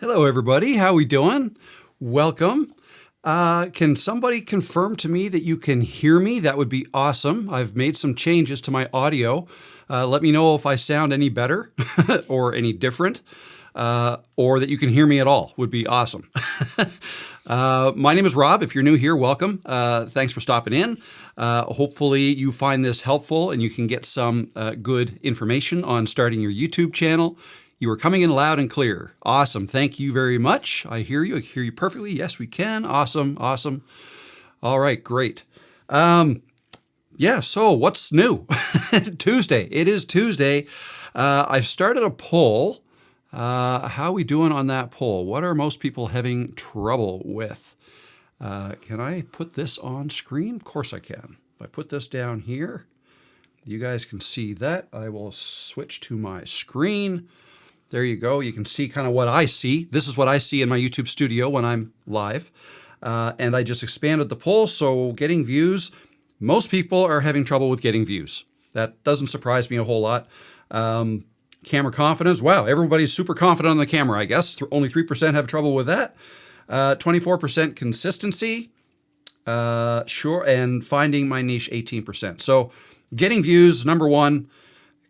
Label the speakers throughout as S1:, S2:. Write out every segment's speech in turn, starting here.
S1: Hello, everybody. How we doing? Welcome. Can somebody confirm to me that you can hear me? That would be awesome. I've made some changes to my audio. Let me know if I sound any better or any different, or that you can hear me at all. Would be awesome. My name is Rob. If you're new here, welcome. Thanks for stopping in. Hopefully you find this helpful and you can get some good information on starting your YouTube channel. You are coming in loud and clear. Awesome. Thank you very much. I hear you. I hear you perfectly. Yes, we can. Awesome. Awesome. All right. Great. Yeah. So what's new? Tuesday. It is Tuesday. I've started a poll. How are we doing on that poll? What are most people having trouble with? Can I put this on screen? Of course I can. If I put this down here, you guys can see that. I will switch to my screen. There you go. You can see kind of what I see. This is what I see in my YouTube studio when I'm live. And I just expanded the poll. So getting views, most people are having trouble with getting views. That doesn't surprise me a whole lot. Camera confidence. Wow, everybody's super confident on the camera, I guess. Only 3% have trouble with that. 24% consistency. Sure. And finding my niche, 18%. So getting views, number one.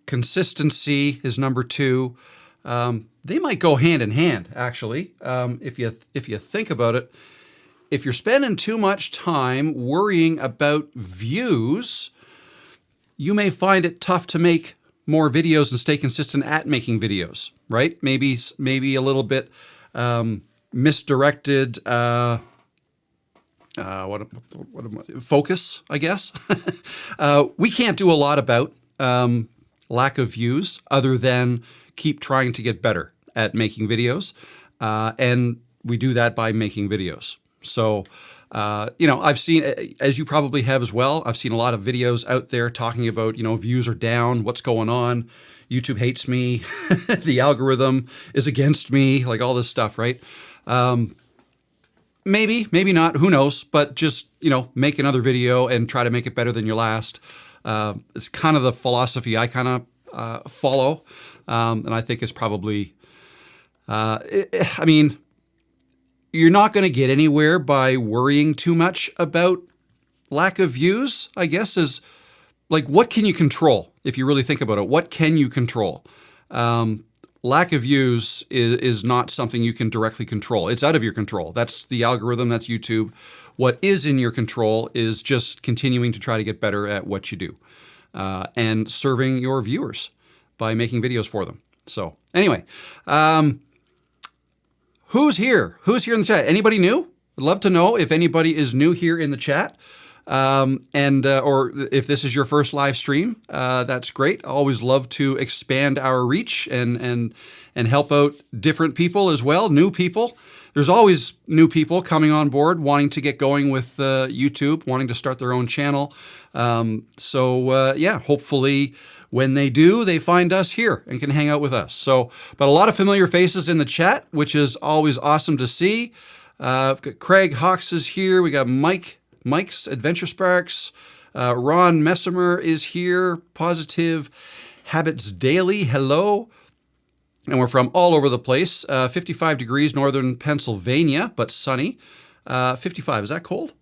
S1: Consistency is number two. They might go hand in hand, actually. If you think about it, if you're spending too much time worrying about views, you may find it tough to make more videos and stay consistent at making videos, right? Maybe a little bit misdirected focus, I guess. We can't do a lot about lack of views other than keep trying to get better at making videos. And we do that by making videos. So, I've seen, as you probably have as well, I've seen a lot of videos out there talking about, views are down, what's going on, YouTube hates me, the algorithm is against me, like all this stuff, right? Maybe not, who knows, but just, make another video and try to make it better than your last. It's kind of the philosophy I kind of follow. And I think it's probably, you're not going to get anywhere by worrying too much about lack of views, I guess, is like, what can you control? If you really think about it, what can you control? Lack of views is not something you can directly control. It's out of your control. That's the algorithm, that's YouTube. What is in your control is just continuing to try to get better at what you do and serving your viewers by making videos for them. So anyway, who's here? Who's here in the chat? Anybody new? I'd love to know if anybody is new here in the chat. Or if this is your first live stream, that's great. I always love to expand our reach and help out different people as well, new people. There's always new people coming on board, wanting to get going with YouTube, wanting to start their own channel. Hopefully when they do, they find us here and can hang out with us. So, but a lot of familiar faces in the chat, which is always awesome to see. I've got Craig Hawks is here. We got Mike's Adventure Sparks. Ron Messimer is here. Positive Habits Daily. Hello. And we're from all over the place. 55 degrees, northern Pennsylvania, but sunny. 55, is that cold?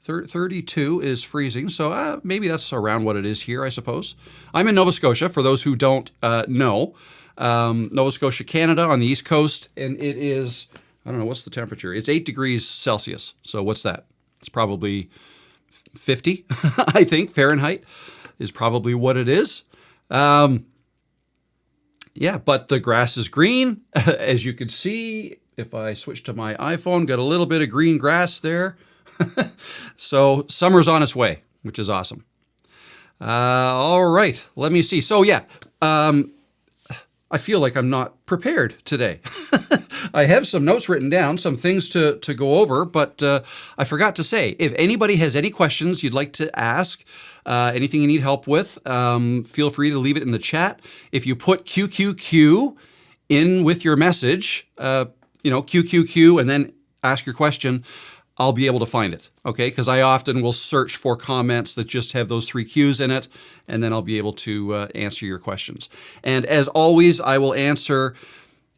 S1: 32 is freezing, so maybe that's around what it is here, I suppose. I'm in Nova Scotia, for those who don't know. Nova Scotia, Canada, on the East Coast, and it is, I don't know, what's the temperature? It's 8 degrees Celsius, so what's that? It's probably 50, I think, Fahrenheit is probably what it is. But the grass is green, as you can see. If I switch to my iPhone, got a little bit of green grass there. So summer's on its way, which is awesome. All right, let me see. So I feel like I'm not prepared today. I have some notes written down, some things to go over, but I forgot to say, if anybody has any questions you'd like to ask, anything you need help with, feel free to leave it in the chat. If you put QQQ in with your message, QQQ, and then ask your question, I'll be able to find it, okay? Because I often will search for comments that just have those 3 Qs in it, and then I'll be able to answer your questions. And as always, I will answer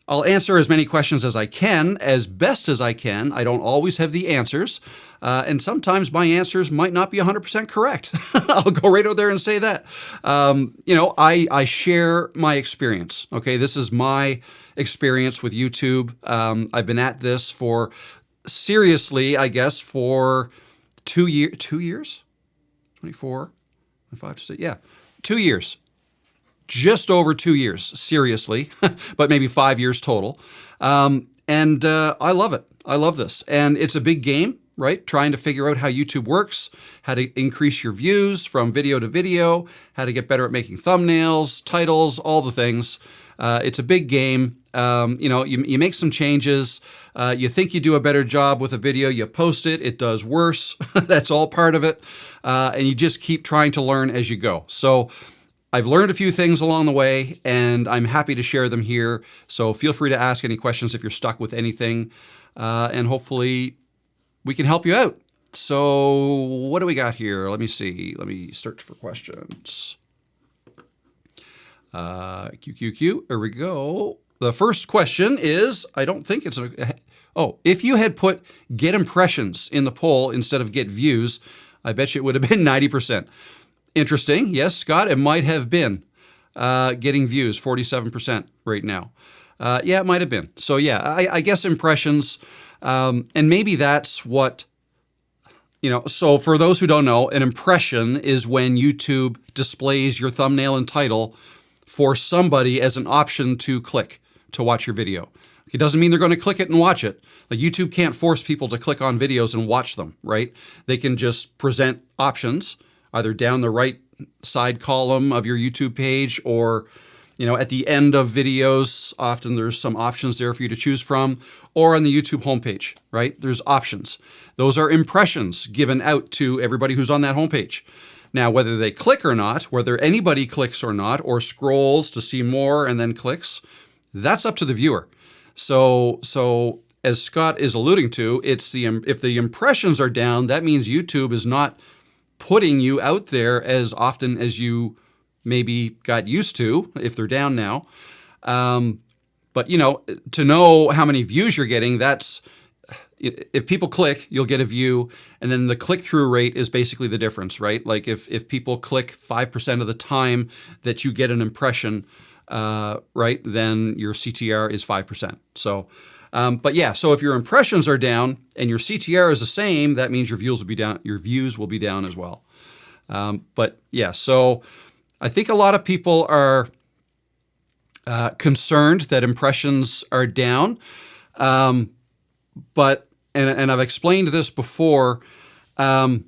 S1: I'll answer as many questions as I can, as best as I can. I don't always have the answers. And sometimes my answers might not be 100% correct. I'll go right out there and say that. I share my experience. Okay, this is my experience with YouTube. I've been at this for, seriously, I guess, for 2 years? 24, 25, 6, yeah, 2 years. Just over 2 years, seriously, but maybe 5 years total. And I love it. I love this. And it's a big game, right? Trying to figure out how YouTube works, how to increase your views from video to video, how to get better at making thumbnails, titles, all the things. It's a big game. You make some changes. You think you do a better job with a video, you post it, it does worse. That's all part of it. And you just keep trying to learn as you go. So I've learned a few things along the way, and I'm happy to share them here. So feel free to ask any questions if you're stuck with anything, and hopefully we can help you out. So what do we got here? Let me see. Let me search for questions. QQQ. Here we go. The first question is, I don't think it's if you had put get impressions in the poll instead of get views, I bet you it would have been 90%. Interesting. Yes, Scott, it might have been getting views, 47% right now. Yeah, it might have been. So yeah, I guess impressions, and maybe that's what, so for those who don't know, an impression is when YouTube displays your thumbnail and title for somebody as an option to click to watch your video. It doesn't mean they're going to click it and watch it. Like YouTube can't force people to click on videos and watch them, right? They can just present options, either down the right side column of your YouTube page or, at the end of videos, often there's some options there for you to choose from, or on the YouTube homepage, right? There's options. Those are impressions given out to everybody who's on that homepage. Now, whether they click or not, whether anybody clicks or not, or scrolls to see more and then clicks, that's up to the viewer. So as Scott is alluding to, if the impressions are down, that means YouTube is not putting you out there as often as you maybe got used to, if they're down now. But to know how many views you're getting, if people click, you'll get a view, and then the click-through rate is basically the difference, right? Like if people click 5% of the time that you get an impression, right, then your CTR is 5%. So, but yeah, so if your impressions are down and your CTR is the same, that means your views will be down. Your views will be down as well. But yeah, so I think a lot of people are concerned that impressions are down. But I've explained this before. I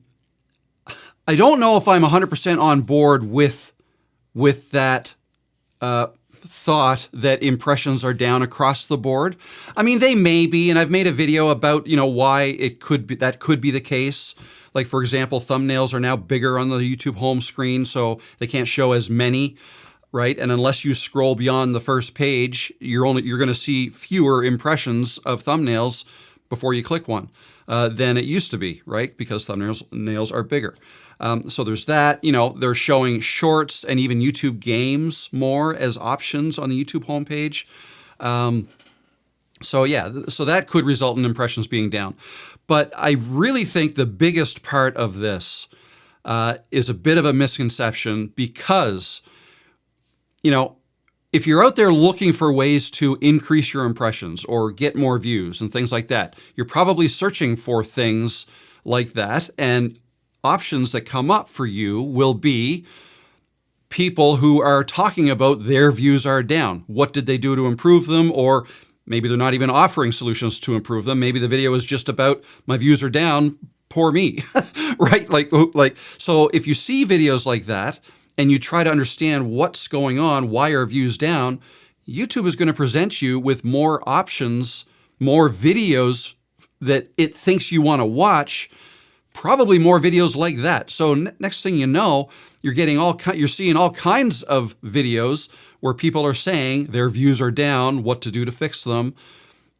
S1: don't know if I'm 100% on board with that thought that impressions are down across the board. I mean, they may be, and I've made a video about why that could be the case. Like, for example, thumbnails are now bigger on the YouTube home screen, so they can't show as many, right? And unless you scroll beyond the first page, you're going to see fewer impressions of thumbnails before you click one than it used to be, right? Because thumbnails are bigger. So there's that. They're showing shorts and even YouTube games more as options on the YouTube homepage. So yeah, so that could result in impressions being down. But I really think the biggest part of this is a bit of a misconception because, if you're out there looking for ways to increase your impressions or get more views and things like that, you're probably searching for things like that. And options that come up for you will be people who are talking about their views are down. What did they do to improve them? Or maybe they're not even offering solutions to improve them. Maybe the video is just about my views are down, poor me, right? Like, so if you see videos like that and you try to understand what's going on, why are views down, YouTube is going to present you with more options, more videos that it thinks you want to watch, probably more videos like that. So next thing you know, you're seeing all kinds of videos where people are saying their views are down, what to do to fix them,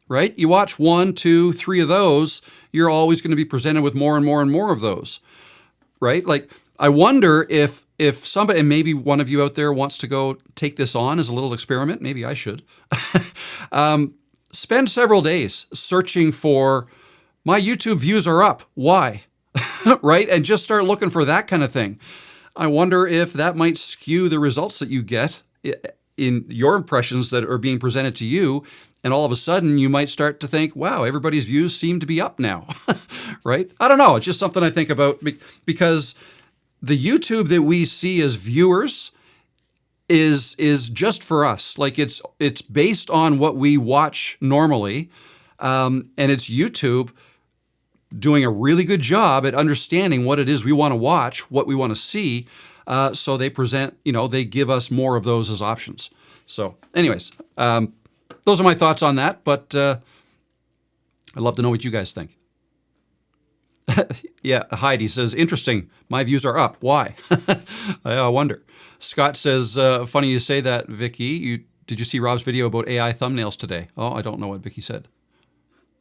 S1: right? You watch 1, 2, 3 of those, you're always going to be presented with more and more and more of those, right? Like, I wonder if somebody, and maybe one of you out there wants to go take this on as a little experiment, maybe I should. Spend several days searching for my YouTube views are up. Why? Right? And just start looking for that kind of thing. I wonder if that might skew the results that you get in your impressions that are being presented to you. And all of a sudden you might start to think, wow, everybody's views seem to be up now, right? I don't know. It's just something I think about because the YouTube that we see as viewers is just for us. Like it's based on what we watch normally. And it's YouTube doing a really good job at understanding what it is we want to watch, what we want to see. So they present, they give us more of those as options. So anyways, those are my thoughts on that, but I'd love to know what you guys think. Yeah, Heidi says, interesting. My views are up. Why? I wonder. Scott says, funny you say that, Vicky. Did you see Rob's video about AI thumbnails today? Oh, I don't know what Vicky said.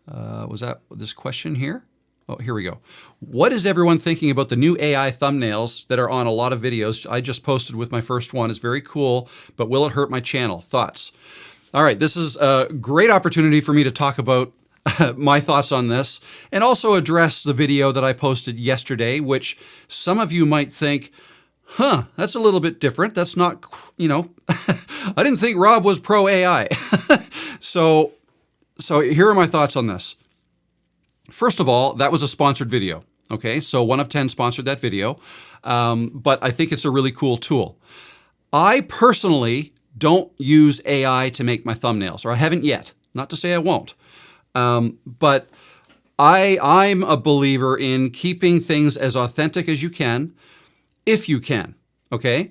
S1: Was that this question here? Oh, here we go. What is everyone thinking about the new AI thumbnails that are on a lot of videos? I just posted with my first one. It's very cool, but will it hurt my channel? Thoughts? All right, this is a great opportunity for me to talk about my thoughts on this and also address the video that I posted yesterday, which some of you might think, that's a little bit different. That's not, I didn't think Rob was pro AI. So here are my thoughts on this. First of all, that was a sponsored video. Okay, so 1 of 10 sponsored that video, but I think it's a really cool tool. I personally don't use AI to make my thumbnails, or I haven't yet. Not to say I won't. But I'm a believer in keeping things as authentic as you can, if you can, okay?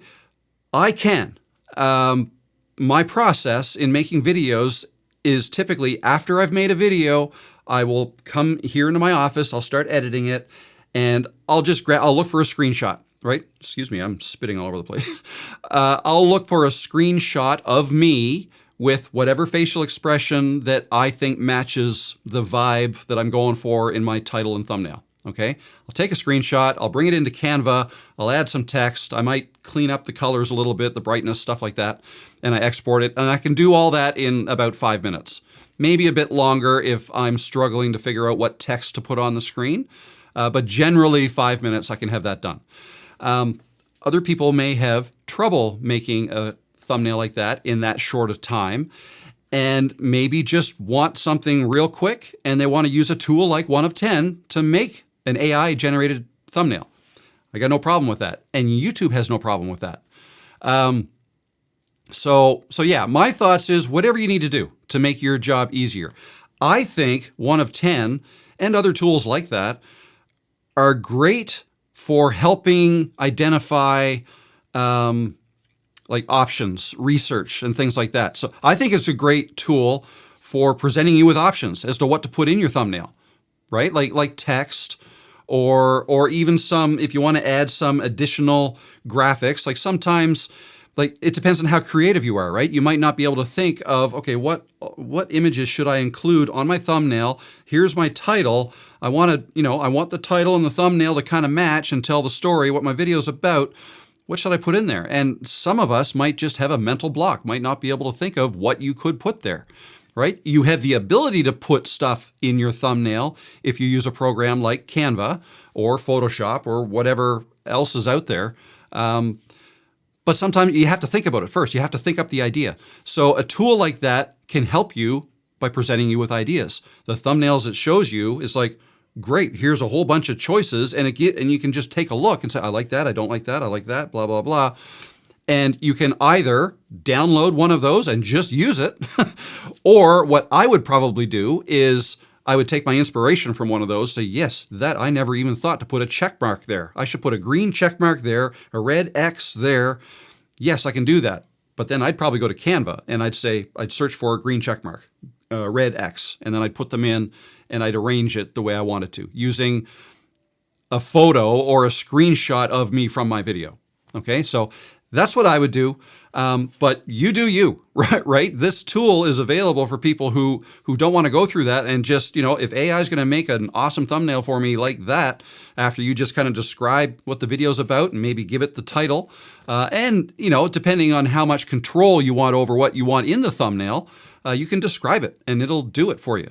S1: I can. My process in making videos is typically after I've made a video, I will come here into my office, I'll start editing it, and I'll look for a screenshot, right? Excuse me, I'm spitting all over the place. I'll look for a screenshot of me with whatever facial expression that I think matches the vibe that I'm going for in my title and thumbnail, okay? I'll take a screenshot, I'll bring it into Canva, I'll add some text, I might clean up the colors a little bit, the brightness, stuff like that, and I export it, and I can do all that in about 5 minutes. Maybe a bit longer if I'm struggling to figure out what text to put on the screen, but generally 5 minutes I can have that done. Other people may have trouble making a thumbnail like that in that short of time and maybe just want something real quick and they want to use a tool like 1 of 10 to make an AI generated thumbnail. I got no problem with that. And YouTube has no problem with that. So yeah, my thoughts is whatever you need to do to make your job easier. I think 1 of 10 and other tools like that are great for helping identify like options, research, and things like that. So I think it's a great tool for presenting you with options as to what to put in your thumbnail, right? Like text or even some, if you want to add some additional graphics, like sometimes, like it depends on how creative you are, right? You might not be able to think of, okay, what images should I include on my thumbnail? Here's my title. I want the title and the thumbnail to kind of match and tell the story, what my video is about. What should I put in there? And some of us might just have a mental block, might not be able to think of what you could put there, right? You have the ability to put stuff in your thumbnail if you use a program like Canva or Photoshop or whatever else is out there. But sometimes you have to think about it first. You have to think up the idea. So a tool like that can help you by presenting you with ideas. The thumbnails it shows you is like, great, here's a whole bunch of choices, and you can just take a look and say, I like that, I don't like that, I like that, blah, blah, blah. And you can either download one of those and just use it, or what I would probably do is I would take my inspiration from one of those, say, yes, that I never even thought to put a check mark there. I should put a green check mark there, a red X there. Yes, I can do that. But then I'd probably go to Canva and I'd search for a green check mark, red X, and then I'd put them in and I'd arrange it the way I wanted to, using a photo or a screenshot of me from my video. Okay, so That's what I would do. But you do you, right? Right. This tool is available for people who don't want to go through that and just, if AI is going to make an awesome thumbnail for me like that, after you just kind of describe what the video is about and maybe give it the title, and depending on how much control you want over what you want in the thumbnail, you can describe it and it'll do it for you.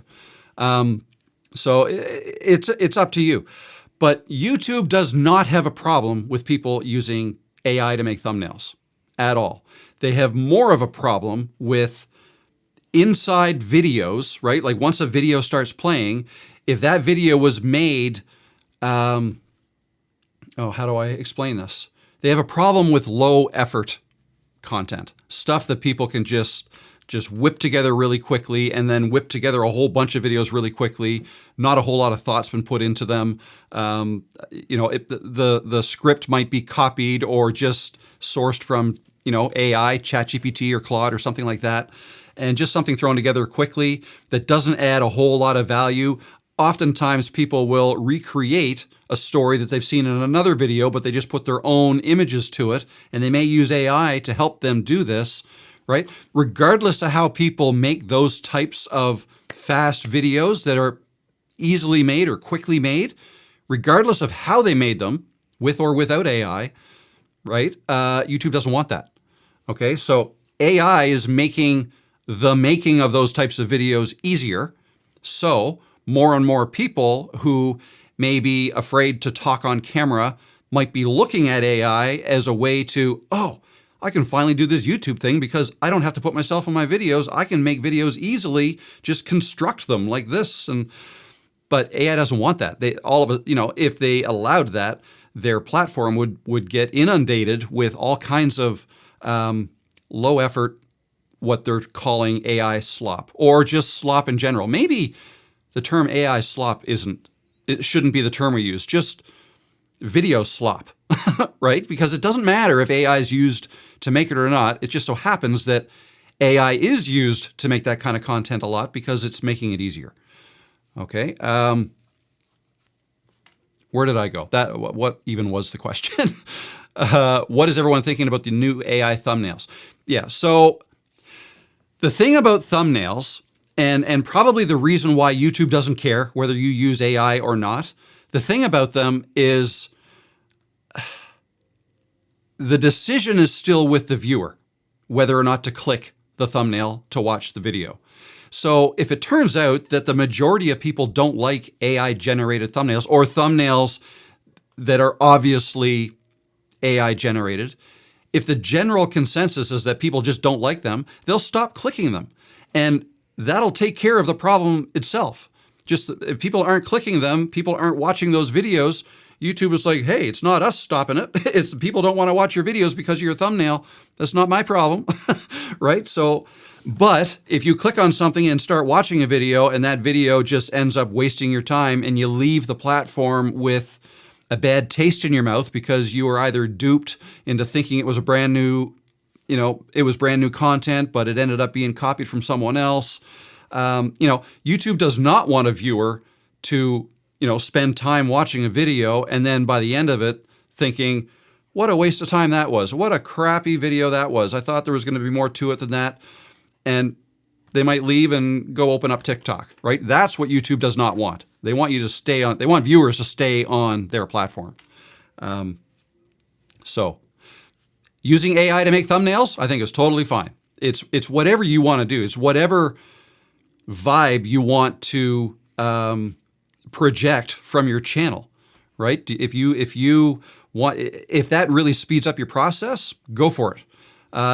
S1: So it's up to you. But YouTube does not have a problem with people using AI to make thumbnails at all. They have more of a problem with inside videos, right? Like once a video starts playing, if that video was made, how do I explain this? They have a problem with low effort content, stuff that people can just whip together really quickly and then whip together a whole bunch of videos really quickly. Not a whole lot of thought's been put into them. The script might be copied or just sourced from, AI, ChatGPT or Claude or something like that. And just something thrown together quickly that doesn't add a whole lot of value. Oftentimes people will recreate a story that they've seen in another video, but they just put their own images to it. And they may use AI to help them do this. Right? Regardless of how people make those types of fast videos that are easily made or quickly made, regardless of how they made them, with or without AI, right? YouTube doesn't want that. Okay, so AI is making the making of those types of videos easier. So more and more people who may be afraid to talk on camera might be looking at AI as a way to, I can finally do this YouTube thing because I don't have to put myself in my videos. I can make videos easily, just construct them like this. But AI doesn't want that. If they allowed that, their platform would get inundated with all kinds of low effort, what they're calling AI slop, or just slop in general. Maybe the term AI slop it shouldn't be the term we use. Just video slop, right? Because it doesn't matter if AI is used to make it or not. It just so happens that AI is used to make that kind of content a lot because it's making it easier. Okay. Where did I go? What even was the question? What is everyone thinking about the new AI thumbnails? Yeah. So the thing about thumbnails, and probably the reason why YouTube doesn't care whether you use AI or not, the thing about them is the decision is still with the viewer, whether or not to click the thumbnail to watch the video. So if it turns out that the majority of people don't like AI-generated thumbnails or thumbnails that are obviously AI-generated, if the general consensus is that people just don't like them, they'll stop clicking them. And that'll take care of the problem itself. Just if people aren't clicking them, people aren't watching those videos, YouTube is like, hey, it's not us stopping it. It's people don't want to watch your videos because of your thumbnail. That's not my problem, right? So, but if you click on something and start watching a video and that video just ends up wasting your time and you leave the platform with a bad taste in your mouth because you were either duped into thinking it was a brand new, it was brand new content, but it ended up being copied from someone else. YouTube does not want a viewer to spend time watching a video and then by the end of it thinking, what a waste of time that was. What a crappy video that was. I thought there was going to be more to it than that. And they might leave and go open up TikTok, right? That's what YouTube does not want. They want you to stay on, they want viewers to stay on their platform. So using AI to make thumbnails, I think is totally fine. It's whatever you want to do. It's whatever vibe you want to project from your channel, right? If that really speeds up your process, go for it.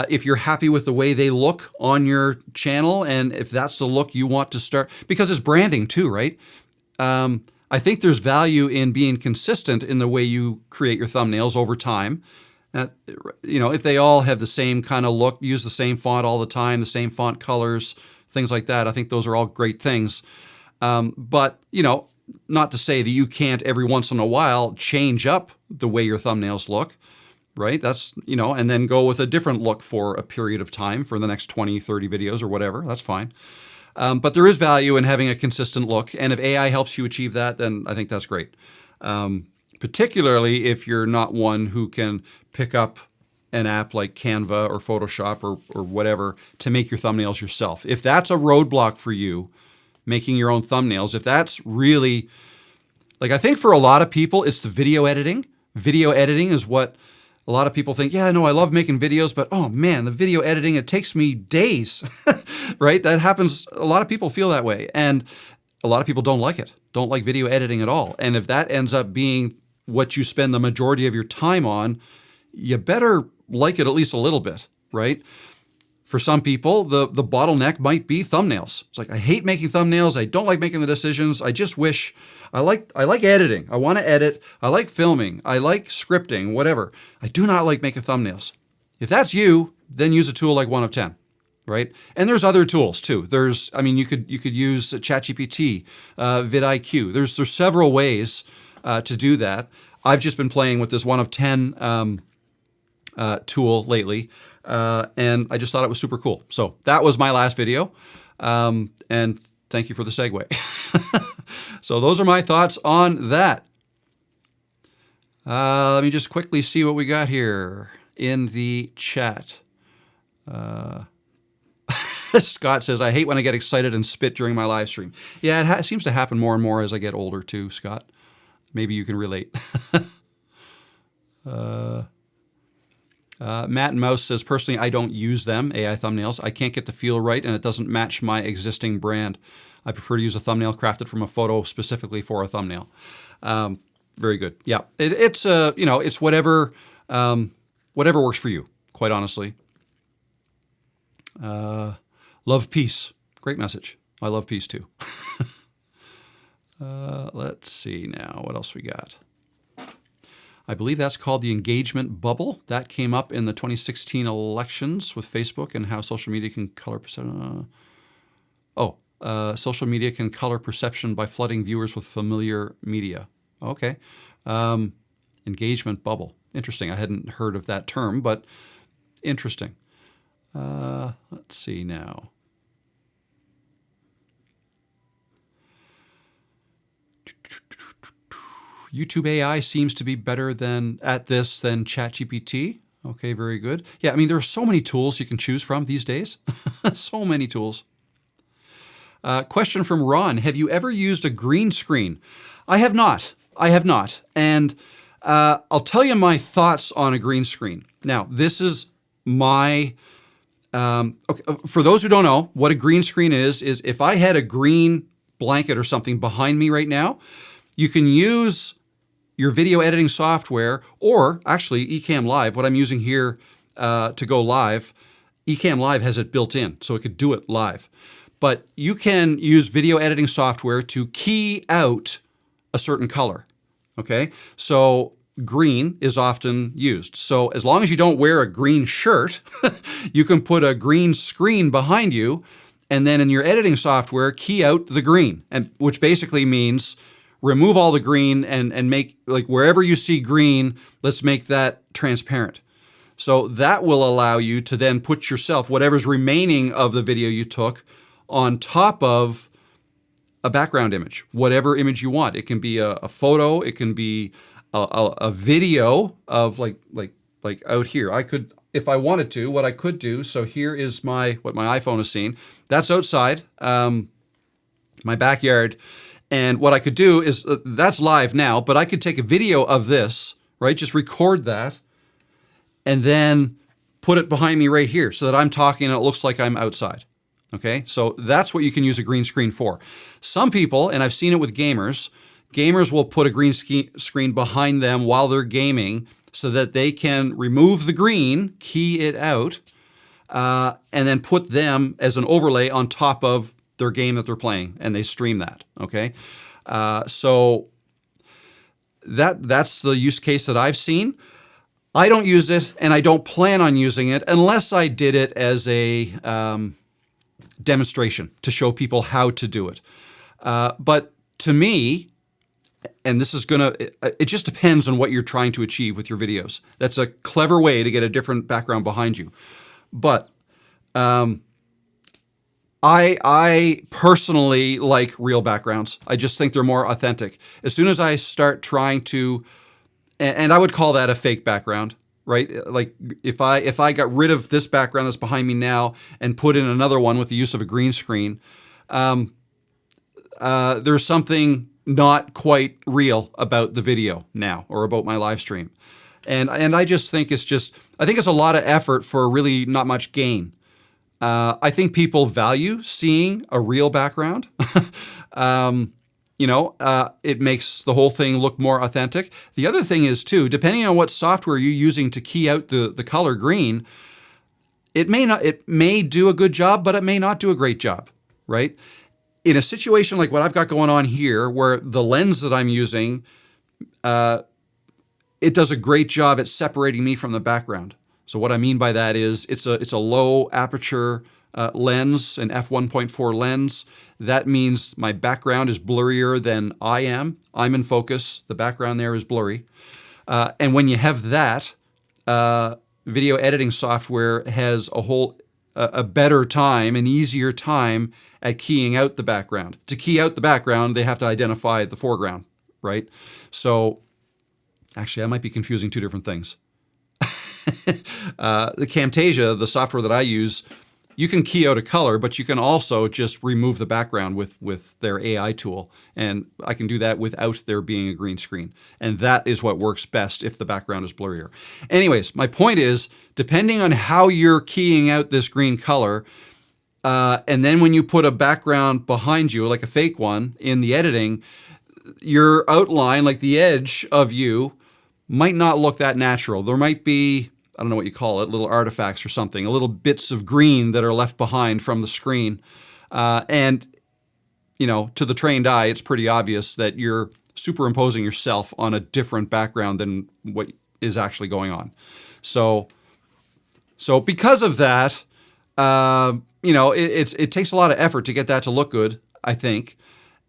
S1: If you're happy with the way they look on your channel, and if that's the look you want to start, because it's branding too, right? I think there's value in being consistent in the way you create your thumbnails over time. If they all have the same kind of look, use the same font all the time, the same font colors, things like that, I think those are all great things. But not to say that you can't every once in a while change up the way your thumbnails look, right? That's, and then go with a different look for a period of time for the next 20, 30 videos or whatever. That's fine. But there is value in having a consistent look. And if AI helps you achieve that, then I think that's great. Particularly if you're not one who can pick up an app like Canva or Photoshop or whatever to make your thumbnails yourself. If that's a roadblock for you, making your own thumbnails, if that's really, like, I think for a lot of people, it's the video editing. Video editing is what a lot of people think, yeah, no, I love making videos, but oh man, the video editing, it takes me days, right? That happens. A lot of people feel that way. And a lot of people don't like it, don't like video editing at all. And if that ends up being what you spend the majority of your time on, you better like it at least a little bit, right? For some people, the bottleneck might be thumbnails. It's like, I hate making thumbnails. I don't like making the decisions. I just wish I like editing. I want to edit. I like filming. I like scripting, whatever. I do not like making thumbnails. If that's you, then use a tool like 1 of 10, right? And there's other tools too. I mean, you could use ChatGPT, vidIQ. There's several ways to do that. I've just been playing with this 1 of 10 tool lately, and I just thought it was super cool. So that was my last video, and thank you for the segue. So those are my thoughts on that. Let me just quickly see what we got here in the chat. Scott says, I hate when I get excited and spit during my live stream. Yeah, it seems to happen more and more as I get older too, Scott. Maybe you can relate. Matt and Mouse says, personally, I don't use them, AI thumbnails. I can't get the feel right, and it doesn't match my existing brand. I prefer to use a thumbnail crafted from a photo specifically for a thumbnail. Very good. Yeah, it's it's whatever works for you. Quite honestly. Love peace. Great message. I love peace too. Let's see now. What else we got? I believe that's called the engagement bubble. That came up in the 2016 elections with Facebook and how social media can color perception. Social media can color perception by flooding viewers with familiar media. Okay. Engagement bubble. Interesting. I hadn't heard of that term, but interesting. Let's see now. YouTube AI seems to be better at this than ChatGPT. Okay, very good. Yeah, I mean, there are so many tools you can choose from these days. So many tools. Question from Ron. Have you ever used a green screen? I have not. And I'll tell you my thoughts on a green screen. Now, this is my... okay, for those who don't know, what a green screen is if I had a green blanket or something behind me right now, you can use your video editing software, or actually Ecamm Live, what I'm using here to go live. Ecamm Live has it built in, so it could do it live. But you can use video editing software to key out a certain color, okay? So green is often used. So as long as you don't wear a green shirt, you can put a green screen behind you, and then in your editing software, key out the green, which basically means remove all the green and make, like, wherever you see green, let's make that transparent. So that will allow you to then put yourself, whatever's remaining of the video you took, on top of a background image, whatever image you want. It can be a photo, it can be a video of like out here. I could, if I wanted to, what I could do, so here is what my iPhone is seeing. That's outside, my backyard. And what I could do is, that's live now, but I could take a video of this, right? Just record that and then put it behind me right here so that I'm talking and it looks like I'm outside. Okay, so that's what you can use a green screen for. Some people, and I've seen it with gamers will put a green screen behind them while they're gaming so that they can remove the green, key it out, and then put them as an overlay on top of their game that they're playing, and they stream that, okay? So that's the use case that I've seen. I don't use it, and I don't plan on using it unless I did it as a demonstration to show people how to do it. But to me, and this is it just depends on what you're trying to achieve with your videos. That's a clever way to get a different background behind you. But I personally like real backgrounds. I just think they're more authentic. As soon as I start trying to, and I would call that a fake background, right? Like if I got rid of this background that's behind me now and put in another one with the use of a green screen, there's something not quite real about the video now or about my live stream. And I just think I think it's a lot of effort for really not much gain. I think people value seeing a real background. It makes the whole thing look more authentic. The other thing is too, depending on what software you're using to key out the color green, it may do a good job, but it may not do a great job, right? In a situation like what I've got going on here, where the lens that I'm using, it does a great job at separating me from the background. So what I mean by that is it's a low aperture lens, an f1.4 lens. That means my background is blurrier than I am. I'm in focus. The background there is blurry. And when you have that, video editing software has a better time, an easier time at keying out the background. To key out the background, they have to identify the foreground, right? So actually, I might be confusing two different things. The Camtasia, the software that I use, you can key out a color, but you can also just remove the background with their AI tool. And I can do that without there being a green screen. And that is what works best if the background is blurrier. Anyways, my point is, depending on how you're keying out this green color, and then when you put a background behind you, like a fake one, in the editing, your outline, like the edge of you, might not look that natural. There might be, I don't know what you call it, little artifacts or something, little bits of green that are left behind from the screen. And, to the trained eye, it's pretty obvious that you're superimposing yourself on a different background than what is actually going on. So because of that, it takes a lot of effort to get that to look good, I think.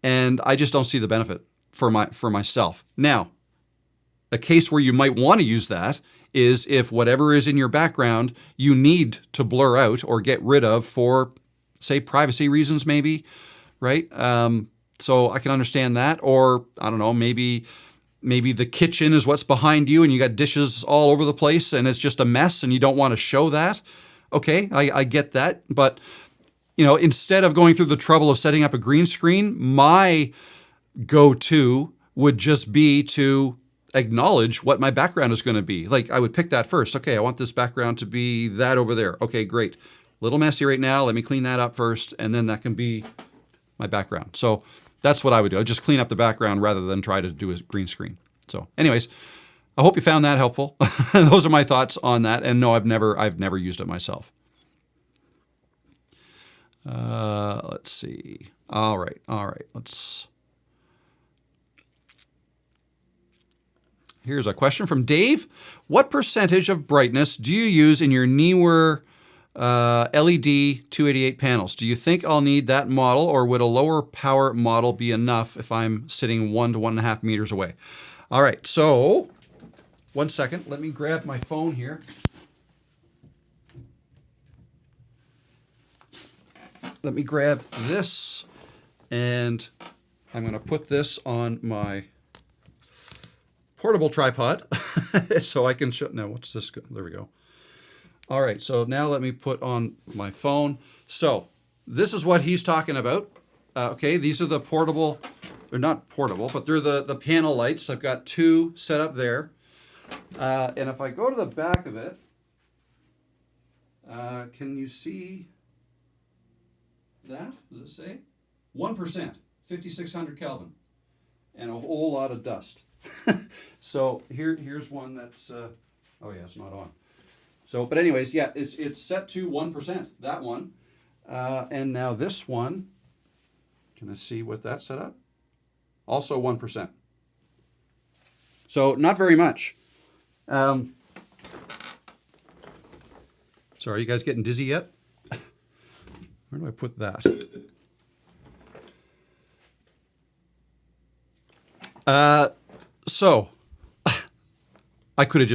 S1: And I just don't see the benefit for myself. Now, a case where you might want to use that is if whatever is in your background you need to blur out or get rid of for, say, privacy reasons, maybe, right? So I can understand that. Or, I don't know, maybe the kitchen is what's behind you and you got dishes all over the place and it's just a mess and you don't want to show that. Okay, I get that. But, instead of going through the trouble of setting up a green screen, my go-to would just be to acknowledge what my background is going to be. Like, I would pick that first. Okay, I want this background to be that over there. Okay, great. A little messy right now. Let me clean that up first, and then that can be my background. So that's what I would do. I'd just clean up the background rather than try to do a green screen. So anyways, I hope you found that helpful. Those are my thoughts on that. And no, I've never used it myself. Let's see. All right. Here's a question from Dave. What percentage of brightness do you use in your newer LED 288 panels? Do you think I'll need that model, or would a lower power model be enough if I'm sitting 1 to 1.5 meters away? All right, so 1 second. Let me grab my phone here. Let me grab this, and I'm going to put this on my portable tripod so I can show. Now, what's this? There we go. All right, so now let me put on my phone. So this is what he's talking about. Okay, these are the portable, they're not portable, but they're the panel lights. I've got 2 set up there. And if I go to the back of it, can you see that? Does it say? 1%, 5,600 Kelvin, and a whole lot of dust. So here's one that's, oh yeah, it's not on. So, but anyways, yeah, it's set to 1%, that one. And now this one, can I see what that's set up? Also 1%. So not very much. Sorry, you guys getting dizzy yet? Where do I put that? So I could have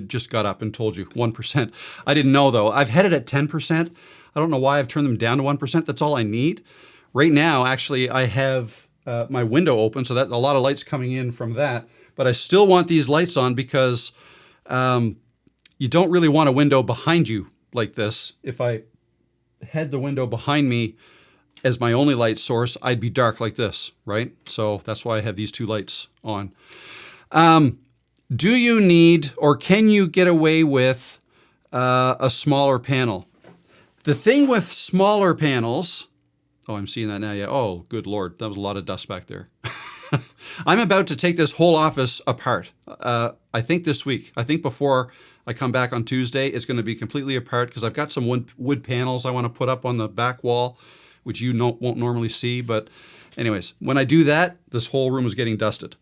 S1: just got up and told you 1%. I didn't know though. I've had it at 10%. I don't know why I've turned them down to 1%. That's all I need. Right now, actually, I have my window open, so that a lot of light's coming in from that. But I still want these lights on because you don't really want a window behind you like this. If I had the window behind me as my only light source, I'd be dark like this, right? So that's why I have these two lights on. Do you need, or can you get away with a smaller panel? The thing with smaller panels, oh, I'm seeing that now. Yeah. Oh, good Lord. That was a lot of dust back there. I'm about to take this whole office apart. I think this week. I think before I come back on Tuesday, it's going to be completely apart because I've got some wood panels I want to put up on the back wall, which you won't normally see. But anyways, when I do that, this whole room is getting dusted.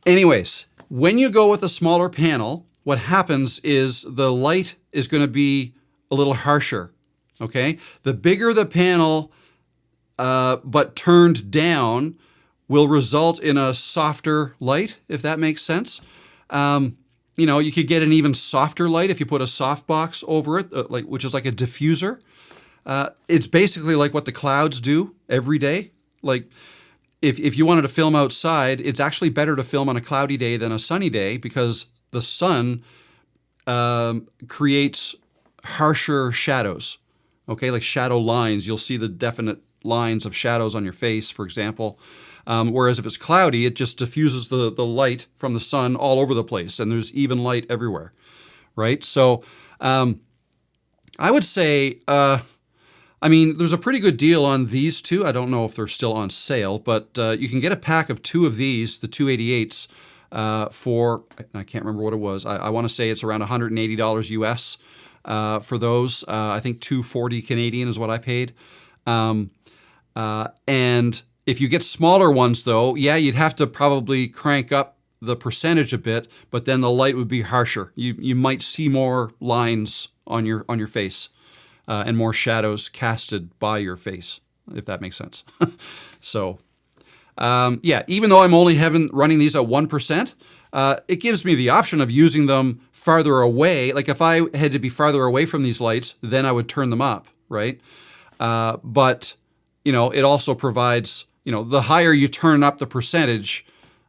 S1: Anyways, when you go with a smaller panel, what happens is the light is going to be a little harsher, okay? The bigger the panel, but turned down, will result in a softer light, if that makes sense. You know, you could get an even softer light if you put a softbox over it, which is like a diffuser. It's basically like what the clouds do every day. Like if you wanted to film outside, it's actually better to film on a cloudy day than a sunny day because the sun creates harsher shadows, okay? Like shadow lines. You'll see the definite lines of shadows on your face, for example. Whereas if it's cloudy, it just diffuses the light from the sun all over the place, and there's even light everywhere, right? So I would say, I mean, there's a pretty good deal on these two. I don't know if they're still on sale, but you can get a pack of two of these, the 288s, for, I can't remember what it was. I want to say it's around $180 US for those. I think $240 Canadian is what I paid. And if you get smaller ones, though, yeah, you'd have to probably crank up the percentage a bit, but then the light would be harsher. You might see more lines on your face and more shadows casted by your face, if that makes sense. So, yeah, even though I'm only running these at 1%, it gives me the option of using them farther away. Like if I had to be farther away from these lights, then I would turn them up, right? But, you know, it also provides, you know, the higher you turn up the percentage,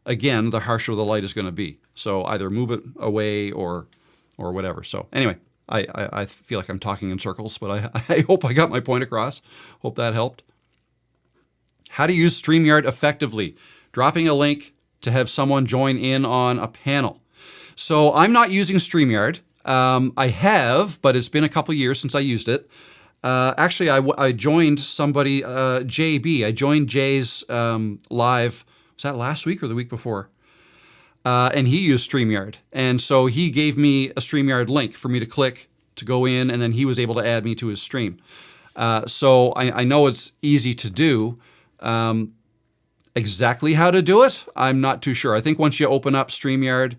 S1: again, the harsher the light is going to be. So either move it away or whatever. So anyway, I feel like I'm talking in circles, but I hope I got my point across. Hope that helped. How to use StreamYard effectively. Dropping a link to have someone join in on a panel. So I'm not using StreamYard. I have, but it's been a couple years since I used it. Actually, I joined somebody, JB. I joined Jay's live, was that last week or the week before? And he used StreamYard. And so he gave me a StreamYard link for me to click to go in, and then he was able to add me to his stream. So I know it's easy to do. Exactly how to do it, I'm not too sure. I think once you open up StreamYard,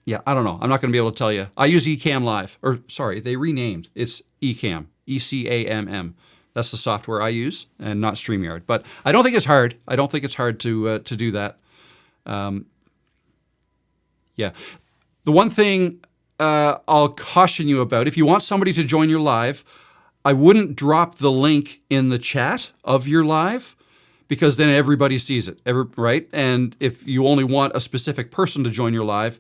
S1: yeah, I don't know. I'm not going to be able to tell you. I use Ecamm Live. Or, sorry, they renamed. It's Ecamm. ECAMM. That's the software I use, and not StreamYard. But I don't think it's hard. I don't think it's hard to do that. Yeah. The one thing I'll caution you about, if you want somebody to join your live, I wouldn't drop the link in the chat of your live, because then everybody sees it, right? And if you only want a specific person to join your live,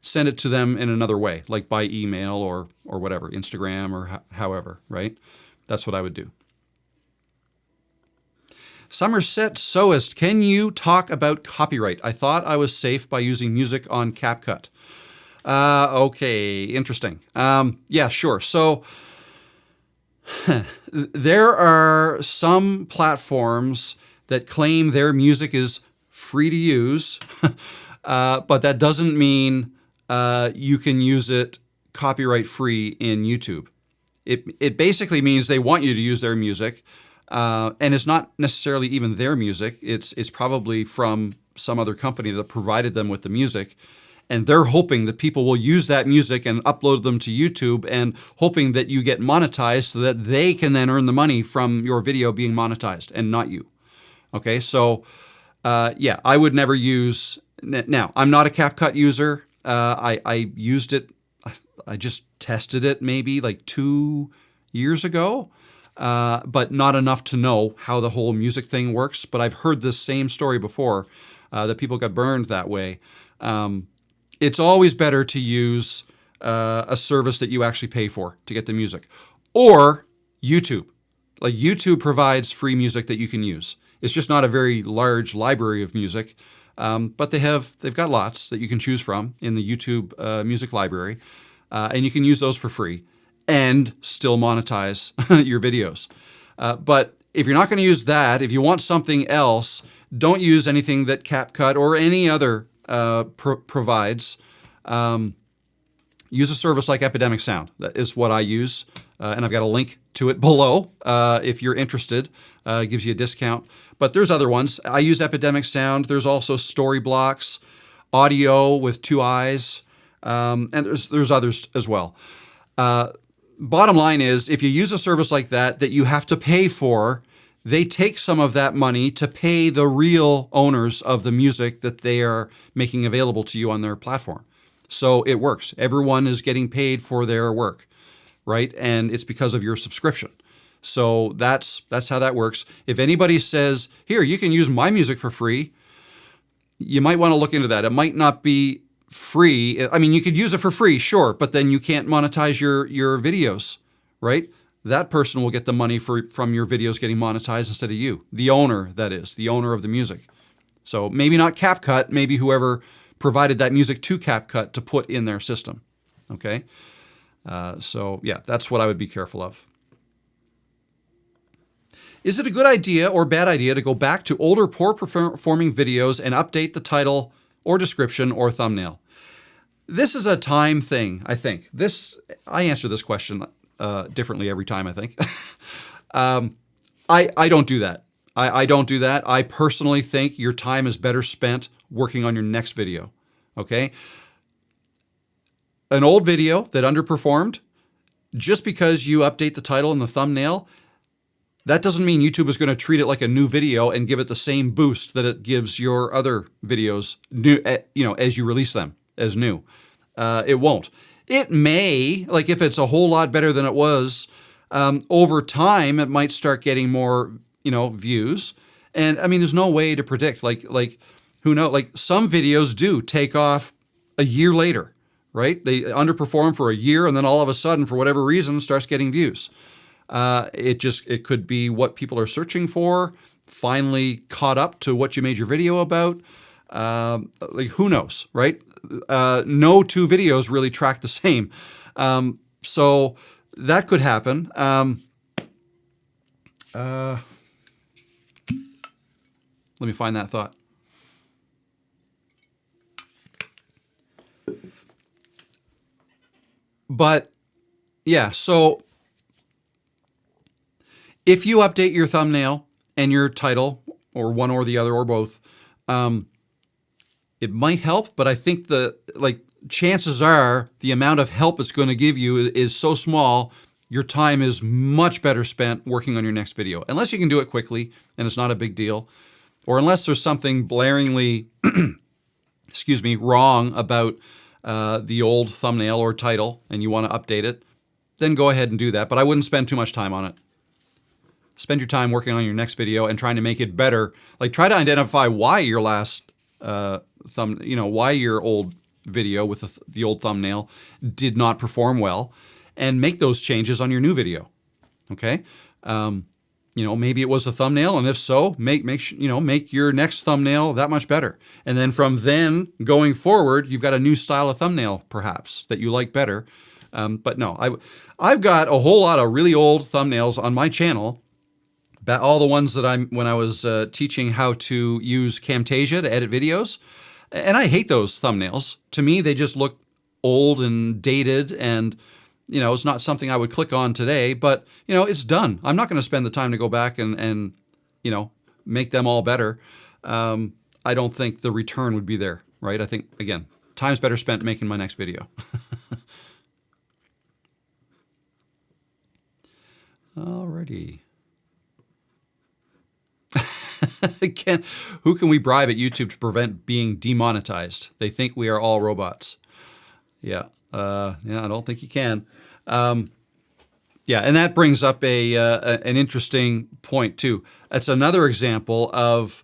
S1: send it to them in another way, like by email or whatever, Instagram or however, right? That's what I would do. Somerset Soest, can you talk about copyright? I thought I was safe by using music on CapCut. Okay, interesting. Yeah, sure. So there are some platforms that claim their music is free to use, but that doesn't mean you can use it copyright free in YouTube. It basically means they want you to use their music, and it's not necessarily even their music. It's probably from some other company that provided them with the music, and they're hoping that people will use that music and upload them to YouTube, and hoping that you get monetized so that they can then earn the money from your video being monetized and not you. Okay, so yeah, I would never use. Now, I'm not a CapCut user. I used it. I just tested it maybe like 2 years ago, but not enough to know how the whole music thing works. But I've heard this same story before, that people got burned that way. it's always better to use a service that you actually pay for to get the music, or YouTube. Like YouTube provides free music that you can use. It's just not a very large library of music, but they've got lots that you can choose from in the YouTube music library, and you can use those for free and still monetize your videos. But if you're not going to use that, if you want something else, don't use anything that CapCut or any other provides. Use a service like Epidemic Sound. That is what I use, and I've got a link to it below if you're interested. It gives you a discount. But there's other ones. I use Epidemic Sound. There's also Storyblocks, Audio with 2 eyes, and there's others as well. Bottom line is, if you use a service like that you have to pay for, they take some of that money to pay the real owners of the music that they are making available to you on their platform. So it works. Everyone is getting paid for their work, right? And it's because of your subscription. So that's how that works. If anybody says, here, you can use my music for free, you might want to look into that. It might not be free. I mean, you could use it for free, sure, but then you can't monetize your videos, right? That person will get the money from your videos getting monetized instead of you, the owner, that is, the owner of the music. So maybe not CapCut, maybe whoever provided that music to CapCut to put in their system, okay? So yeah, that's what I would be careful of. Is it a good idea or bad idea to go back to older poor performing videos and update the title or description or thumbnail? This is a time thing, I think. I answer this question differently every time, I think. I don't do that. I don't do that. I personally think your time is better spent working on your next video, okay? An old video that underperformed, just because you update the title and the thumbnail, that doesn't mean YouTube is going to treat it like a new video and give it the same boost that it gives your other videos new, as you release them as new. It won't. It may, like if it's a whole lot better than it was, over time, it might start getting more, views. And I mean, there's no way to predict, like who knows, like some videos do take off a year later, right? They underperform for a year and then all of a sudden, for whatever reason, starts getting views. It could be what people are searching for, finally caught up to what you made your video about. Like who knows, right? No two videos really track the same. So that could happen. Let me find that thought. But yeah, so if you update your thumbnail and your title, or one or the other or both, it might help, but I think chances are the amount of help it's going to give you is so small, your time is much better spent working on your next video. Unless you can do it quickly and it's not a big deal, or unless there's something blaringly, wrong about the old thumbnail or title and you want to update it, then go ahead and do that. But I wouldn't spend too much time on it. Spend your time working on your next video and trying to make it better. Like try to identify why your last why your old video with the old thumbnail did not perform well, and make those changes on your new video. Okay, maybe it was a thumbnail, and if so, make your next thumbnail that much better. And then from then going forward, you've got a new style of thumbnail perhaps that you like better. But no, I've got a whole lot of really old thumbnails on my channel. All the ones that when I was teaching how to use Camtasia to edit videos. And I hate those thumbnails. To me, they just look old and dated, and it's not something I would click on today, but it's done. I'm not going to spend the time to go back and make them all better. I don't think the return would be there, right? I think, again, time's better spent making my next video. Alrighty. Who can we bribe at YouTube to prevent being demonetized? They think we are all robots. Yeah, I don't think you can. And that brings up an interesting point too. That's another example of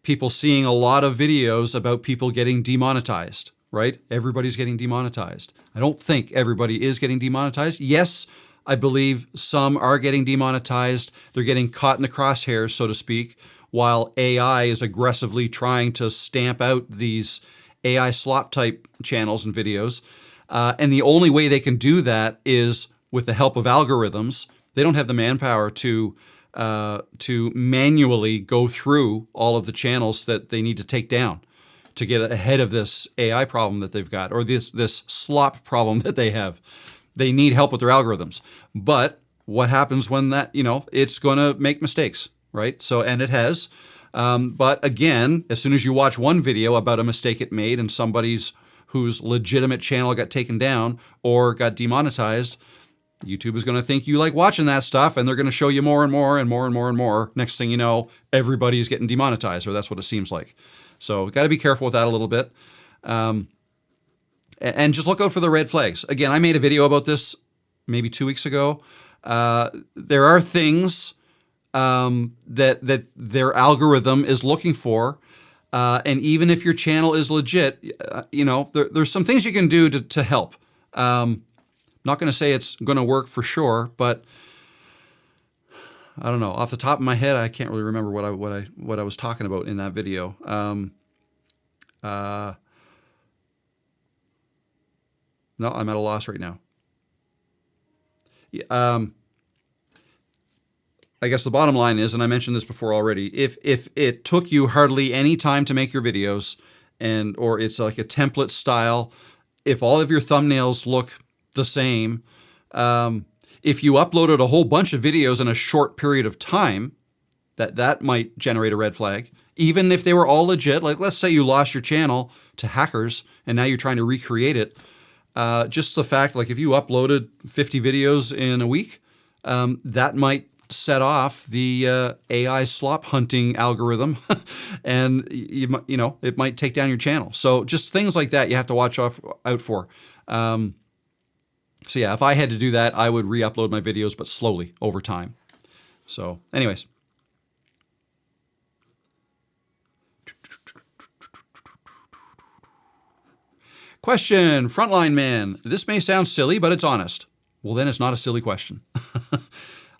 S1: people seeing a lot of videos about people getting demonetized. right? Everybody's getting demonetized. I don't think everybody is getting demonetized. Yes, I believe some are getting demonetized. They're getting caught in the crosshairs, so to speak, while AI is aggressively trying to stamp out these AI slop type channels and videos. And the only way they can do that is with the help of algorithms. They don't have the manpower to manually go through all of the channels that they need to take down to get ahead of this AI problem that they've got, or this slop problem that they have. They need help with their algorithms. But what happens when that, it's going to make mistakes, right? So, and it has. But again, as soon as you watch one video about a mistake it made and somebody's whose legitimate channel got taken down or got demonetized, YouTube is going to think you like watching that stuff, and they're going to show you more and more and more and more and more. Next thing you know, everybody's getting demonetized, or that's what it seems like. So got to be careful with that a little bit. And just look out for the red flags. Again, I made a video about this maybe 2 weeks ago. There are things that their algorithm is looking for. And even if your channel is legit, there's some things you can do to help. Not going to say it's going to work for sure, but I don't know. Off the top of my head, I can't really remember what I was talking about in that video. No, I'm at a loss right now. I guess the bottom line is, and I mentioned this before already, if it took you hardly any time to make your videos, or it's like a template style, if all of your thumbnails look the same, if you uploaded a whole bunch of videos in a short period of time, that might generate a red flag. Even if they were all legit, like let's say you lost your channel to hackers and now you're trying to recreate it. Just the fact, like if you uploaded 50 videos in a week, that might set off the AI slop hunting algorithm, and it might take down your channel. So just things like that you have to watch out for. So yeah, if I had to do that, I would re-upload my videos, but slowly over time. So anyways. Question, Frontline Man. This may sound silly, but it's honest. Well, then it's not a silly question.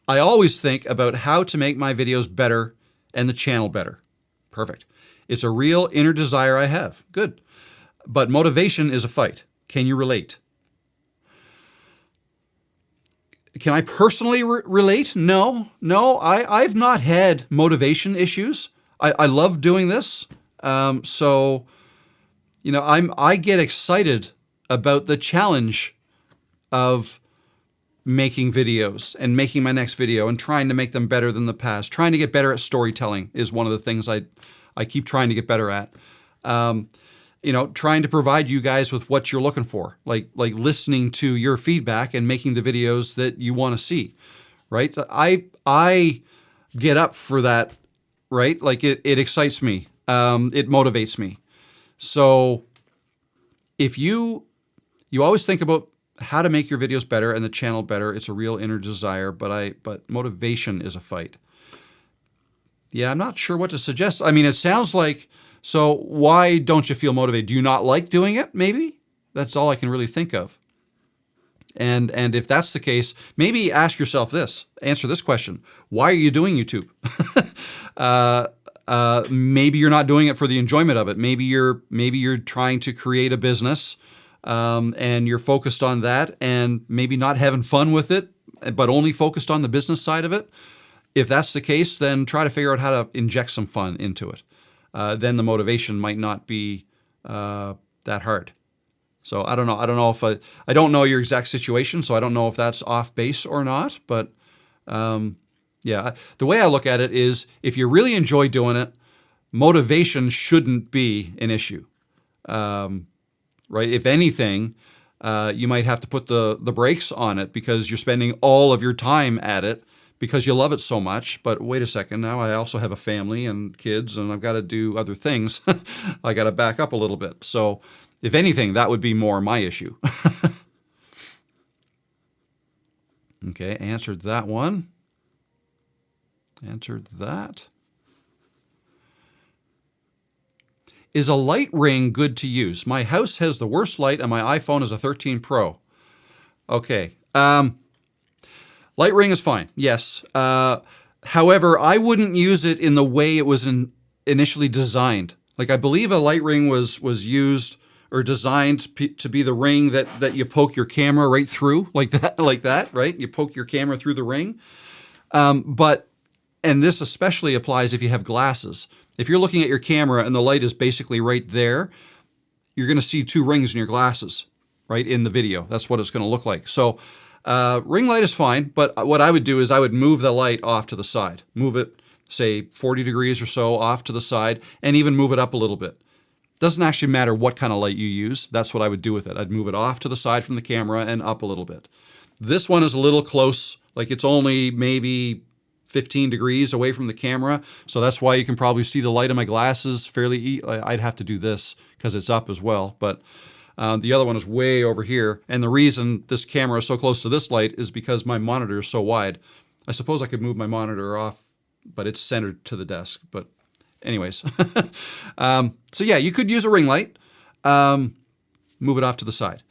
S1: I always think about how to make my videos better and the channel better. Perfect. It's a real inner desire I have. Good. But motivation is a fight. Can you relate? Can I personally relate? No. I've not had motivation issues. I love doing this. So, I get excited about the challenge of making videos and making my next video and trying to make them better than the past. Trying to get better at storytelling is one of the things I keep trying to get better at. Trying to provide you guys with what you're looking for, like listening to your feedback and making the videos that you want to see, right? I get up for that, right? Like it excites me. It motivates me. So if you always think about how to make your videos better and the channel better, it's a real inner desire, but motivation is a fight. Yeah, I'm not sure what to suggest. I mean, it sounds like, so why don't you feel motivated? Do you not like doing it? Maybe that's all I can really think of. And if that's the case, maybe ask yourself this, answer this question. Why are you doing YouTube? Maybe you're not doing it for the enjoyment of it. Maybe you're trying to create a business, and you're focused on that and maybe not having fun with it, but only focused on the business side of it. If that's the case, then try to figure out how to inject some fun into it. Then the motivation might not be that hard. So I don't know. I don't know if I don't know your exact situation, so I don't know if that's off base or not. But yeah, the way I look at it is, if you really enjoy doing it, motivation shouldn't be an issue. Right? If anything, you might have to put the brakes on it because you're spending all of your time at it because you love it so much. But wait a second, now I also have a family and kids, and I've got to do other things. I got to back up a little bit. So if anything, that would be more my issue. Okay, answered that one. Answered that. Is a light ring good to use? My house has the worst light and my iPhone is a 13 Pro. Okay. Light ring is fine. Yes. However, I wouldn't use it in the way it was initially designed. Like, I believe a light ring was used or designed to be the ring that you poke your camera right through, like that, right? You poke your camera through the ring. And this especially applies if you have glasses. If you're looking at your camera and the light is basically right there, you're going to see two rings in your glasses, right, in the video. That's what it's going to look like. So ring light is fine, but what I would do is I would move the light off to the side. Move it, say, 40 degrees or so off to the side, and even move it up a little bit. Doesn't actually matter what kind of light you use. That's what I would do with it. I'd move it off to the side from the camera and up a little bit. This one is a little close, like it's only maybe 15 degrees away from the camera. So that's why you can probably see the light in my glasses fairly. I'd have to do this because it's up as well. But the other one is way over here. And the reason this camera is so close to this light is because my monitor is so wide. I suppose I could move my monitor off, but it's centered to the desk. But anyways, so yeah, you could use a ring light. Move it off to the side.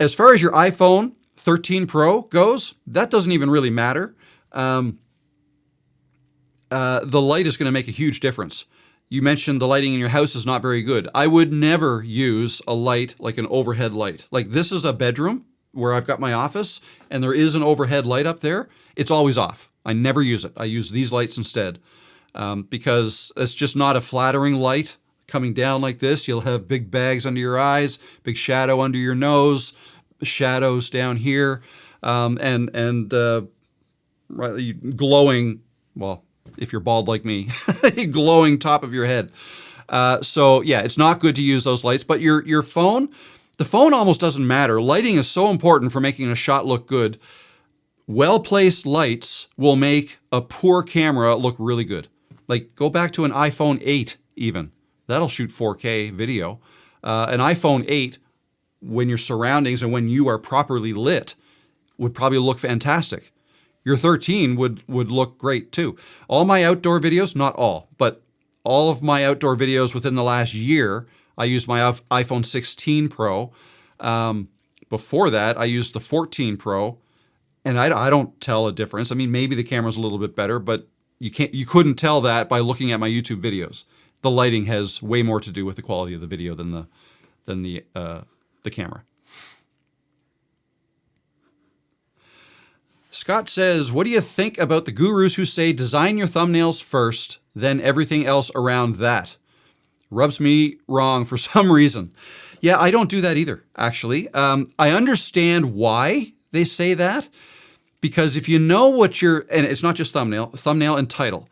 S1: As far as your iPhone 13 Pro goes, that doesn't even really matter. The light is going to make a huge difference. You mentioned the lighting in your house is not very good. I would never use a light like an overhead light. Like, this is a bedroom where I've got my office and there is an overhead light up there. It's always off. I never use it. I use these lights instead because it's just not a flattering light coming down like this. You'll have big bags under your eyes, big shadow under your nose, shadows down here, and glowing, well, if you're bald like me, glowing top of your head. So yeah, it's not good to use those lights, but your phone, the phone almost doesn't matter. Lighting is so important for making a shot look good. Well-placed lights will make a poor camera look really good. Like, go back to an iPhone 8 even. That'll shoot 4K video. An iPhone 8, when your surroundings and when you are properly lit, would probably look fantastic. Your 13 would look great too. All my outdoor videos, not all, but all of my outdoor videos within the last year, I used my iPhone 16 Pro. Before that, I used the 14 Pro, and I don't tell a difference. I mean, maybe the camera's a little bit better, but you couldn't tell that by looking at my YouTube videos. The lighting has way more to do with the quality of the video than the camera. Scott says, what do you think about the gurus who say design your thumbnails first, then everything else around that? Rubs me wrong for some reason. Yeah, I don't do that either, actually. I understand why they say that, because if you know what and it's not just thumbnail and title.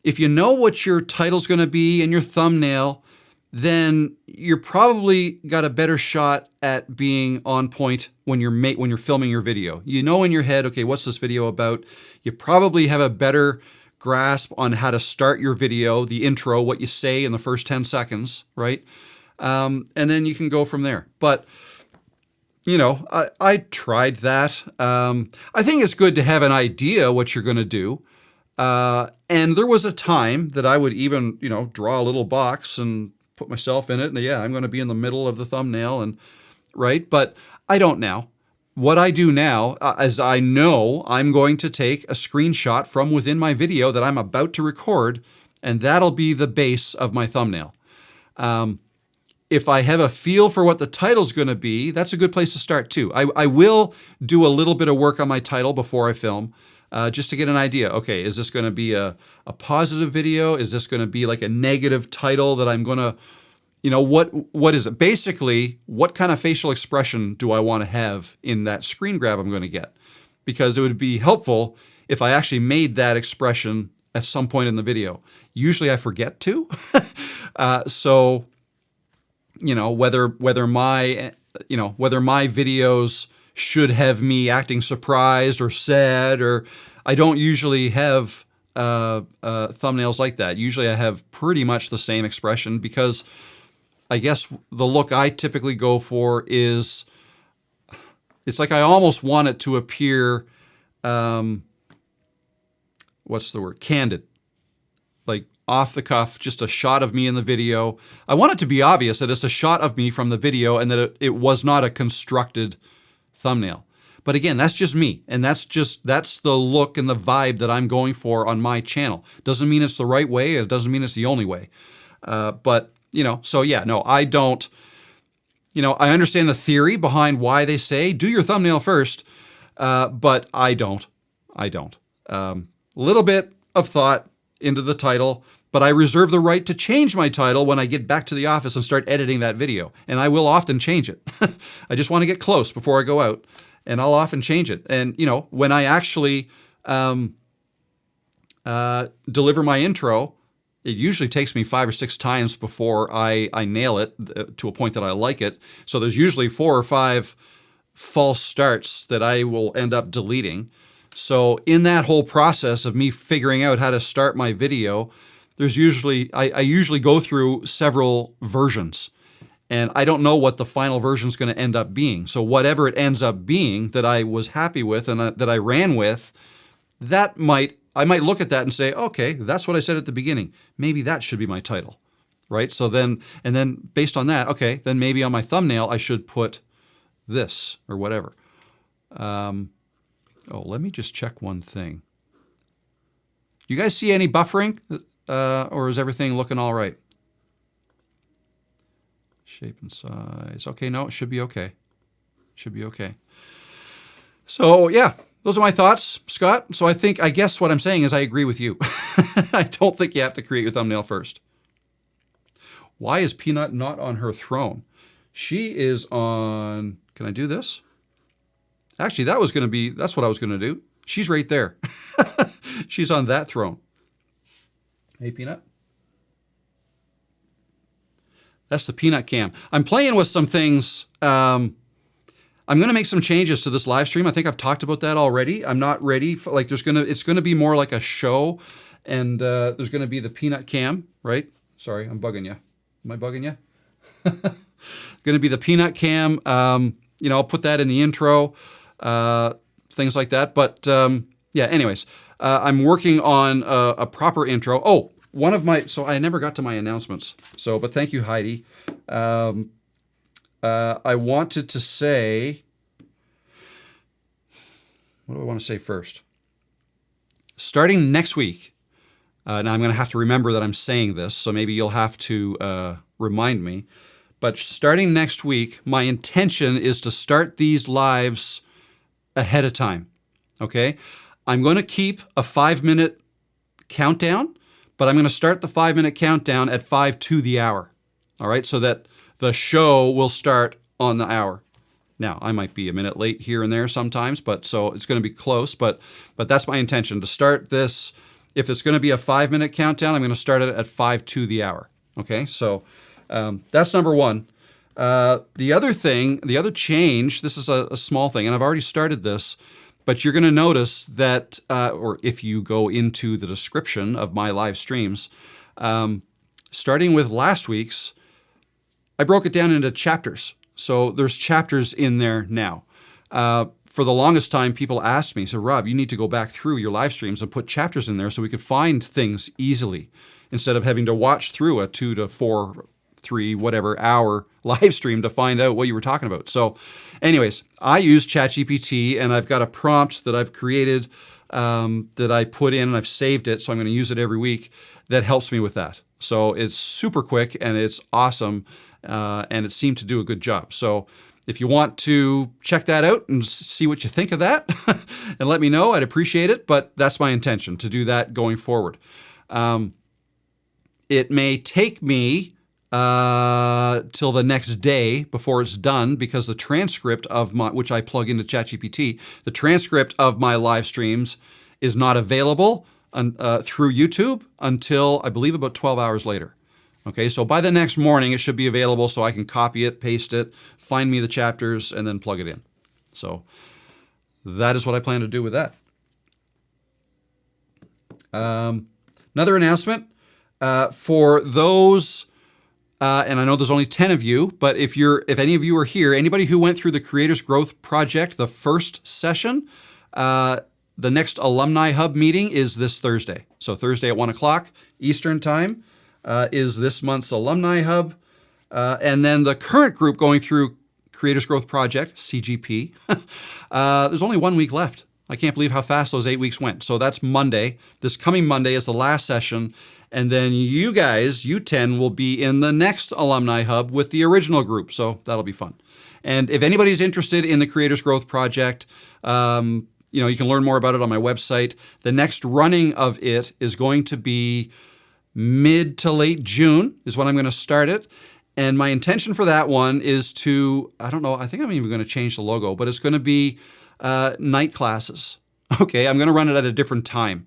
S1: If you know what your title's going to be and your thumbnail, then you're probably got a better shot at being on point when you're filming your video. You know in your head, okay, what's this video about? You probably have a better grasp on how to start your video, the intro, what you say in the first 10 seconds, right? And then you can go from there. But, I tried that. I think it's good to have an idea what you're going to do. And there was a time that I would even, draw a little box and put myself in it. And yeah, I'm going to be in the middle of the thumbnail and right. But I don't now. What I do now is I know I'm going to take a screenshot from within my video that I'm about to record, and that'll be the base of my thumbnail. If I have a feel for what the title's going to be, that's a good place to start too. I will do a little bit of work on my title before I film. Just to get an idea. Okay, is this going to be a positive video? Is this going to be like a negative title that I'm going to, what is it? Basically, what kind of facial expression do I want to have in that screen grab I'm going to get? Because it would be helpful if I actually made that expression at some point in the video. Usually I forget to. So, whether my videos should have me acting surprised or sad, or I don't usually have thumbnails like that. Usually I have pretty much the same expression because I guess the look I typically go for is, it's like I almost want it to appear, what's the word? Candid. Like off the cuff, just a shot of me in the video. I want it to be obvious that it's a shot of me from the video and that it was not a constructed thumbnail. But again, that's just me, and that's the look and the vibe that I'm going for on my channel. Doesn't mean it's the right way. It doesn't mean it's the only way. But, so yeah, no, I don't, I understand the theory behind why they say do your thumbnail first, but I don't. A little bit of thought into the title, but I reserve the right to change my title when I get back to the office and start editing that video. And I will often change it. I just want to get close before I go out, and I'll often change it. And, when I actually deliver my intro, it usually takes me 5 or 6 times before I nail it to a point that I like it. So there's usually 4 or 5 false starts that I will end up deleting. So in that whole process of me figuring out how to start my video, there's usually, I usually go through several versions, and I don't know what the final version is going to end up being. So whatever it ends up being that I was happy with and that I ran with, I might look at that and say, okay, that's what I said at the beginning. Maybe that should be my title, right? So then based on that, okay, then maybe on my thumbnail I should put this or whatever. Let me just check one thing. You guys see any buffering, or is everything looking all right? Shape and size. Okay, no, it should be okay. Should be okay. So yeah, those are my thoughts, Scott. So I guess what I'm saying is I agree with you. I don't think you have to create your thumbnail first. Why is Peanut not on her throne? She is on, can I do this? Actually, that's what I was going to do. She's right there. She's on that throne. Hey, Peanut. That's the Peanut cam. I'm playing with some things. I'm going to make some changes to this live stream. I think I've talked about that already. I'm not ready for, it's going to be more like a show, and there's going to be the Peanut cam, right? Sorry, I'm bugging you. Am I bugging you? Going to be the Peanut cam. I'll put that in the intro, things like that. But yeah, anyways, I'm working on a proper intro. Oh, so I never got to my announcements. But thank you, Heidi. I wanted to say, what do I want to say first? Starting next week, now I'm going to have to remember that I'm saying this, so maybe you'll have to remind me. But starting next week, my intention is to start these lives ahead of time, okay? I'm going to keep a 5-minute countdown, but I'm going to start the 5-minute countdown at 5 to the hour, all right? So that the show will start on the hour. Now, I might be a minute late here and there sometimes, so it's going to be close, but that's my intention, to start this. If it's going to be a 5-minute countdown, I'm going to start it at 5 to the hour, okay? So that's number one. The other change, this is a small thing, and I've already started this, but you're going to notice that, or if you go into the description of my live streams, starting with last week's, I broke it down into chapters. So there's chapters in there now. For the longest time, people asked me, so Rob, you need to go back through your live streams and put chapters in there so we could find things easily instead of having to watch through a 2 to 4, 3, whatever hour live stream to find out what you were talking about. So anyways, I use ChatGPT, and I've got a prompt that I've created that I put in, and I've saved it, so I'm going to use it every week. That helps me with that. So it's super quick and it's awesome, and it seemed to do a good job. So if you want to check that out and see what you think of that and let me know, I'd appreciate it. But that's my intention, to do that going forward. It may take me till the next day before it's done, because the transcript of which I plug into ChatGPT, the transcript of my live streams is not available through YouTube until, I believe, about 12 hours later. Okay, so by the next morning, it should be available, so I can copy it, paste it, find me the chapters, and then plug it in. So that is what I plan to do with that. Another announcement for those, and I know there's only 10 of you, but if any of you are here, anybody who went through the Creators Growth Project, the first session, the next Alumni Hub meeting is this Thursday. So Thursday at 1 o'clock Eastern time is this month's Alumni Hub. And then the current group going through Creators Growth Project, CGP, there's only 1 week left. I can't believe how fast those 8 weeks went. So that's Monday. This coming Monday is the last session. And then you guys, you 10, will be in the next Alumni Hub with the original group. So that'll be fun. And if anybody's interested in the Creators Growth Project, you can learn more about it on my website. The next running of it is going to be mid to late June is when I'm going to start it. And my intention for that one is to, I don't know, I think I'm even going to change the logo, but it's going to be night classes. Okay, I'm going to run it at a different time.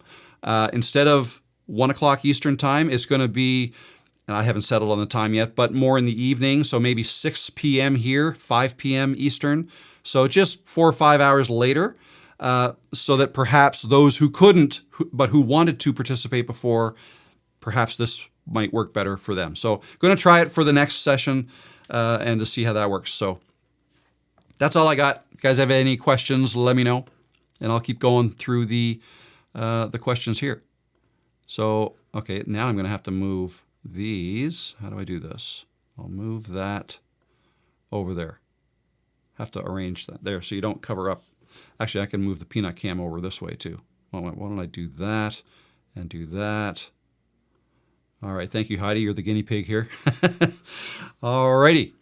S1: Instead of 1 o'clock Eastern time, it's going to be, and I haven't settled on the time yet, but more in the evening. So maybe 6 p.m. here, 5 p.m. Eastern. So just 4 or 5 hours later, so that perhaps those who couldn't, but who wanted to participate before, perhaps this might work better for them. So going to try it for the next session and to see how that works. So that's all I got. If you guys have any questions, let me know, and I'll keep going through the questions here. So, okay, now I'm going to have to move these. How do I do this? I'll move that over there. Have to arrange that there so you don't cover up. Actually, I can move the peanut cam over this way too. Why don't I do that and do that? All right, thank you, Heidi. You're the guinea pig here. All righty.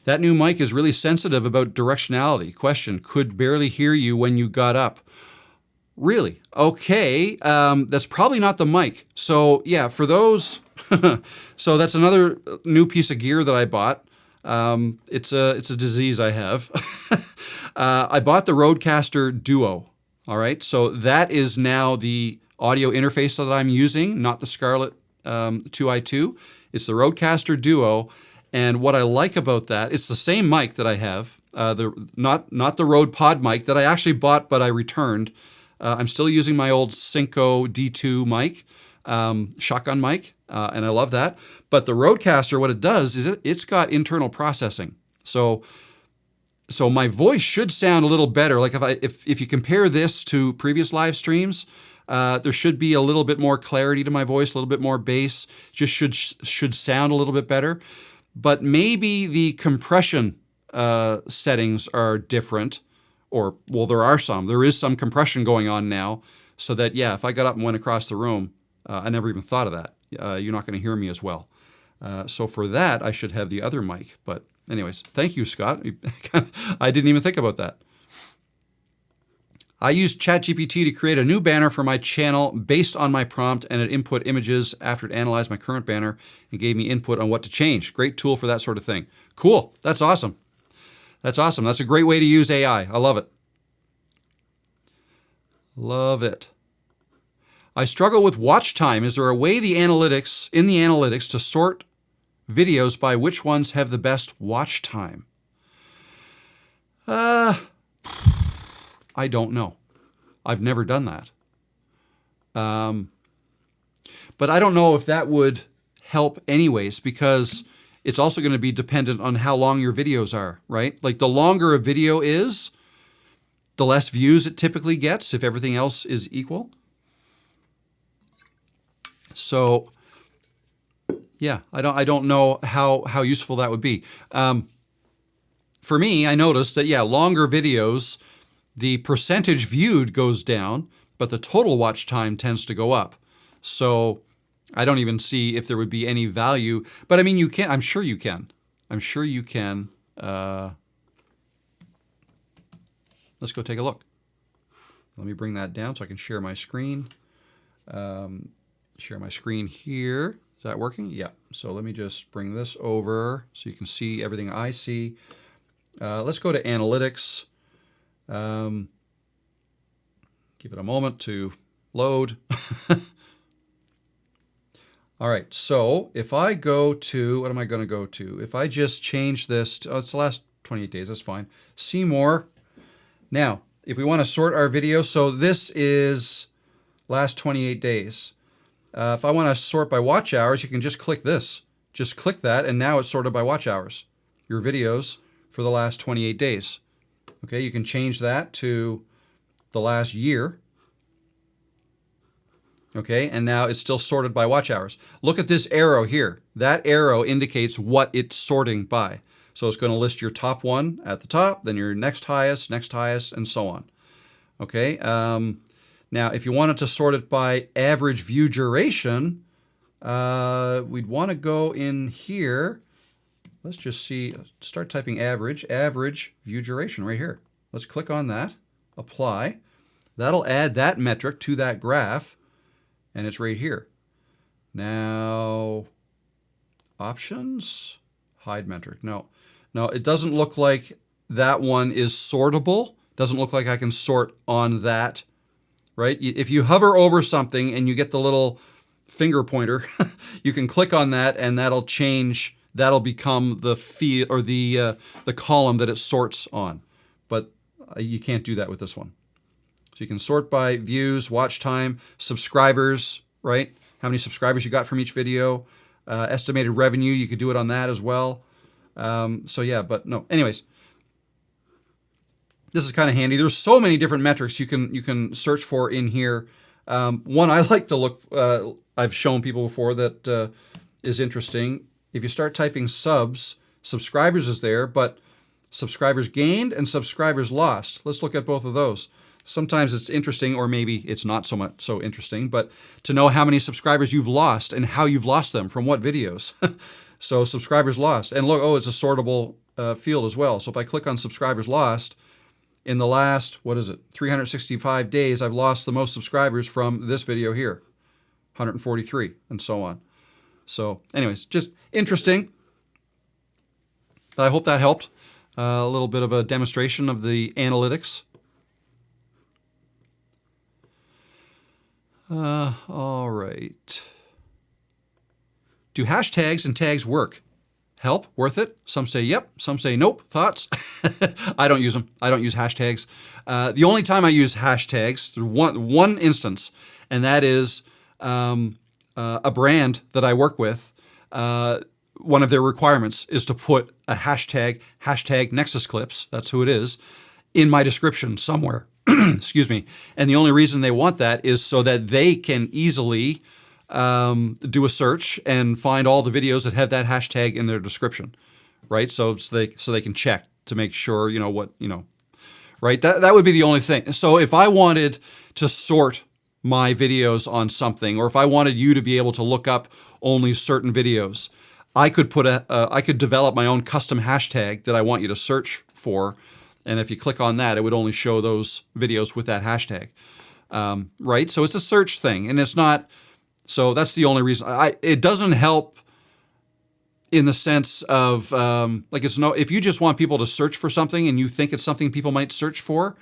S1: That new mic is really sensitive about directionality. Question, could barely hear you when you got up. Really? Okay, that's probably not the mic. So yeah, for those, so that's another new piece of gear that I bought. It's a disease I have. I bought the Rodecaster Duo. All right, so that is now the audio interface that I'm using, not the Scarlett 2i2. It's the Rodecaster Duo, and what I like about that, it's the same mic that I have, not the Rode Pod mic that I actually bought but I returned. I'm still using my old Synco D2 mic, shotgun mic, and I love that. But the Rodecaster, what it does is it's got internal processing. So my voice should sound a little better. Like if you compare this to previous live streams, there should be a little bit more clarity to my voice, a little bit more bass. Just should sound a little bit better. But maybe the compression settings are different. Or, well, there is some compression going on now, so that, yeah, if I got up and went across the room, I never even thought of that. You're not going to hear me as well. So for that, I should have the other mic. But anyways, thank you, Scott. I didn't even think about that. I used ChatGPT to create a new banner for my channel based on my prompt, and it input images after it analyzed my current banner and gave me input on what to change. Great tool for that sort of thing. Cool. That's awesome. That's awesome. That's a great way to use AI. I love it. Love it. I struggle with watch time. Is there a way in the analytics to sort videos by which ones have the best watch time? I don't know. I've never done that. But I don't know if that would help anyways, because it's also going to be dependent on how long your videos are, right? Like the longer a video is, the less views it typically gets if everything else is equal. So yeah, I don't know how useful that would be. For me, I noticed that, yeah, longer videos, the percentage viewed goes down, but the total watch time tends to go up. So I don't even see if there would be any value, but I mean, you can, I'm sure you can. I'm sure you can. Let's go take a look. Let me bring that down so I can share my screen. Share my screen here. Is that working? Yeah. So let me just bring this over so you can see everything I see. Let's go to analytics. Give it a moment to load. All right, so if I go to, what am I going to go to? If I just change this to, it's the last 28 days, that's fine. See more. Now, if we want to sort our video, so this is last 28 days. If I want to sort by watch hours, you can just click this. Just click that, and now it's sorted by watch hours. Your videos for the last 28 days. Okay, you can change that to the last year. Okay, and now it's still sorted by watch hours. Look at this arrow here. That arrow indicates what it's sorting by. So it's going to list your top one at the top, then your next highest, and so on. Okay, now if you wanted to sort it by average view duration, we'd want to go in here. Let's just see, start typing average view duration right here. Let's click on that, apply. That'll add that metric to that graph. And it's right here. Now, options, hide metric. No, it doesn't look like that one is sortable. Doesn't look like I can sort on that, right? If you hover over something and you get the little finger pointer, you can click on that and that'll change, that'll become the field or the column that it sorts on. But you can't do that with this one. So you can sort by views, watch time, subscribers, right? How many subscribers you got from each video, estimated revenue, you could do it on that as well. So yeah, but no. Anyways, this is kind of handy. There's so many different metrics you can search for in here. One I like to look, I've shown people before that is interesting. If you start typing subscribers is there, but subscribers gained and subscribers lost. Let's look at both of those. Sometimes it's interesting, or maybe it's not so interesting, but to know how many subscribers you've lost and how you've lost them from what videos. So subscribers lost, and look, oh, it's a sortable field as well. So if I click on subscribers lost, in the last, 365 days, I've lost the most subscribers from this video here, 143, and so on. So anyways, just interesting. But I hope that helped. A little bit of a demonstration of the analytics. All right. Do hashtags and tags work? Help? Worth it? Some say yep. Some say nope. Thoughts? I don't use them. I don't use hashtags. The only time I use hashtags, one instance, and that is a brand that I work with. One of their requirements is to put a hashtag Nexus Clips, that's who it is, in my description somewhere. Excuse me. And the only reason they want that is so that they can easily do a search and find all the videos that have that hashtag in their description, right? So they can check to make sure, right? That would be the only thing. So if I wanted to sort my videos on something, or if I wanted you to be able to look up only certain videos, I could I could develop my own custom hashtag that I want you to search for. And if you click on that, it would only show those videos with that hashtag, right? So it's a search thing, and it's not. So that's the only reason. It doesn't help in the sense of if you just want people to search for something and you think it's something people might search for,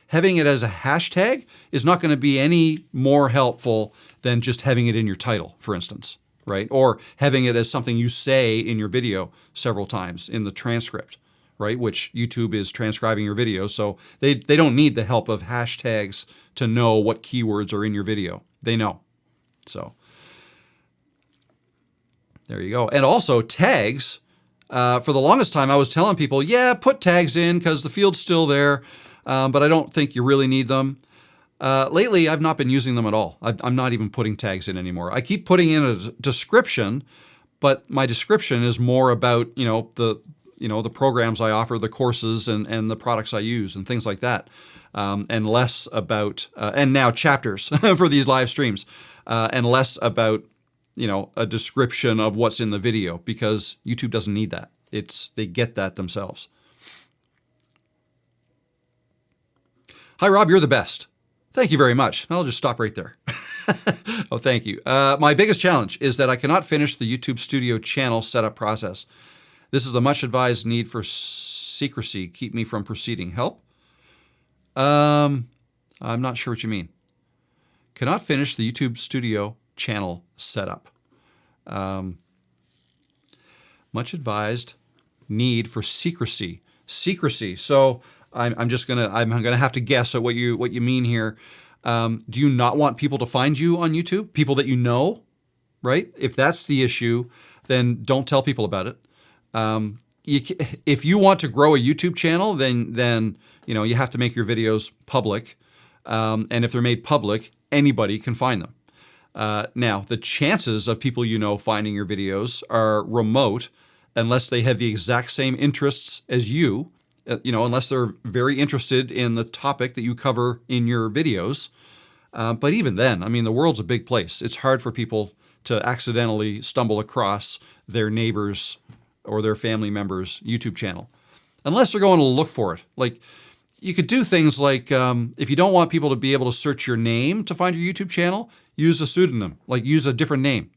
S1: having it as a hashtag is not going to be any more helpful than just having it in your title, for instance, right? Or having it as something you say in your video several times in the transcript. Right, which YouTube is transcribing your video, so they don't need the help of hashtags to know what keywords are in your video. They know. So there you go. And also tags. For the longest time, I was telling people, yeah, put tags in because the field's still there, but I don't think you really need them. Lately, I've not been using them at all. I'm not even putting tags in anymore. I keep putting in a description, but my description is more about the programs I offer, the courses and the products I use and things like that, and less about, and now chapters for these live streams, and less about, a description of what's in the video, because YouTube doesn't need that. They get that themselves. Hi, Rob, you're the best. Thank you very much. I'll just stop right there. Oh, thank you. My biggest challenge is that I cannot finish the YouTube Studio channel setup process. This is a much advised need for secrecy. Keep me from proceeding. Help? I'm not sure what you mean. Cannot finish the YouTube Studio channel setup. Much advised need for secrecy. Secrecy. So I'm gonna have to guess at what you mean here. Do you not want people to find you on YouTube? People that you know, right? If that's the issue, then don't tell people about it. If you want to grow a YouTube channel, then you have to make your videos public, and if they're made public, anybody can find them. Now, the chances of people finding your videos are remote unless they have the exact same interests as you, unless they're very interested in the topic that you cover in your videos. But even then, I mean, the world's a big place. It's hard for people to accidentally stumble across their neighbor's or their family member's YouTube channel, unless they're going to look for it. Like, you could do things like, if you don't want people to be able to search your name to find your YouTube channel, use a pseudonym, like use a different name.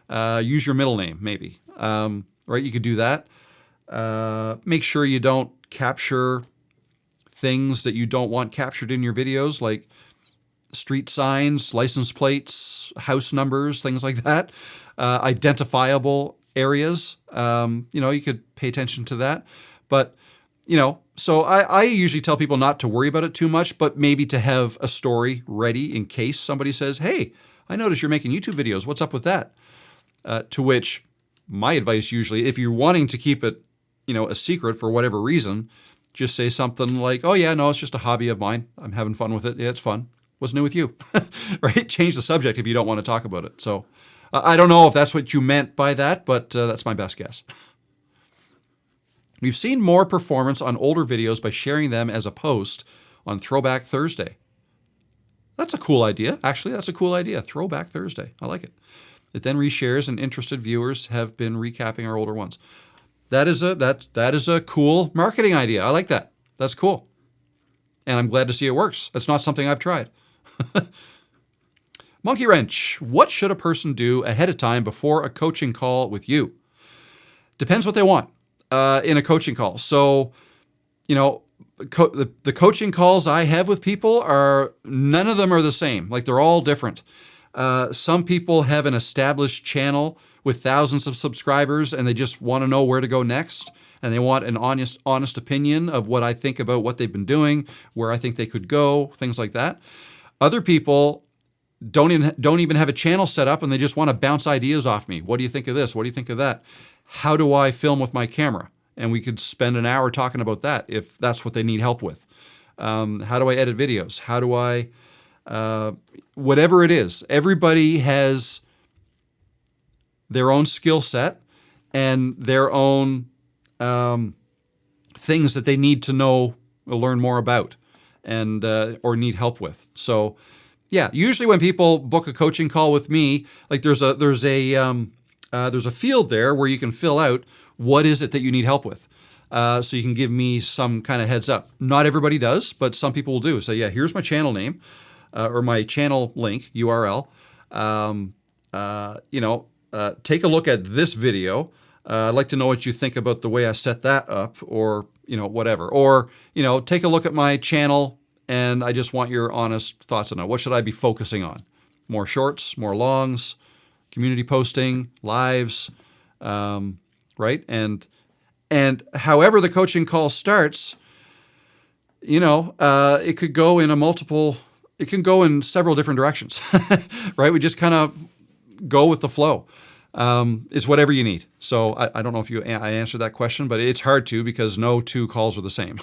S1: Use your middle name, maybe. Right? You could do that. Make sure you don't capture things that you don't want captured in your videos, like street signs, license plates, house numbers, things like that. Identifiable areas. You could pay attention to that. But, so I usually tell people not to worry about it too much, but maybe to have a story ready in case somebody says, hey, I noticed you're making YouTube videos. What's up with that? To which my advice usually, if you're wanting to keep it, a secret for whatever reason, just say something like, oh yeah, no, it's just a hobby of mine. I'm having fun with it. Yeah, it's fun. What's new with you? Right? Change the subject if you don't want to talk about it. So I don't know if that's what you meant by that, but that's my best guess. We've seen more performance on older videos by sharing them as a post on Throwback Thursday. That's a cool idea. Actually, that's a cool idea. Throwback Thursday. I like it. It then reshares and interested viewers have been recapping our older ones. That is a cool marketing idea. I like that. That's cool. And I'm glad to see it works. That's not something I've tried. Monkey Wrench. What should a person do ahead of time before a coaching call with you? Depends what they want in a coaching call. So, the coaching calls I have with people none of them are the same. Like, they're all different. Some people have an established channel with thousands of subscribers and they just want to know where to go next. And they want an honest opinion of what I think about what they've been doing, where I think they could go, things like that. Other people don't even have a channel set up and they just want to bounce ideas off me. What do you think of this? What do you think of that? How do I film with my camera? And we could spend an hour talking about that if that's what they need help with. How do I edit videos? How do I, whatever it is, everybody has their own skill set and their own things that they need to know or learn more about and or need help with. So yeah, usually when people book a coaching call with me, like there's a field there where you can fill out what is it that you need help with. So you can give me some kind of heads up. Not everybody does, but some people will do. So yeah, here's my channel name or my channel link, URL. Take a look at this video. I'd like to know what you think about the way I set that up or, whatever. Or, take a look at my channel and I just want your honest thoughts on it. What should I be focusing on? More shorts, more longs, community posting, lives, right? And however the coaching call starts, it could go in several different directions, right? We just kind of go with the flow. It's whatever you need. So I don't know if I answered that question, but it's hard to because no two calls are the same.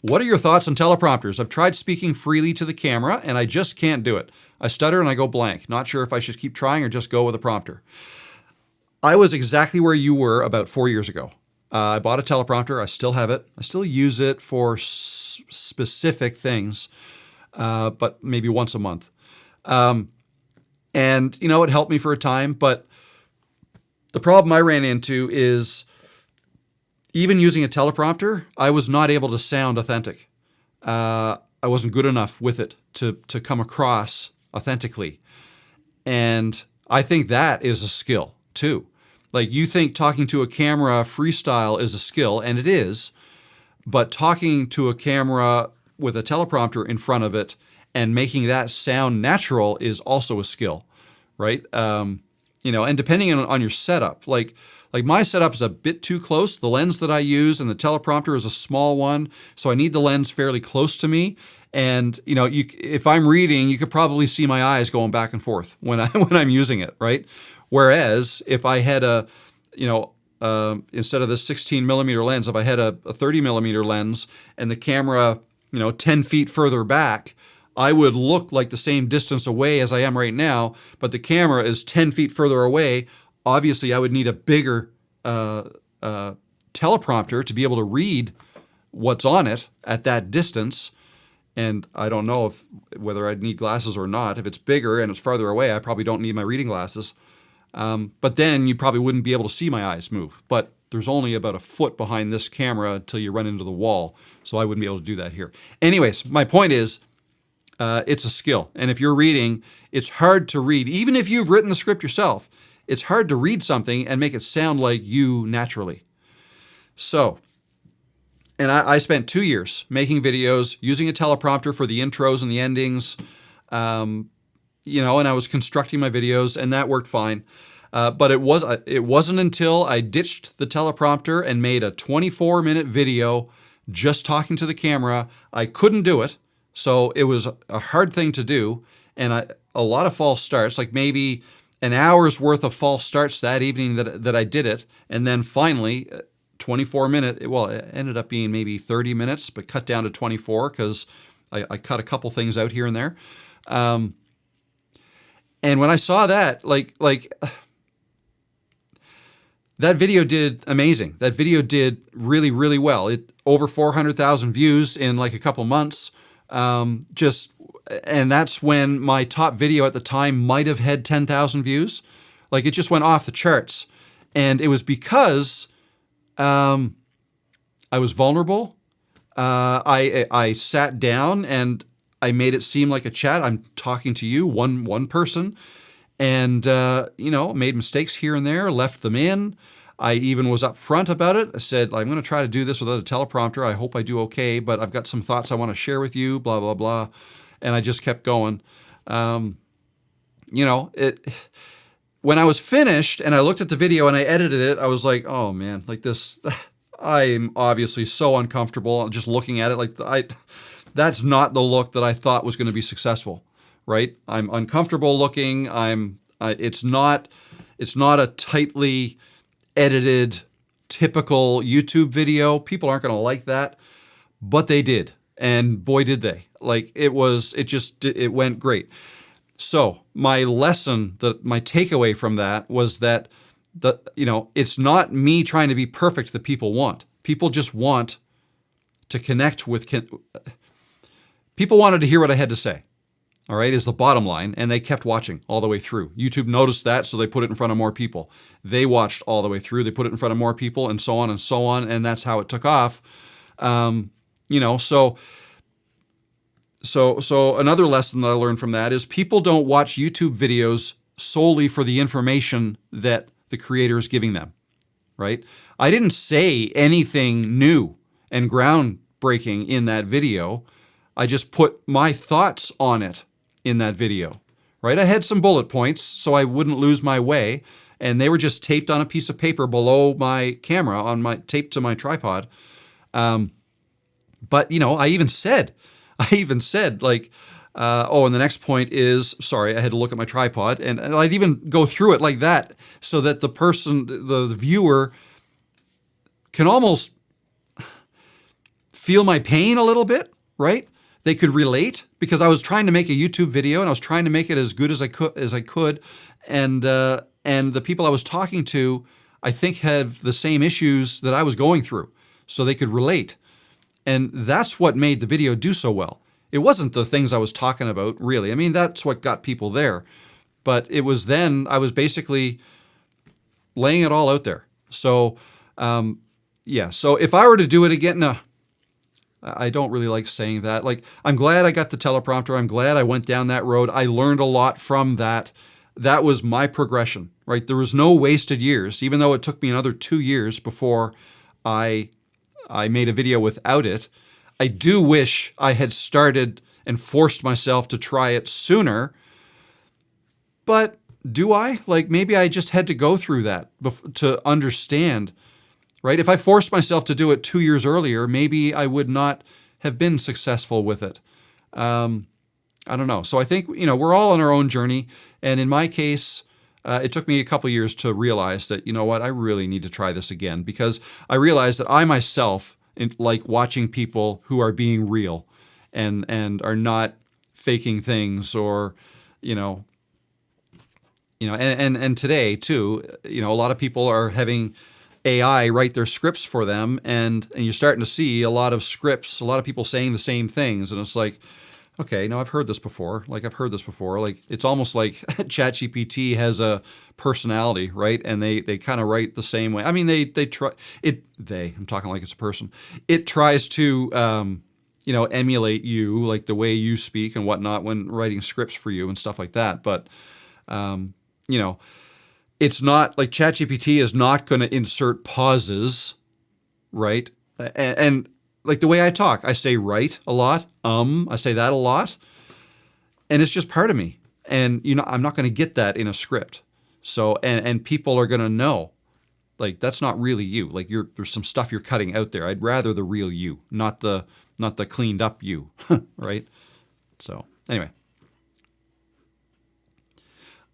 S1: What are your thoughts on teleprompters? I've tried speaking freely to the camera and I just can't do it. I stutter and I go blank. Not sure if I should keep trying or just go with a prompter. I was exactly where you were about 4 years ago. I bought a teleprompter. I still have it. I still use it for specific things, but maybe once a month. And, it helped me for a time, but the problem I ran into is even using a teleprompter, I was not able to sound authentic. I wasn't good enough with it to come across authentically. And I think that is a skill too. Like, you think talking to a camera freestyle is a skill, and it is, but talking to a camera with a teleprompter in front of it and making that sound natural is also a skill, right? And depending on your setup, like my setup is a bit too close. The lens that I use and the teleprompter is a small one, so I need the lens fairly close to me. And if I'm reading, you could probably see my eyes going back and forth when I'm using it, right? Whereas if I had instead of the 16 millimeter lens, if I had a 30 millimeter lens and the camera, 10 feet further back, I would look like the same distance away as I am right now, but the camera is 10 feet further away. Obviously, I would need a bigger teleprompter to be able to read what's on it at that distance. And I don't know whether I'd need glasses or not. If it's bigger and it's farther away, I probably don't need my reading glasses. But then you probably wouldn't be able to see my eyes move. But there's only about a foot behind this camera until you run into the wall. So I wouldn't be able to do that here. Anyways, my point is, it's a skill. And if you're reading, it's hard to read. Even if you've written the script yourself, it's hard to read something and make it sound like you naturally. So, and I spent 2 years making videos, using a teleprompter for the intros and the endings, and I was constructing my videos, and that worked fine. But it wasn't until I ditched the teleprompter and made a 24-minute video just talking to the camera. I couldn't do it. So it was a hard thing to do, and a lot of false starts, like maybe an hour's worth of false starts that evening that I did it, and then finally, 24-minute, well, it ended up being maybe 30 minutes, but cut down to 24 because I cut a couple things out here and there. And when I saw that, like that video did amazing. That video did really, really well. It over 400,000 views in like a couple months. And that's when my top video at the time might have had 10,000 views. Like it just went off the charts. And it was because I was vulnerable. I sat down and I made it seem like a chat. I'm talking to you, one person, and made mistakes here and there, left them in. I even was upfront about it. I said, I'm going to try to do this without a teleprompter. I hope I do okay, but I've got some thoughts I want to share with you, blah, blah, blah. And I just kept going. When I was finished and I looked at the video and I edited it, I was like, oh man, like this, I'm obviously so uncomfortable just looking at it. That's not the look that I thought was going to be successful, right? I'm uncomfortable looking. It's not a tightly edited, typical YouTube video. People aren't going to like that, but they did. And boy, did they. Like it went great. So my lesson, my takeaway from that was that it's not me trying to be perfect that people want. People just want to connect with, people wanted to hear what I had to say. All right, is the bottom line. And they kept watching all the way through. YouTube noticed that, so they put it in front of more people. They watched all the way through. They put it in front of more people, and so on and so on. And that's how it took off. So another lesson that I learned from that is people don't watch YouTube videos solely for the information that the creator is giving them, right? I didn't say anything new and groundbreaking in that video. I just put my thoughts on it in that video, right? I had some bullet points so I wouldn't lose my way, and they were just taped on a piece of paper below my camera, taped to my tripod. But I even said like, and the next point is, sorry, I had to look at my tripod, and I'd even go through it like that so that the person, the viewer, can almost feel my pain a little bit, right? They could relate because I was trying to make a YouTube video and I was trying to make it as good as I could, and the people I was talking to, I think, have the same issues that I was going through, so they could relate. And that's what made the video do so well. It wasn't the things I was talking about, really. I mean, that's what got people there. But it was then I was basically laying it all out there. So, so if I were to do it again, no, I don't really like saying that. Like, I'm glad I got the teleprompter. I'm glad I went down that road. I learned a lot from that. That was my progression, right? There was no wasted years, even though it took me another 2 years before I made a video without it. I do wish I had started and forced myself to try it sooner. But do I? Like, maybe I just had to go through that to understand, right? If I forced myself to do it 2 years earlier, maybe I would not have been successful with it. I don't know. So I think, we're all on our own journey. And in my case, it took me a couple years to realize that, I really need to try this again, because I realized that I myself like watching people who are being real and are not faking things, or, and today too, a lot of people are having AI write their scripts for them, and you're starting to see a lot of scripts, a lot of people saying the same things, and it's like, okay, no, I've heard this before. Like, it's almost like ChatGPT has a personality, right? And they kind of write the same way. I mean, they try it. I'm talking like it's a person. It tries to emulate you, like the way you speak and whatnot when writing scripts for you and stuff like that. But it's not like ChatGPT is not going to insert pauses, right? And like the way I talk, I say right a lot. I say that a lot. And it's just part of me. And, I'm not going to get that in a script. So, and people are going to know, like, that's not really you. Like, there's some stuff you're cutting out there. I'd rather the real you, not the cleaned up you, right? So, anyway.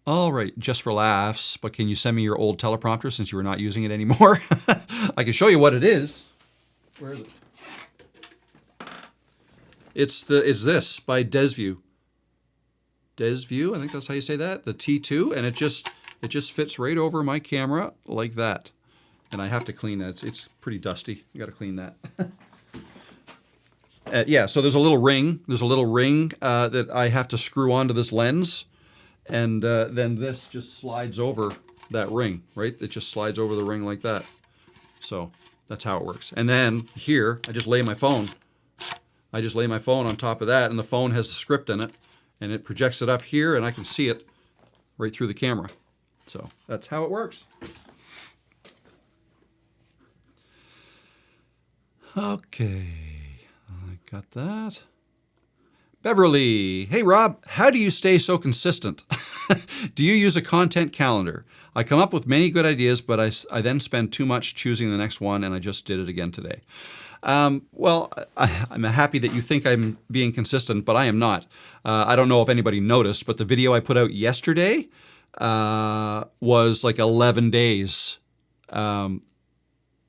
S1: All right, just for laughs, but can you send me your old teleprompter since you are not using it anymore? I can show you what it is. Where is it? It's this by Desview. Desview, I think that's how you say that. The T2, and it just fits right over my camera like that. And I have to clean that. It's pretty dusty. You got to clean that. Yeah, so there's a little ring. There's a little ring that I have to screw onto this lens, and then this just slides over that ring, right? It just slides over the ring like that. So that's how it works. And then here, I just lay my phone. I just lay my phone on top of that, and the phone has the script in it, and it projects it up here, and I can see it right through the camera. So that's how it works. Okay, I got that. Beverly, hey Rob, how do you stay so consistent? Do you use a content calendar? I come up with many good ideas, but I then spend too much choosing the next one, and I just did it again today. Well, I'm happy that you think I'm being consistent, but I am not. I don't know if anybody noticed, but the video I put out yesterday was like 11 days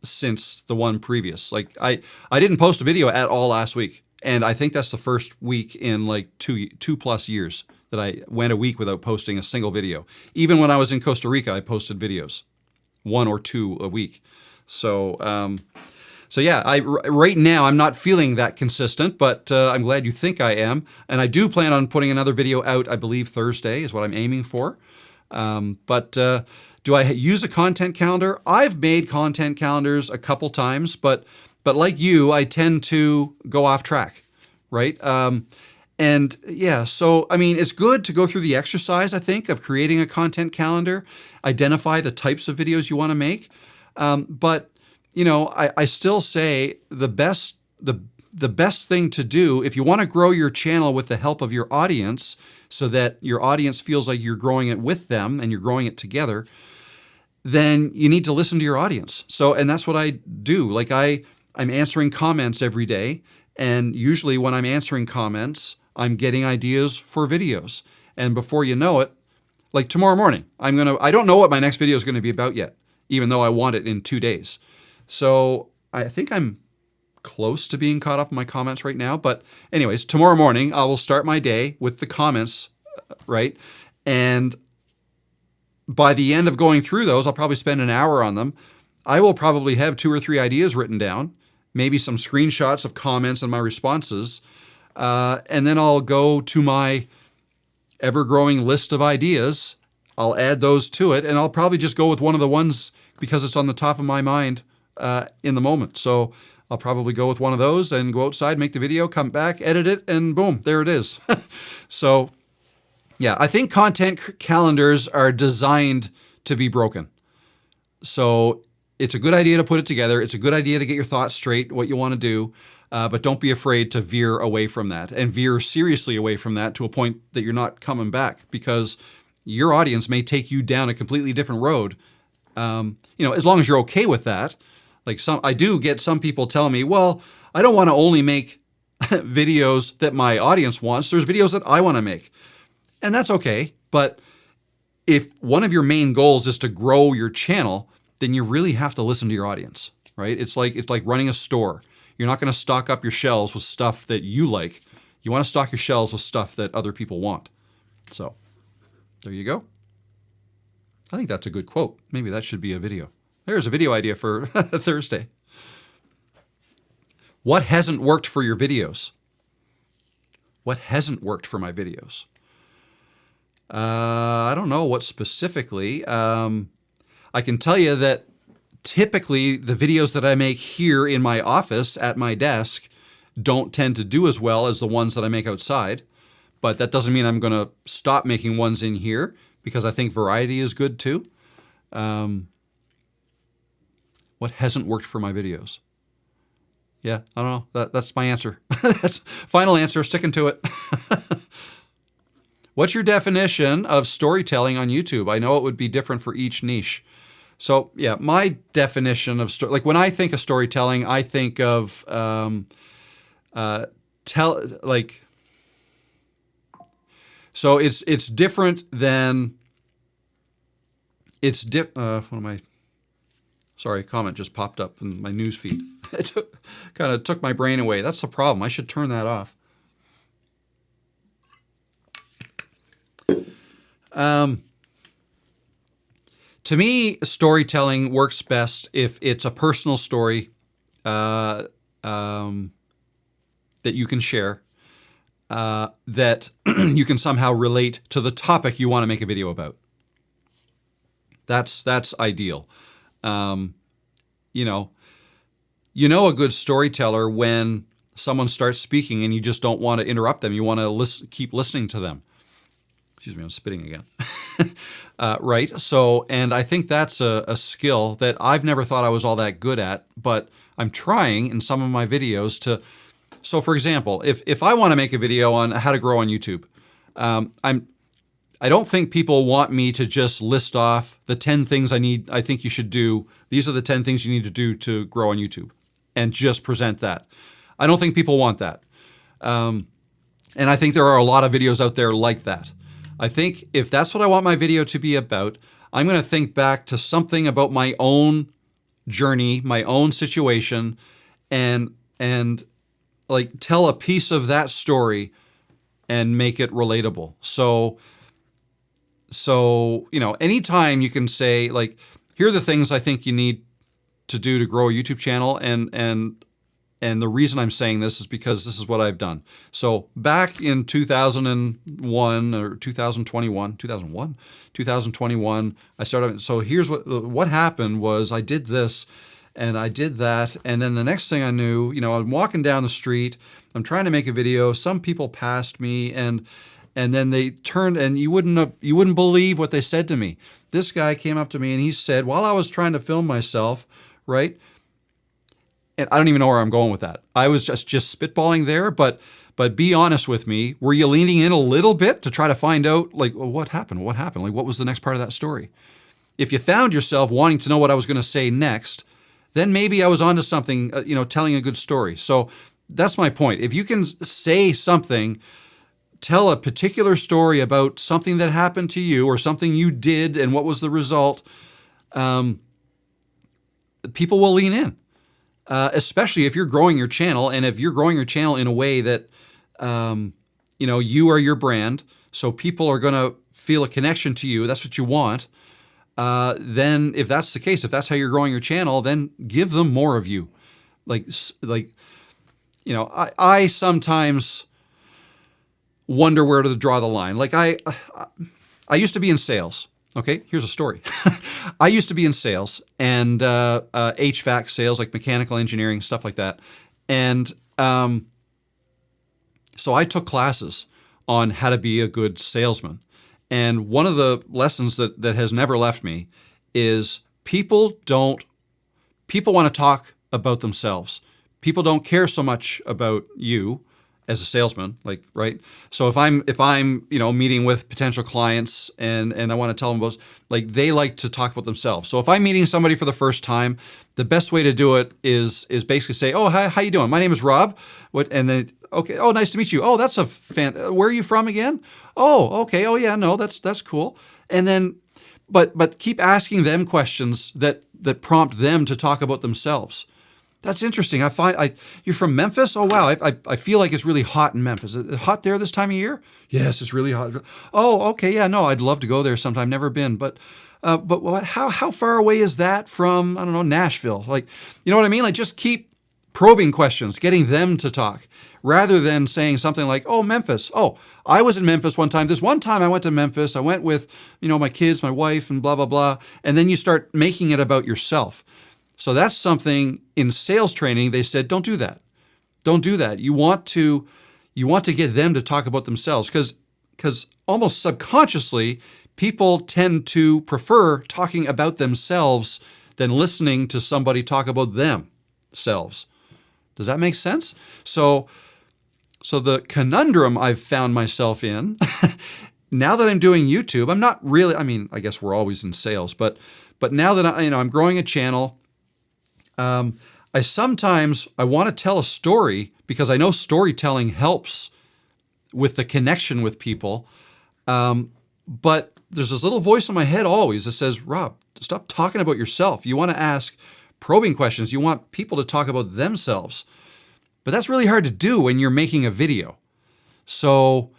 S1: since the one previous. Like I didn't post a video at all last week, and I think that's the first week in like two plus years that I went a week without posting a single video. Even when I was in Costa Rica, I posted videos, 1 or 2 a week. So yeah, right now I'm not feeling that consistent, but I'm glad you think I am. And I do plan on putting another video out, I believe Thursday is what I'm aiming for. But do I use a content calendar? I've made content calendars a couple times, but like you, I tend to go off track, right? And yeah, so I mean, it's good to go through the exercise, I think, of creating a content calendar, identify the types of videos you want to make. But I still say the best thing to do if you want to grow your channel with the help of your audience, so that your audience feels like you're growing it with them and you're growing it together, then you need to listen to your audience. So, and that's what I do. Like I'm answering comments every day, and usually when I'm answering comments, I'm getting ideas for videos. And before you know it, like tomorrow morning, I don't know what my next video is going to be about yet, even though I want it in 2 days. So I think I'm close to being caught up in my comments right now. But anyways, tomorrow morning, I will start my day with the comments, right? And by the end of going through those, I'll probably spend an hour on them. I will probably have 2 or 3 ideas written down, maybe some screenshots of comments and my responses. And then I'll go to my ever-growing list of ideas. I'll add those to it, and I'll probably just go with one of the ones because it's on the top of my mind in the moment. So I'll probably go with one of those and go outside, make the video, come back, edit it, and boom, there it is. So yeah, I think content calendars are designed to be broken. So it's a good idea to put it together. It's a good idea to get your thoughts straight, what you want to do, but don't be afraid to veer away from that, and veer seriously away from that to a point that you're not coming back, because your audience may take you down a completely different road. As long as you're okay with that. Like I do get some people telling me, well, I don't want to only make videos that my audience wants. There's videos that I want to make. And that's okay. But if one of your main goals is to grow your channel, then you really have to listen to your audience, right? It's like running a store. You're not going to stock up your shelves with stuff that you like. You want to stock your shelves with stuff that other people want. So there you go. I think that's a good quote. Maybe that should be a video. There's a video idea for Thursday. What hasn't worked for your videos? What hasn't worked for my videos? I don't know what specifically. I can tell you that typically the videos that I make here in my office at my desk don't tend to do as well as the ones that I make outside. But that doesn't mean I'm going to stop making ones in here, because I think variety is good too. What hasn't worked for my videos? Yeah, I don't know. That's my answer. That's final answer, sticking to it. What's your definition of storytelling on YouTube? I know it would be different for each niche. So yeah, my definition of like when I think of storytelling, I think of so it's different than sorry, a comment just popped up in my news feed. It kind of took my brain away. That's the problem. I should turn that off. To me, storytelling works best if it's a personal story that you can share, that you can somehow relate to the topic you want to make a video about. That's ideal. You know a good storyteller when someone starts speaking and you just don't want to interrupt them. You want to keep listening to them. Excuse me, I'm spitting again. Right. So, and I think that's a skill that I've never thought I was all that good at, but I'm trying in some of my videos to. So for example, if I want to make a video on how to grow on YouTube, I don't think people want me to just list off the 10 things I think you should do. These are the 10 things you need to do to grow on YouTube, and just present that. I don't think people want that. And I think there are a lot of videos out there like that. I think if that's what I want my video to be about, I'm going to think back to something about my own journey, my own situation, and like tell a piece of that story and make it relatable. So, anytime you can say, like, here are the things I think you need to do to grow a YouTube channel, and the reason I'm saying this is because this is what I've done. So back in 2001 or 2021, I started. So here's what happened was I did this and I did that. And then the next thing I knew, I'm walking down the street, I'm trying to make a video. Some people passed me and then they turned, and you wouldn't believe what they said to me. This guy came up to me and he said, while I was trying to film myself, right? And I don't even know where I'm going with that. I was just spitballing there, but be honest with me. Were you leaning in a little bit to try to find out, like, well, what happened? What happened? Like, what was the next part of that story? If you found yourself wanting to know what I was going to say next, then maybe I was onto something, telling a good story. So that's my point. If you can say something, tell a particular story about something that happened to you or something you did and what was the result, people will lean in. Especially if you're growing your channel, and if you're growing your channel in a way that, you are your brand, so people are going to feel a connection to you. That's what you want. Then if that's the case, if that's how you're growing your channel, then give them more of you. I sometimes wonder where to draw the line. Like I used to be in sales. Okay, here's a story. I used to be in sales and HVAC sales, like mechanical engineering, stuff like that. And so I took classes on how to be a good salesman. And one of the lessons that has never left me is people want to talk about themselves. People don't care so much about you as a salesman, like, right? So if I'm meeting with potential clients and I want to tell them about, like, they like to talk about themselves. So if I'm meeting somebody for the first time, the best way to do it is basically say, oh, hi, how you doing? My name is Rob. And then, okay, oh, nice to meet you. Oh, that's where are you from again? Oh, okay. Oh yeah, no, that's cool. And then, but keep asking them questions that prompt them to talk about themselves. That's interesting. You're from Memphis? Oh, wow. I feel like it's really hot in Memphis. Is it hot there this time of year? Yes, it's really hot. Oh, okay. Yeah, no, I'd love to go there sometime. Never been. But how far away is that from, I don't know, Nashville? Like, you know what I mean? Like, just keep probing questions, getting them to talk, rather than saying something like, oh, Memphis. Oh, I was in Memphis one time. This one time I went to Memphis. I went with, my kids, my wife, and blah, blah, blah. And then you start making it about yourself. So that's something in sales training, they said, don't do that. Don't do that. You want to get them to talk about themselves, because almost subconsciously, people tend to prefer talking about themselves than listening to somebody talk about themselves. Does that make sense? So the conundrum I've found myself in, now that I'm doing YouTube, I'm not really, I guess we're always in sales, but now that I'm growing a channel, I sometimes want to tell a story because I know storytelling helps with the connection with people. But there's this little voice in my head always that says, Rob, stop talking about yourself. You want to ask probing questions. You want people to talk about themselves. But that's really hard to do when you're making a video. So,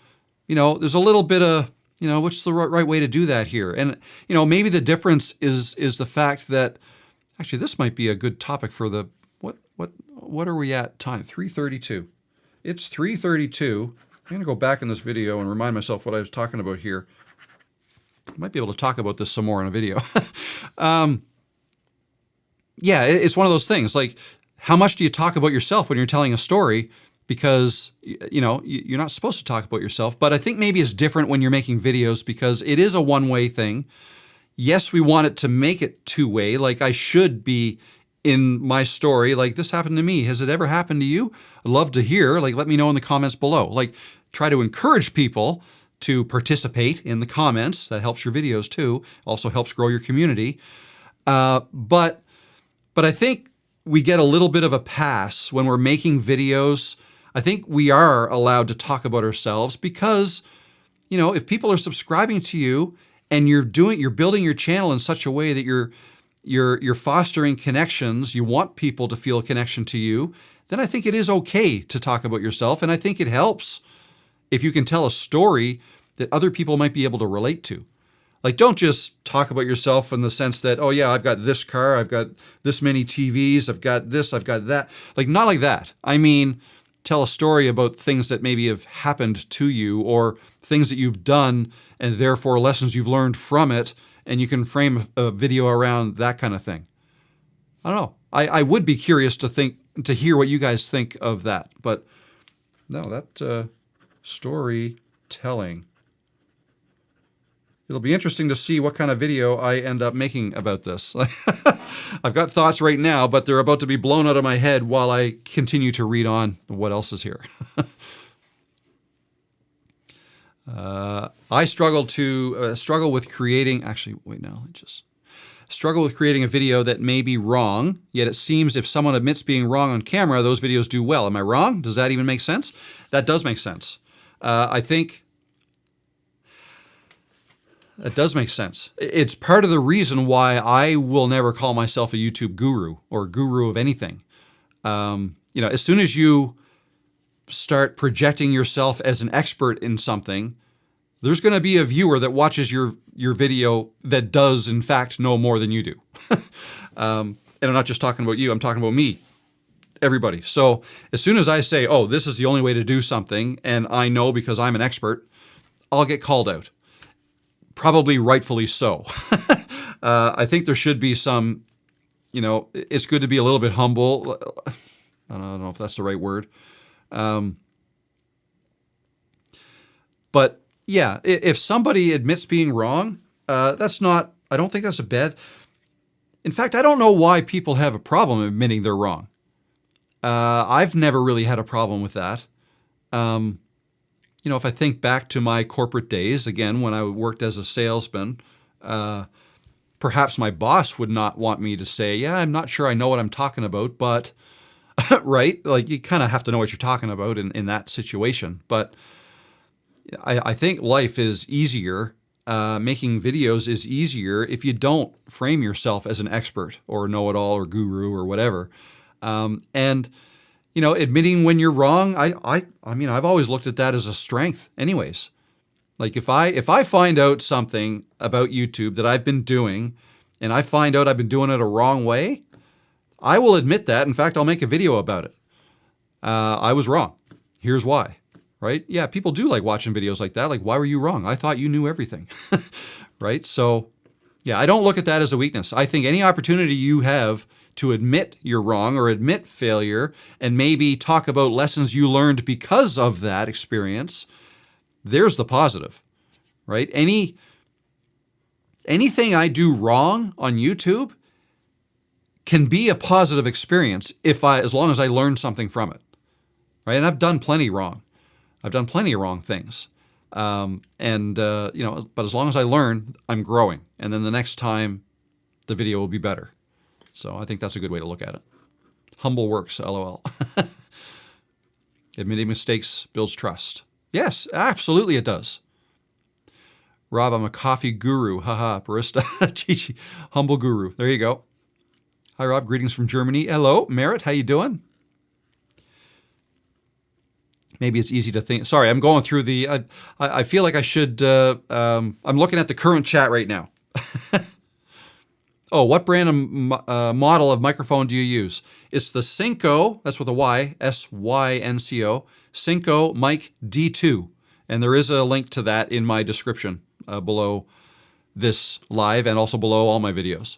S1: there's a little bit of, what's the right way to do that here? And, maybe the difference is the fact that, actually, this might be a good topic for the, what are we at time? 3:32. It's 3:32. I'm going to go back in this video and remind myself what I was talking about here. I might be able to talk about this some more in a video. Yeah, it's one of those things. Like, how much do you talk about yourself when you're telling a story? Because, you're not supposed to talk about yourself. But I think maybe it's different when you're making videos because it is a one-way thing. Yes, we want it to make it two-way. Like, I should be in my story. Like, this happened to me. Has it ever happened to you? I'd love to hear. Like, let me know in the comments below. Like, try to encourage people to participate in the comments. That helps your videos too. Also helps grow your community. But I think we get a little bit of a pass when we're making videos. I think we are allowed to talk about ourselves because, if people are subscribing to you and you're building your channel in such a way that you're fostering connections, you want people to feel a connection to you, then I think it is okay to talk about yourself. And I think it helps if you can tell a story that other people might be able to relate to. Like, don't just talk about yourself in the sense that, oh yeah, I've got this car, I've got this many TVs, I've got this, I've got that. Like, not like that. I mean, tell a story about things that maybe have happened to you or things that you've done and therefore lessons you've learned from it. And you can frame a video around that kind of thing. I don't know. I would be curious to hear what you guys think of that. But no, that storytelling. It'll be interesting to see what kind of video I end up making about this. I've got thoughts right now, but they're about to be blown out of my head while I continue to read on what else is here. I struggle with creating, struggle with creating a video that may be wrong, yet it seems if someone admits being wrong on camera, those videos do well. Am I wrong? Does that even make sense? That does make sense. I think it does make sense. It's part of the reason why I will never call myself a YouTube guru or guru of anything. As soon as you start projecting yourself as an expert in something, there's going to be a viewer that watches your video that does, in fact, know more than you do. And I'm not just talking about you. I'm talking about me, everybody. So as soon as I say, oh, this is the only way to do something, and I know because I'm an expert, I'll get called out. Probably rightfully so. I think there should be some, it's good to be a little bit humble. I don't know if that's the right word. But yeah, if somebody admits being wrong, I don't think that's a bad. In fact, I don't know why people have a problem admitting they're wrong. I've never really had a problem with that. If I think back to my corporate days, again, when I worked as a salesman, perhaps my boss would not want me to say, yeah, I'm not sure I know what I'm talking about, but, right? Like, you kind of have to know what you're talking about in that situation. But I think life is easier, making videos is easier if you don't frame yourself as an expert or know-it-all or guru or whatever. And admitting when you're wrong, I mean, I've always looked at that as a strength anyways. Like if I find out something about YouTube that I've been doing and I find out I've been doing it a wrong way, I will admit that. In fact, I'll make a video about it. I was wrong. Here's why, right? Yeah, people do like watching videos like that. Like, why were you wrong? I thought you knew everything, right? So yeah, I don't look at that as a weakness. I think any opportunity you have to admit you're wrong or admit failure and maybe talk about lessons you learned because of that experience, there's the positive, right? Anything I do wrong on YouTube can be a positive experience as long as I learn something from it, right? And I've done plenty wrong. I've done plenty of wrong things. But as long as I learn, I'm growing. And then the next time the video will be better. So I think that's a good way to look at it. Humble works, LOL. Admitting mistakes builds trust. Yes, absolutely it does. Rob, I'm a coffee guru. Haha, barista. Chichi, humble guru. There you go. Hi, Rob. Greetings from Germany. Hello, Merritt. How you doing? Maybe it's easy to think. Sorry, I'm going through the. I feel like I should. I'm looking at the current chat right now. Oh, what brand and model of microphone do you use? It's the Synco. That's with a Y. SYNCO. Synco Mic D2, and there is a link to that in my description below this live and also below all my videos.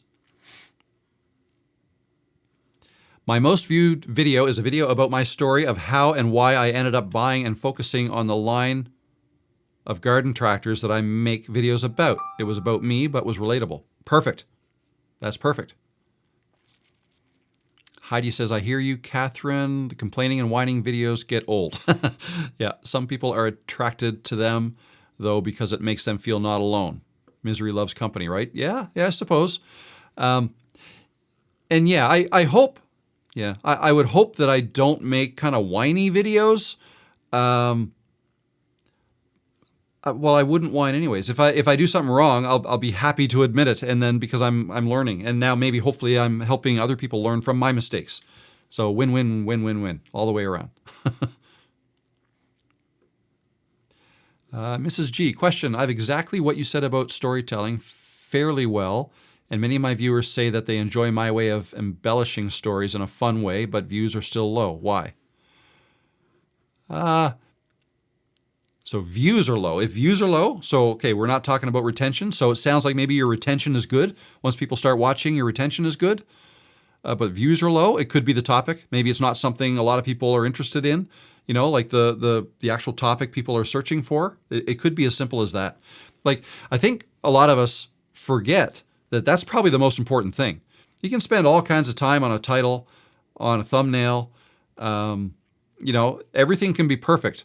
S1: My most viewed video is a video about my story of how and why I ended up buying and focusing on the line of garden tractors that I make videos about. It was about me, but was relatable. Perfect. That's perfect. Heidi says, I hear you, Catherine. The complaining and whining videos get old. Yeah, some people are attracted to them, though, because it makes them feel not alone. Misery loves company, right? Yeah, I suppose. And yeah, I hope. Yeah, I would hope that I don't make kind of whiny videos. Well, I wouldn't whine anyways. If I do something wrong, I'll be happy to admit it, and then because I'm learning, and now maybe hopefully I'm helping other people learn from my mistakes. So win all the way around. Mrs. G, question: I have exactly what you said about storytelling fairly well, and many of my viewers say that they enjoy my way of embellishing stories in a fun way, but views are still low. Why? So views are low. If views are low, so okay, we're not talking about retention. So it sounds like maybe your retention is good. Once people start watching, your retention is good. But views are low. It could be the topic. Maybe it's not something a lot of people are interested in. Like the actual topic people are searching for. It could be as simple as that. Like, I think a lot of us forget that that's probably the most important thing. You can spend all kinds of time on a title, on a thumbnail. Everything can be perfect.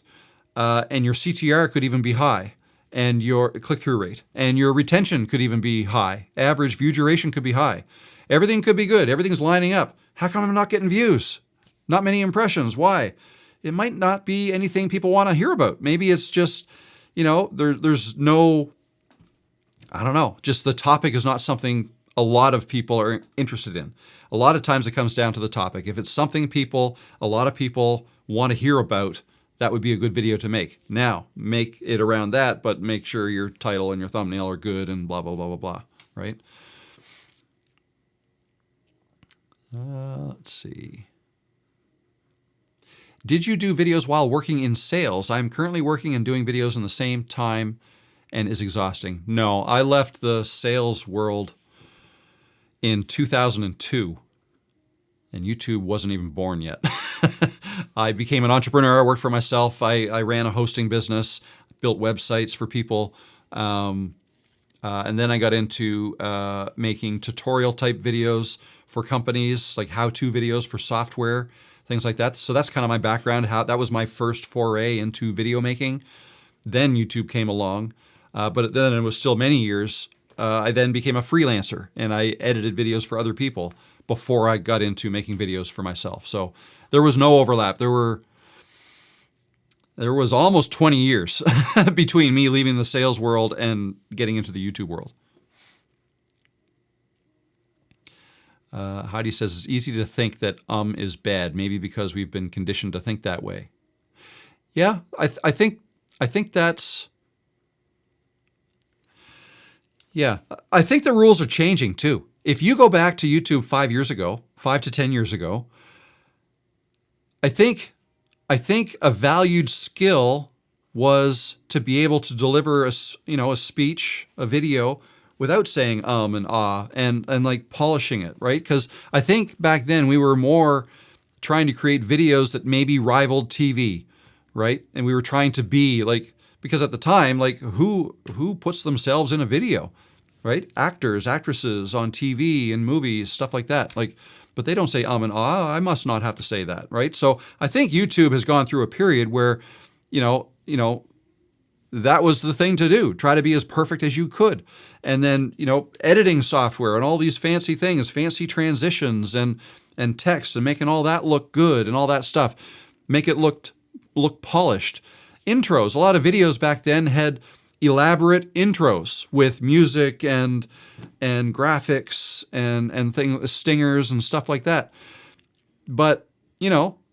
S1: And your CTR could even be high, and your click-through rate, and your retention could even be high. Average view duration could be high. Everything could be good. Everything's lining up. How come I'm not getting views? Not many impressions. Why? It might not be anything people want to hear about. Maybe it's just, there's no, I don't know, just the topic is not something a lot of people are interested in. A lot of times it comes down to the topic. If it's something a lot of people want to hear about, that would be a good video to make. Now, make it around that, but make sure your title and your thumbnail are good and blah, blah, blah, blah, blah, right? Let's see. Did you do videos while working in sales? I'm currently working and doing videos in the same time and is exhausting. No, I left the sales world in 2002. And YouTube wasn't even born yet. I became an entrepreneur. I worked for myself. I ran a hosting business, built websites for people. And then I got into making tutorial type videos for companies, like how-to videos for software, things like that. So that's kind of my background. That was my first foray into video making. Then YouTube came along. But then it was still many years. I then became a freelancer, and I edited videos for other people before I got into making videos for myself. So there was no overlap. There was almost 20 years between me leaving the sales world and getting into the YouTube world. Heidi says it's easy to think that is bad, maybe because we've been conditioned to think that way. Yeah, I think that's, yeah, I think the rules are changing too. If you go back to YouTube 5 years ago, 5 to 10 years ago, I think a valued skill was to be able to deliver a speech, a video, without saying and ah and like polishing it, right? Because I think back then we were more trying to create videos that maybe rivaled TV, right? And we were trying to be like, because at the time, like who puts themselves in a video, right? Actors, actresses on TV and movies, stuff like that. Like, but they don't say and ah, I must not have to say that, right? So I think YouTube has gone through a period where, that was the thing to do. Try to be as perfect as you could. And then, editing software and all these fancy things, fancy transitions and text and making all that look good and all that stuff. Make it look polished. Intros. A lot of videos back then had elaborate intros with music and graphics and things, stingers and stuff like that. But,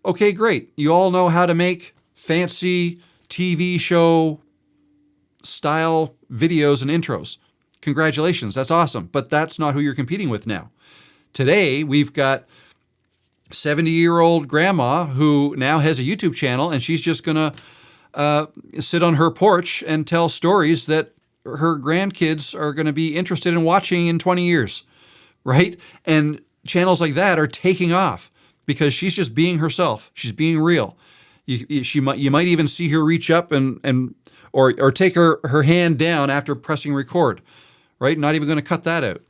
S1: okay, great. You all know how to make fancy TV show style videos and intros. Congratulations, that's awesome. But that's not who you're competing with now. Today, we've got 70-year-old grandma who now has a YouTube channel, and she's just going to sit on her porch and tell stories that her grandkids are going to be interested in watching in 20 years, right? And channels like that are taking off because she's just being herself. She's being real. You might even see her reach up or take her hand down after pressing record, right? Not even going to cut that out.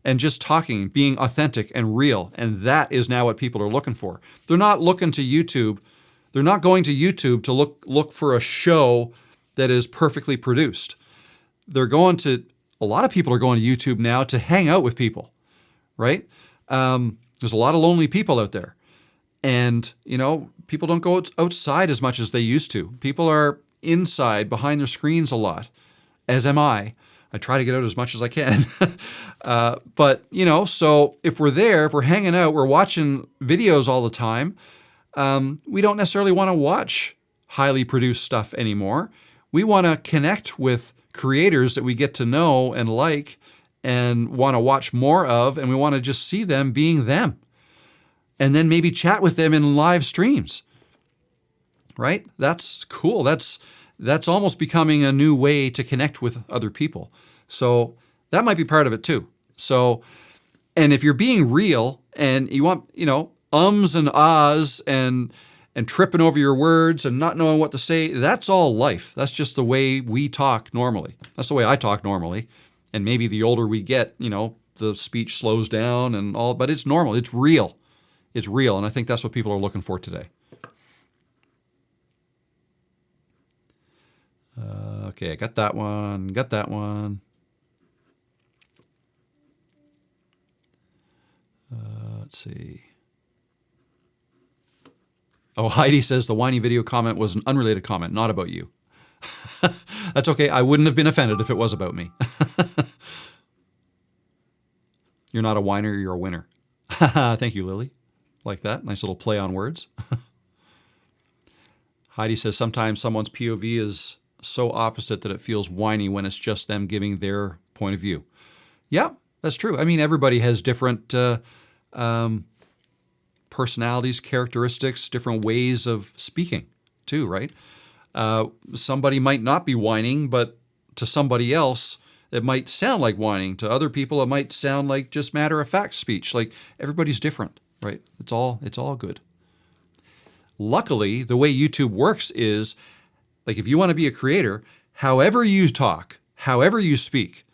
S1: And just talking, being authentic and real. And that is now what people are looking for. They're not looking to YouTube. They're not going to YouTube to look for a show that is perfectly produced. A lot of people are going to YouTube now to hang out with people, right? There's a lot of lonely people out there. And, people don't go outside as much as they used to. People are inside behind their screens a lot, as am I. I try to get out as much as I can. But, so if we're hanging out, we're watching videos all the time, we don't necessarily want to watch highly produced stuff anymore. We want to connect with creators that we get to know and like and want to watch more of, and we want to just see them being them. And then maybe chat with them in live streams, right? That's cool. That's almost becoming a new way to connect with other people. So that might be part of it too. So, and if you're being real and you want, ums and ahs and tripping over your words and not knowing what to say, that's all life. That's just the way we talk normally. That's the way I talk normally. And maybe the older we get, the speech slows down and all, but it's normal. It's real. It's real. And I think that's what people are looking for today. Okay, I got that one. Let's see. Oh, Heidi says the whiny video comment was an unrelated comment, not about you. That's okay. I wouldn't have been offended if it was about me. You're not a whiner, you're a winner. Thank you, Lily. Like that. Nice little play on words. Heidi says sometimes someone's POV is so opposite that it feels whiny when it's just them giving their point of view. Yeah, that's true. I mean, everybody has different personalities, characteristics, different ways of speaking too, right? Somebody might not be whining, but to somebody else, it might sound like whining. To other people, it might sound like just matter-of-fact speech. Like everybody's different, right? It's all good. Luckily, the way YouTube works is, like if you want to be a creator, however you talk, however you speak,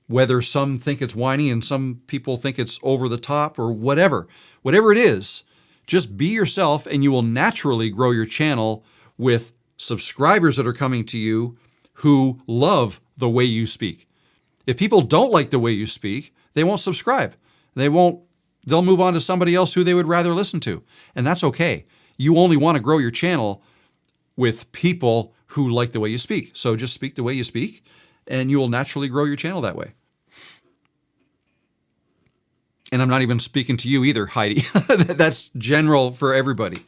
S1: whether some think it's whiny and some people think it's over the top or whatever it is, just be yourself and you will naturally grow your channel with subscribers that are coming to you who love the way you speak. If people don't like the way you speak, they won't subscribe. They'll move on to somebody else who they would rather listen to. And that's okay. You only want to grow your channel with people who like the way you speak. So just speak the way you speak and you will naturally grow your channel that way. And I'm not even speaking to you either, Heidi. That's general for everybody.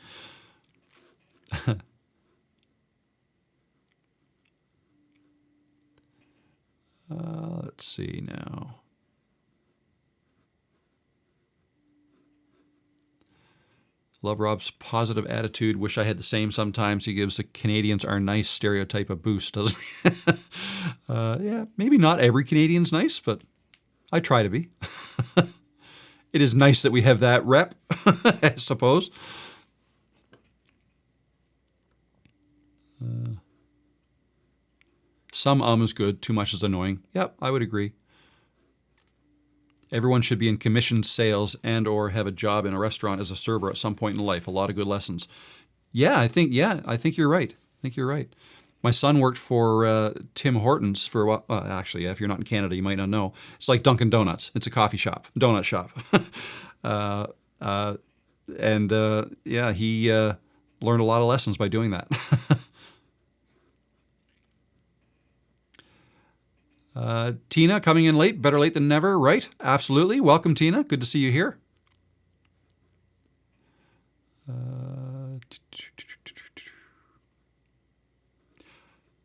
S1: Let's see now. Love Rob's positive attitude. Wish I had the same sometimes. He gives the Canadians are nice stereotype a boost, doesn't he? Yeah, maybe not every Canadian's nice, but I try to be. It is nice that we have that rep, I suppose. Some is good, too much is annoying. Yep, I would agree. Everyone should be in commissioned sales and or have a job in a restaurant as a server at some point in life. A lot of good lessons. I think you're right. My son worked for Tim Hortons for a while. Actually, if you're not in Canada, you might not know. It's like Dunkin' Donuts. It's a coffee shop, donut shop. He learned a lot of lessons by doing that. Tina coming in late, better late than never, right? Absolutely. Welcome, Tina. Good to see you here.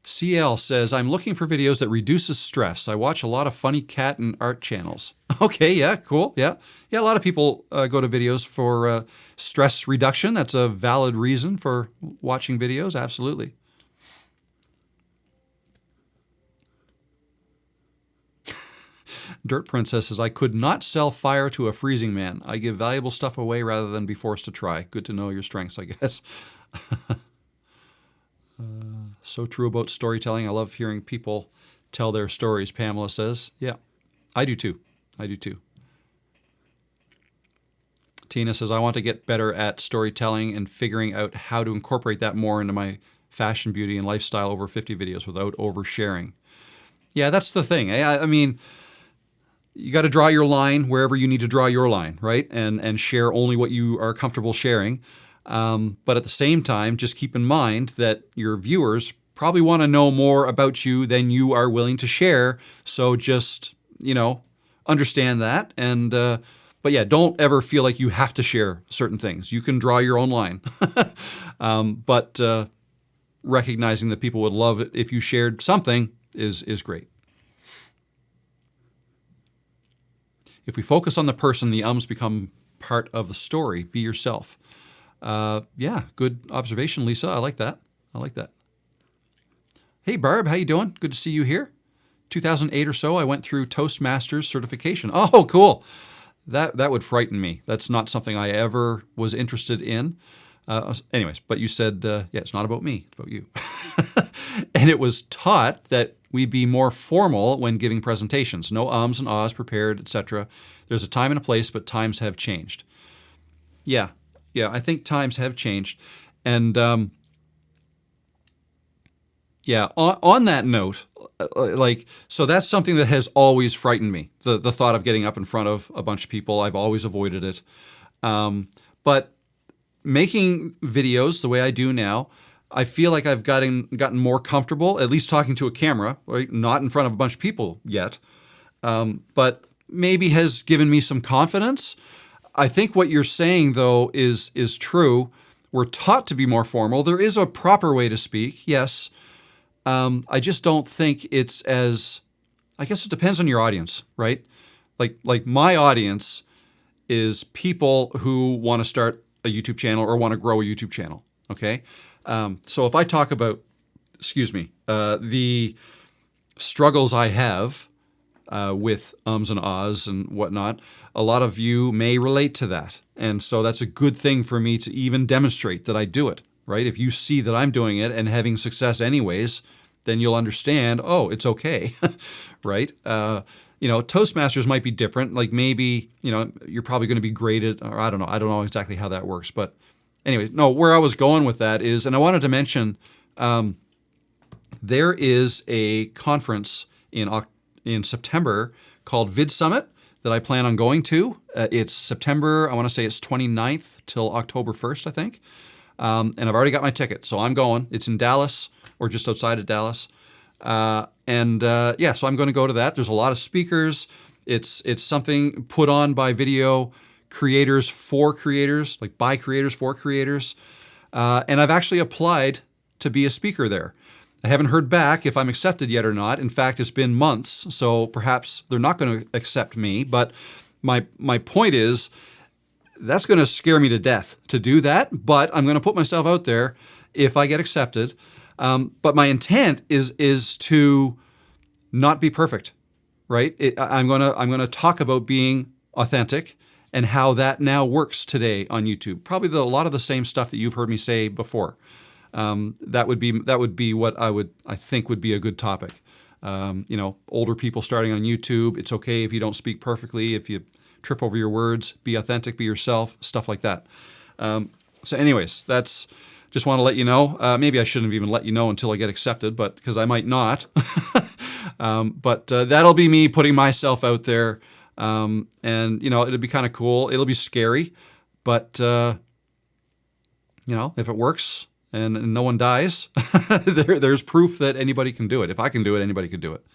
S1: CL says, I'm looking for videos that reduces stress. I watch a lot of funny cat and art channels. Okay, yeah, cool. Yeah, a lot of people go to videos for stress reduction. That's a valid reason for watching videos. Absolutely. Dirt Princess says, I could not sell fire to a freezing man. I give valuable stuff away rather than be forced to try. Good to know your strengths, I guess. So true about storytelling. I love hearing people tell their stories, Pamela says. Yeah, I do too. Tina says, I want to get better at storytelling and figuring out how to incorporate that more into my fashion, beauty, and lifestyle over 50 videos without oversharing. Yeah, that's the thing. I mean, you got to draw your line wherever you need to draw your line, right? And share only what you are comfortable sharing. But at the same time, just keep in mind that your viewers probably want to know more about you than you are willing to share. So just, understand that. And, but yeah, don't ever feel like you have to share certain things. You can draw your own line. But recognizing that people would love it if you shared something is great. If we focus on the person, the ums become part of the story. Be yourself. Yeah, good observation, Lisa. I like that. Hey, Barb, how you doing? Good to see you here. 2008 or so, I went through Toastmasters certification. Oh, cool. That would frighten me. That's not something I ever was interested in. Anyways, but you said, it's not about me. It's about you. And it was taught that we be more formal when giving presentations. No ums and ahs prepared, etc. There's a time and a place, but times have changed. Yeah, I think times have changed. And on that note, so that's something that has always frightened me. The thought of getting up in front of a bunch of people, I've always avoided it. But making videos the way I do now, I feel like I've gotten more comfortable, at least talking to a camera, right? Not in front of a bunch of people yet, but maybe has given me some confidence. I think what you're saying, though, is true. We're taught to be more formal. There is a proper way to speak, yes. I just don't think it's as, I guess it depends on your audience, right? Like my audience is people who want to start a YouTube channel or want to grow a YouTube channel, okay? So if I talk about, the struggles I have with ums and ahs and whatnot, a lot of you may relate to that. And so that's a good thing for me to even demonstrate that I do it, right? If you see that I'm doing it and having success anyways, then you'll understand, oh, it's okay, right? Toastmasters might be different. Like maybe, you're probably going to be graded, or I don't know exactly how that works. But anyway, no, where I was going with that is, and I wanted to mention, there is a conference in September called VidSummit that I plan on going to. It's September, I want to say it's 29th till October 1st, I think. And I've already got my ticket, so I'm going. It's in Dallas, or just outside of Dallas. So I'm going to go to that. There's a lot of speakers. It's something put on by video creators for creators, like by creators for creators. And I've actually applied to be a speaker there. I haven't heard back if I'm accepted yet or not. In fact, it's been months, so perhaps they're not going to accept me. But my point is, that's going to scare me to death to do that. But I'm going to put myself out there if I get accepted. But my intent is to not be perfect, right? I'm gonna talk about being authentic and how that now works today on YouTube. Probably a lot of the same stuff that you've heard me say before. That would be what I think would be a good topic. Older people starting on YouTube. It's okay if you don't speak perfectly, if you trip over your words. Be authentic, be yourself, stuff like that. So, anyways, that's just want to let you know. Maybe I shouldn't have even let you know until I get accepted, but because I might not. But that'll be me putting myself out there, and it'll be kind of cool. It'll be scary, but if it works and no one dies, there's proof that anybody can do it. If I can do it, anybody could do it.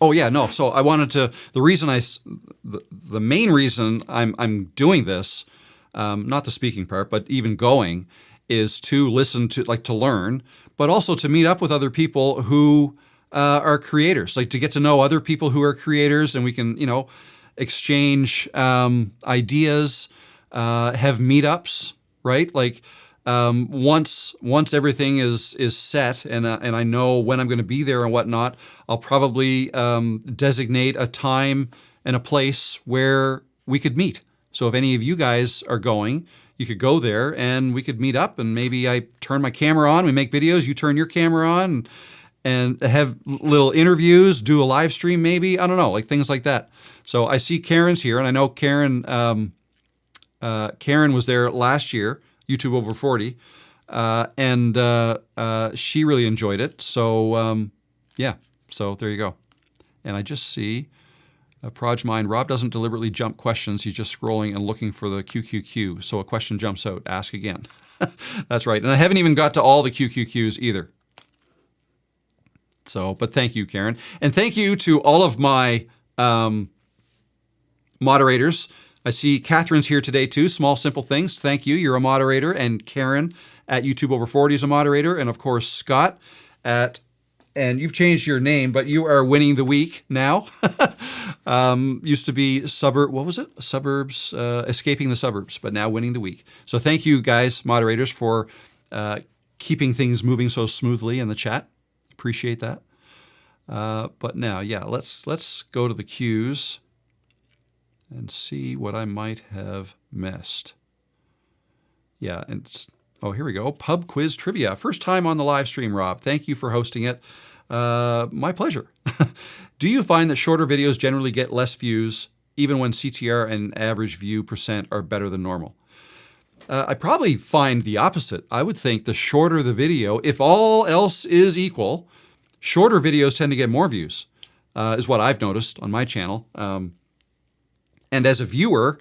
S1: Oh yeah, no. So I wanted to. The main reason I'm doing this, not the speaking part, but even going, is to listen to, like, to learn, but also to meet up with other people who are creators, like to get to know other people who are creators, and we can, exchange ideas, have meetups, right? Like once everything is set and I know when I'm going to be there and whatnot, I'll probably designate a time and a place where we could meet. So if any of you guys are going, you could go there and we could meet up, and maybe I turn my camera on, we make videos, you turn your camera on, and have little interviews, do a live stream maybe, I don't know, like things like that. So I see Karen's here, and I know Karen was there last year, YouTube Over 40, and she really enjoyed it. So yeah, so there you go. And I just see Projmind, Rob doesn't deliberately jump questions. He's just scrolling and looking for the QQQ. So a question jumps out. Ask again. That's right. And I haven't even got to all the QQQs either. So, but thank you, Karen. And thank you to all of my moderators. I see Catherine's here today too. Small Simple Things. Thank you. You're a moderator. And Karen at YouTube Over 40 is a moderator. And of course, Scott and you've changed your name, but you are Winning the Week now. Used to be Suburbs, Escaping the Suburbs, but now Winning the Week. So thank you guys, moderators, for keeping things moving so smoothly in the chat. Appreciate that. But now, yeah, let's go to the cues and see what I might have missed. Yeah, here we go. Pub quiz trivia. First time on the live stream, Rob. Thank you for hosting it. My pleasure. Do you find that shorter videos generally get less views, even when CTR and average view % are better than normal? I probably find the opposite. I would think the shorter the video, if all else is equal, shorter videos tend to get more views, is what I've noticed on my channel. And as a viewer,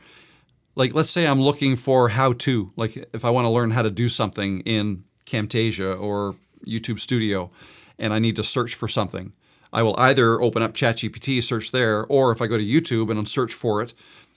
S1: like let's say I'm looking for how-to, like if I want to learn how to do something in Camtasia or YouTube Studio and I need to search for something, I will either open up ChatGPT, search there, or if I go to YouTube and I'll search for it,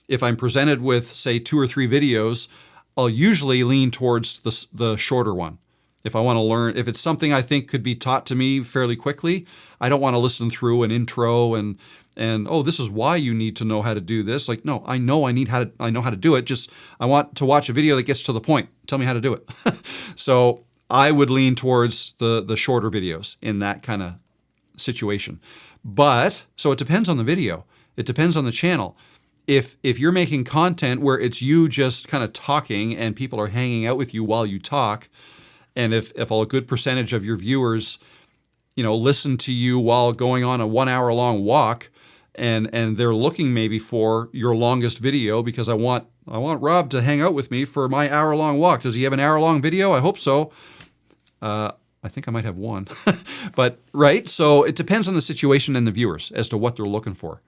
S1: if I'm presented with, say, 2 or 3 videos, I'll usually lean towards the shorter one. If I want to learn, if it's something I think could be taught to me fairly quickly, I don't want to listen through an intro and oh, this is why you need to know how to do this. Like, no, I know how to do it. Just I want to watch a video that gets to the point. Tell me how to do it. So I would lean towards the shorter videos in that kind of situation. But so it depends on the video. It depends on the channel. If you're making content where it's you just kind of talking and people are hanging out with you while you talk, and if a good percentage of your viewers, listen to you while going on a 1 hour long walk, and they're looking maybe for your longest video because I want Rob to hang out with me for my hour long walk. Does he have an hour long video? I hope so. I think I might have one, but right. So it depends on the situation and the viewers as to what they're looking for.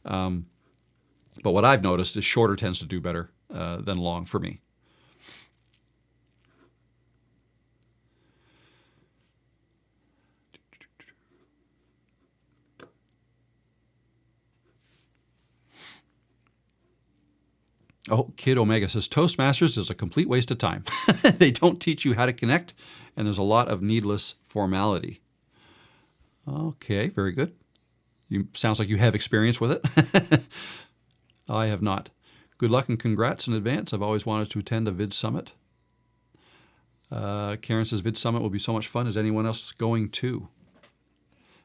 S1: But what I've noticed is shorter tends to do better than long for me. Oh, Kid Omega says, Toastmasters is a complete waste of time. They don't teach you how to connect, and there's a lot of needless formality. Okay, very good. Sounds like you have experience with it. I have not. Good luck and congrats in advance. I've always wanted to attend a VidSummit. Karen says, VidSummit will be so much fun. Is anyone else going to?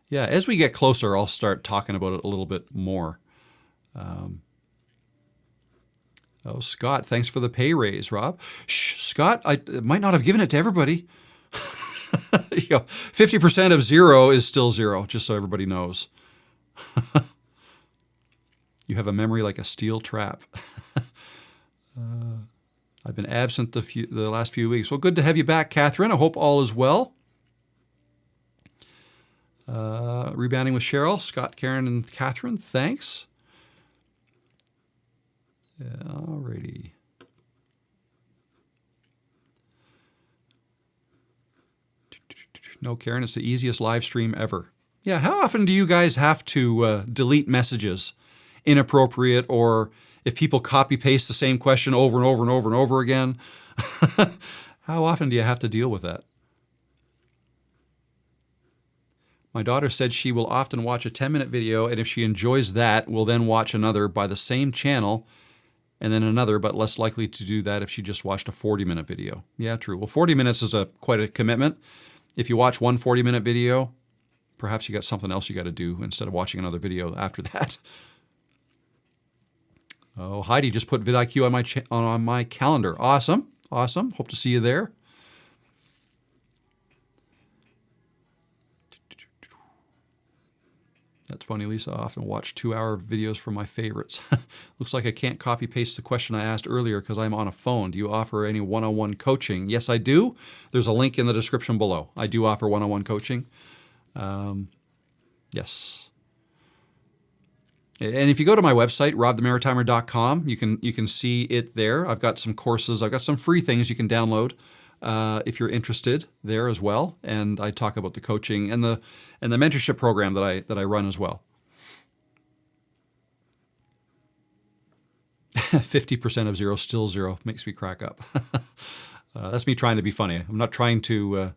S1: Yeah, as we get closer, I'll start talking about it a little bit more. Oh, Scott, thanks for the pay raise, Rob. Shh, Scott, I might not have given it to everybody. 50% of 0 is still 0, just so everybody knows. You have a memory like a steel trap. I've been absent the last few weeks. Well, good to have you back, Catherine. I hope all is well. Rebounding with Cheryl, Scott, Karen, and Catherine, thanks. Alrighty. No, Karen, it's the easiest live stream ever. Yeah, how often do you guys have to delete messages? Inappropriate, or if people copy paste the same question over and over and over and over again? How often do you have to deal with that? My daughter said she will often watch a 10-minute video, and if she enjoys that, will then watch another by the same channel, and then another, but less likely to do that if she just watched a 40-minute video. Yeah, true. Well, 40 minutes is quite a commitment. If you watch one 40-minute video, perhaps you got something else you got to do instead of watching another video after that. Oh, Heidi just put vidIQ on my calendar. Awesome. Awesome. Hope to see you there. That's funny, Lisa. I often watch 2-hour videos from my favorites. Looks like I can't copy paste the question I asked earlier because I'm on a phone. Do you offer any one-on-one coaching? Yes, I do. There's a link in the description below. I do offer one-on-one coaching. Yes. And if you go to my website, robthemaritimer.com, you can see it there. I've got some courses. I've got some free things you can download if you're interested there as well. And I talk about the coaching and the mentorship program that I run as well. 50% of 0 still 0 makes me crack up. That's me trying to be funny. I'm not trying to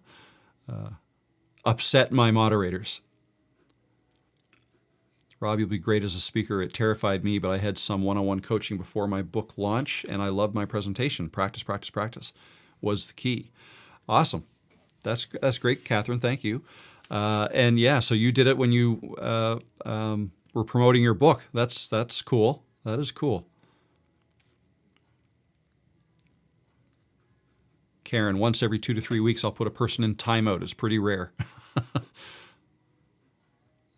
S1: upset my moderators. Rob, you'll be great as a speaker. It terrified me, but I had some one-on-one coaching before my book launch, and I loved my presentation. Practice, practice, practice was the key. Awesome. That's great, Catherine. Thank you. And yeah, so you did it when you were promoting your book. That's cool. That is cool. Karen, once every 2 to 3 weeks, I'll put a person in timeout. It's pretty rare.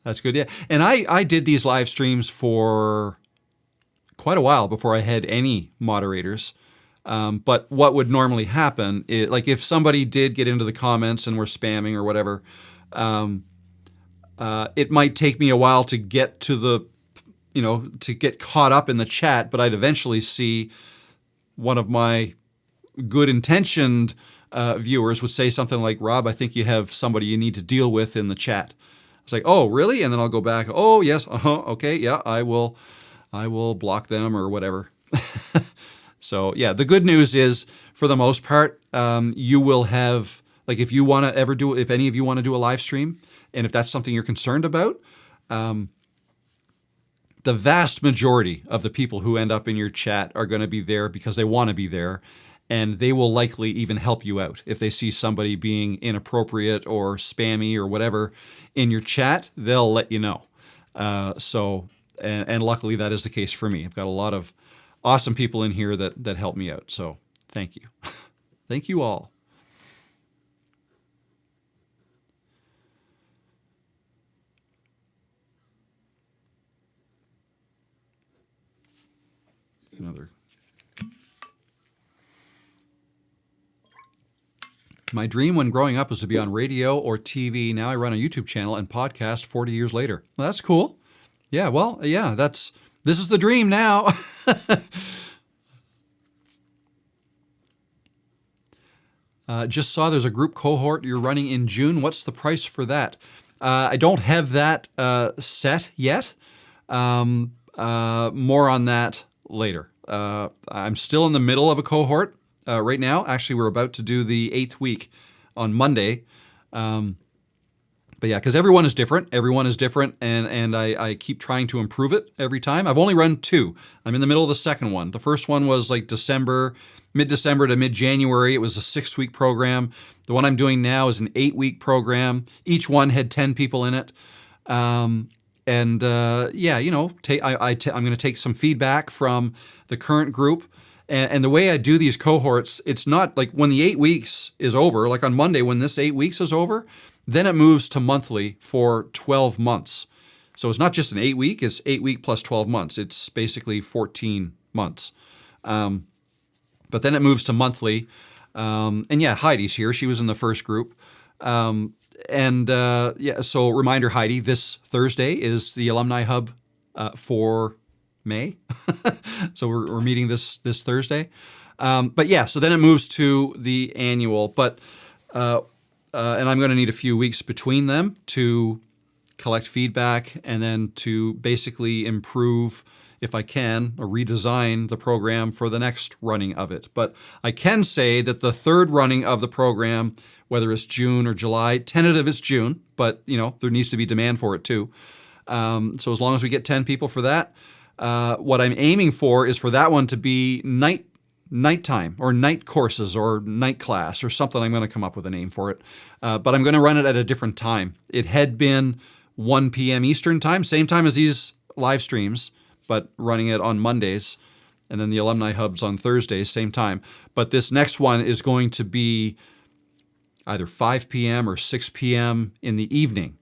S1: That's good, yeah. And I did these live streams for quite a while before I had any moderators. But what would normally happen is, like, if somebody did get into the comments and were spamming or whatever, it might take me a while to get to to get caught up in the chat, but I'd eventually see one of my good-intentioned viewers would say something like, Rob, I think you have somebody you need to deal with in the chat. It's like, oh, really? And then I'll go back. Oh, yes. Okay. Yeah, I will block them or whatever. So yeah, the good news is, for the most part, you will have, like, if any of you want to do a live stream, and if that's something you're concerned about, the vast majority of the people who end up in your chat are going to be there because they want to be there. And they will likely even help you out. If they see somebody being inappropriate or spammy or whatever in your chat, they'll let you know. And luckily that is the case for me. I've got a lot of awesome people in here that help me out. So thank you. Thank you all. Another. My dream when growing up was to be on radio or TV. Now I run a YouTube channel and podcast 40 years later. Well, that's cool. Yeah, well, yeah, this is the dream now. Just saw there's a group cohort you're running in June. What's the price for that? I don't have that set yet. More on that later. I'm still in the middle of a cohort right now. Actually, we're about to do the 8th week on Monday. But yeah, because everyone is different. Everyone is different, and I keep trying to improve it every time. I've only run 2. I'm in the middle of the second one. The first one was like mid-December to mid-January. It was a 6-week program. The one I'm doing now is an 8-week program. Each one had 10 people in it. Yeah, I'm going to take some feedback from the current group. And the way I do these cohorts, it's not like when the 8 weeks is over, like on Monday, when this 8 weeks is over, then it moves to monthly for 12 months. So it's not just an 8-week, it's 8-week plus 12 months. It's basically 14 months. But then it moves to monthly. And yeah, Heidi's here. She was in the first group. So reminder, Heidi, this Thursday is the Alumni Hub for May. So we're meeting this Thursday. But yeah, so then it moves to the annual. And I'm going to need a few weeks between them to collect feedback and then to basically improve, if I can, or redesign the program for the next running of it. But I can say that the third running of the program, whether it's June or July, tentative is June, but there needs to be demand for it too. So as long as we get 10 people for that, what I'm aiming for is for that one to be nighttime or night courses or night class or something. I'm going to come up with a name for it. But I'm going to run it at a different time. It had been 1 p.m. Eastern time, same time as these live streams, but running it on Mondays, and then the Alumni Hubs on Thursdays, same time. But this next one is going to be either 5 p.m. or 6 p.m. in the evening.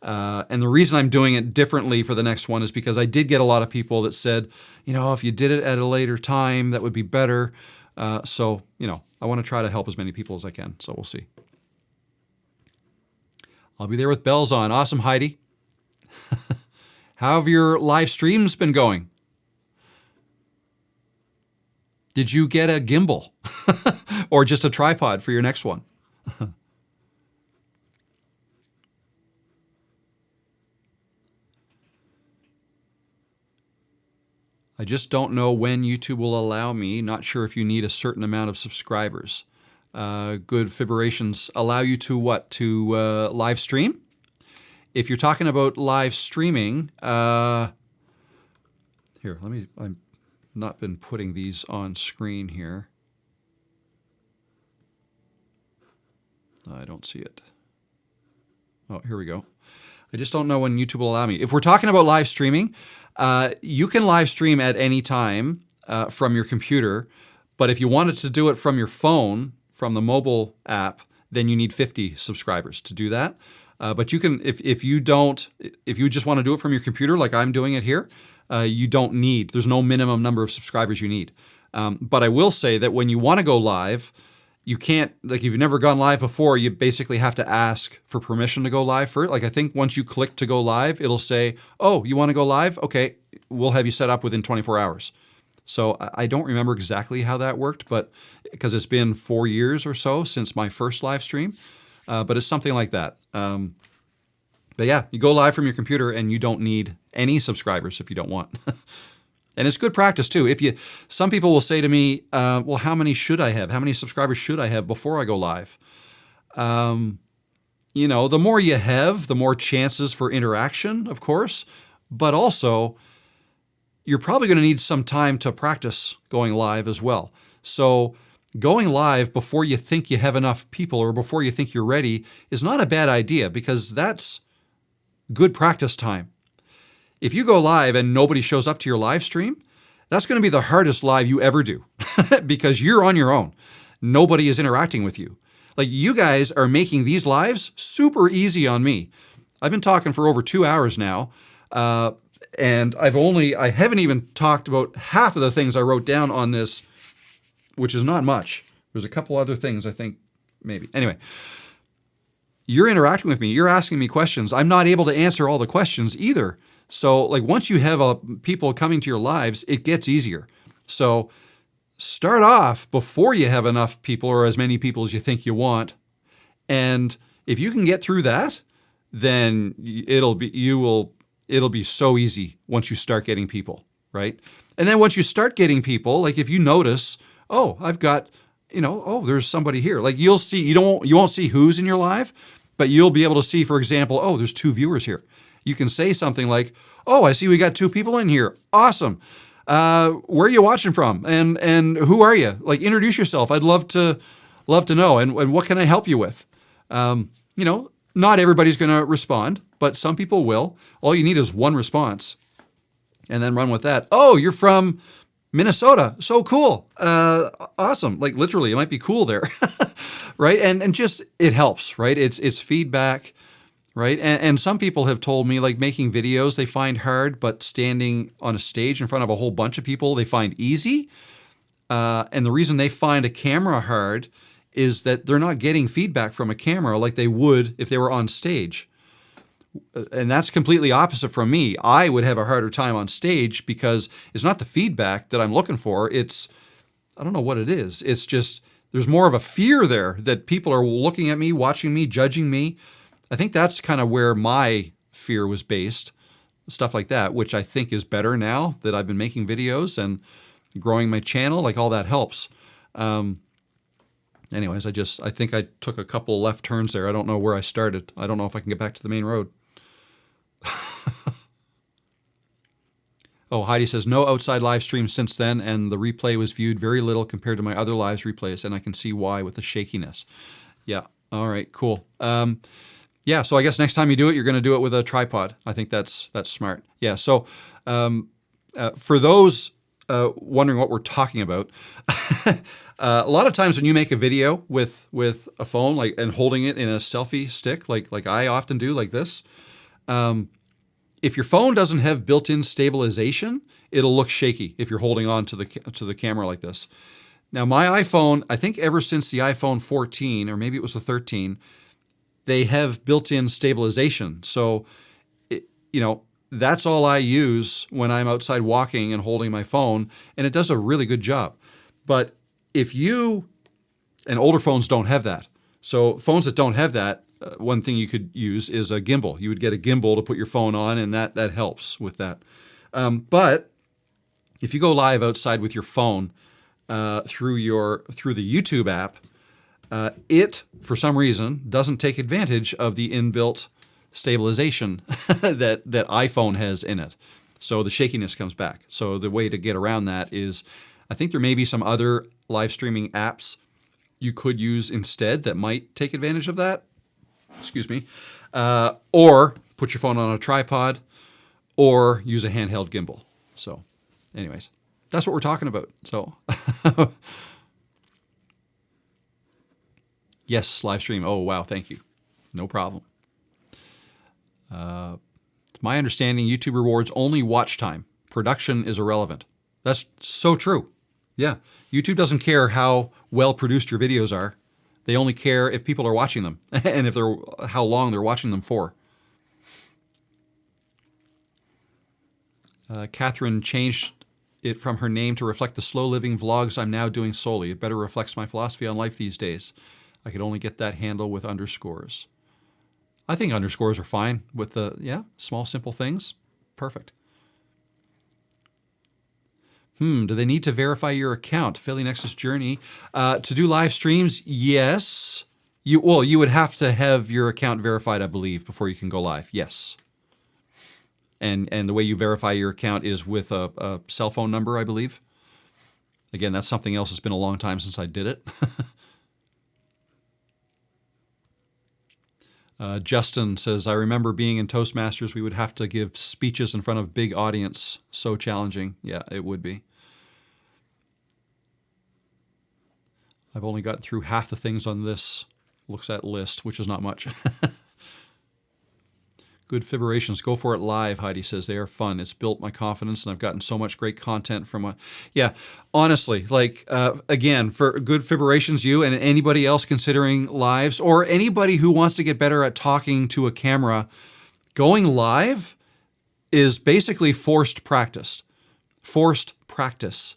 S1: And the reason I'm doing it differently for the next one is because I did get a lot of people that said, if you did it at a later time, that would be better. So I want to try to help as many people as I can. So we'll see. I'll be there with bells on. Awesome, Heidi. How have your live streams been going? Did you get a gimbal or just a tripod for your next one? I just don't know when YouTube will allow me. Not sure if you need a certain amount of subscribers. Good Fiberations allow you to what? To live stream? If you're talking about live streaming, I've not been putting these on screen here. I don't see it. Oh, here we go. I just don't know when YouTube will allow me. If we're talking about live streaming, you can live stream at any time from your computer, but if you wanted to do it from your phone, from the mobile app, then you need 50 subscribers to do that. But you can, if you just want to do it from your computer, like I'm doing it here, there's no minimum number of subscribers you need. But I will say that when you want to go live, you can't, like if you've never gone live before, you basically have to ask for permission to go live first. Like I think once you click to go live, it'll say, oh, you want to go live? Okay, we'll have you set up within 24 hours. So I don't remember exactly how that worked, but because it's been 4 years or so since my first live stream, but it's something like that. But yeah, you go live from your computer and you don't need any subscribers if you don't want. And it's good practice too. Some people will say to me, well, how many should I have? How many subscribers should I have before I go live? The more you have, the more chances for interaction, of course, but also you're probably going to need some time to practice going live as well. So going live before you think you have enough people or before you think you're ready is not a bad idea because that's good practice time. If you go live and nobody shows up to your live stream, that's going to be the hardest live you ever do because you're on your own. Nobody is interacting with you. Like you guys are making these lives super easy on me. I've been talking for over 2 hours now, and I haven't even talked about half of the things I wrote down on this, which is not much. There's a couple other things I think maybe. Anyway, you're interacting with me. You're asking me questions. I'm not able to answer all the questions either. So like once you have people coming to your lives, it gets easier. So start off before you have enough people or as many people as you think you want. And if you can get through that, then it'll be so easy once you start getting people. right? And then once you start getting people, like if you notice, oh, I've got, oh, there's somebody here. Like you'll see, you won't see who's in your live, but you'll be able to see, for example, oh, there's 2 viewers here. You can say something like, oh, I see we got 2 people in here. Awesome. Where are you watching from? And who are you? Like introduce yourself. I'd love to know. And what can I help you with? Not everybody's going to respond, but some people will. All you need is one response and then run with that. Oh, you're from Minnesota. So cool. Awesome. Like literally, it might be cool there. Right. And just, it helps, right? It's feedback, right? And some people have told me like making videos, they find hard, but standing on a stage in front of a whole bunch of people, they find easy. And the reason they find a camera hard is that they're not getting feedback from a camera like they would if they were on stage. And that's completely opposite from me. I would have a harder time on stage because it's not the feedback that I'm looking for. It's, I don't know what it is. It's just, there's more of a fear there that people are looking at me, watching me, judging me. I think that's kind of where my fear was based, stuff like that, which I think is better now that I've been making videos and growing my channel, like all that helps. Anyways, I think I took a couple left turns there. I don't know where I started. I don't know if I can get back to the main road. Oh, Heidi says, no outside live streams since then, and the replay was viewed very little compared to my other lives replays, and I can see why with the shakiness. Yeah, all right, cool. Yeah, so I guess next time you do it, you're going to do it with a tripod. I think that's smart. Yeah, so for those wondering what we're talking about, a lot of times when you make a video with a phone like and holding it in a selfie stick, like I often do, like this, if your phone doesn't have built-in stabilization, it'll look shaky if you're holding on to the camera like this. Now, my iPhone, I think ever since the iPhone 14, or maybe it was the 13, they have built-in stabilization. So, that's all I use when I'm outside walking and holding my phone, and it does a really good job. But and older phones don't have that. So phones that don't have that, one thing you could use is a gimbal. You would get a gimbal to put your phone on, and that helps with that. But if you go live outside with your phone through the YouTube app, it, for some reason, doesn't take advantage of the inbuilt stabilization that iPhone has in it. So the shakiness comes back. So the way to get around that is, I think there may be some other live streaming apps you could use instead that might take advantage of that. Excuse me. Or put your phone on a tripod or use a handheld gimbal. So anyways, that's what we're talking about. So yes, live stream. Oh, wow. Thank you. No problem. It's my understanding YouTube rewards only watch time. Production is irrelevant. That's so true. Yeah. YouTube doesn't care how well produced your videos are. They only care if people are watching them and how long they're watching them for. Catherine changed it from her name to reflect the slow living vlogs I'm now doing solely. It better reflects my philosophy on life these days. I could only get that handle with underscores. I think underscores are fine with small, simple things. Perfect. Do they need to verify your account? Philly Nexus Journey. To do live streams, yes. You would have to have your account verified, I believe, before you can go live. Yes. And the way you verify your account is with a cell phone number, I believe. Again, that's something else. It's been a long time since I did it. Justin says, I remember being in Toastmasters, we would have to give speeches in front of big audience. So challenging. Yeah, it would be. I've only gotten through half the things on this looks at list, which is not much. Good fibrations. Go for it live, Heidi says. They are fun. It's built my confidence, and I've gotten so much great content from what... Yeah, honestly, again, for good fibrations, you and anybody else considering lives, or anybody who wants to get better at talking to a camera, going live is basically forced practice. Forced practice,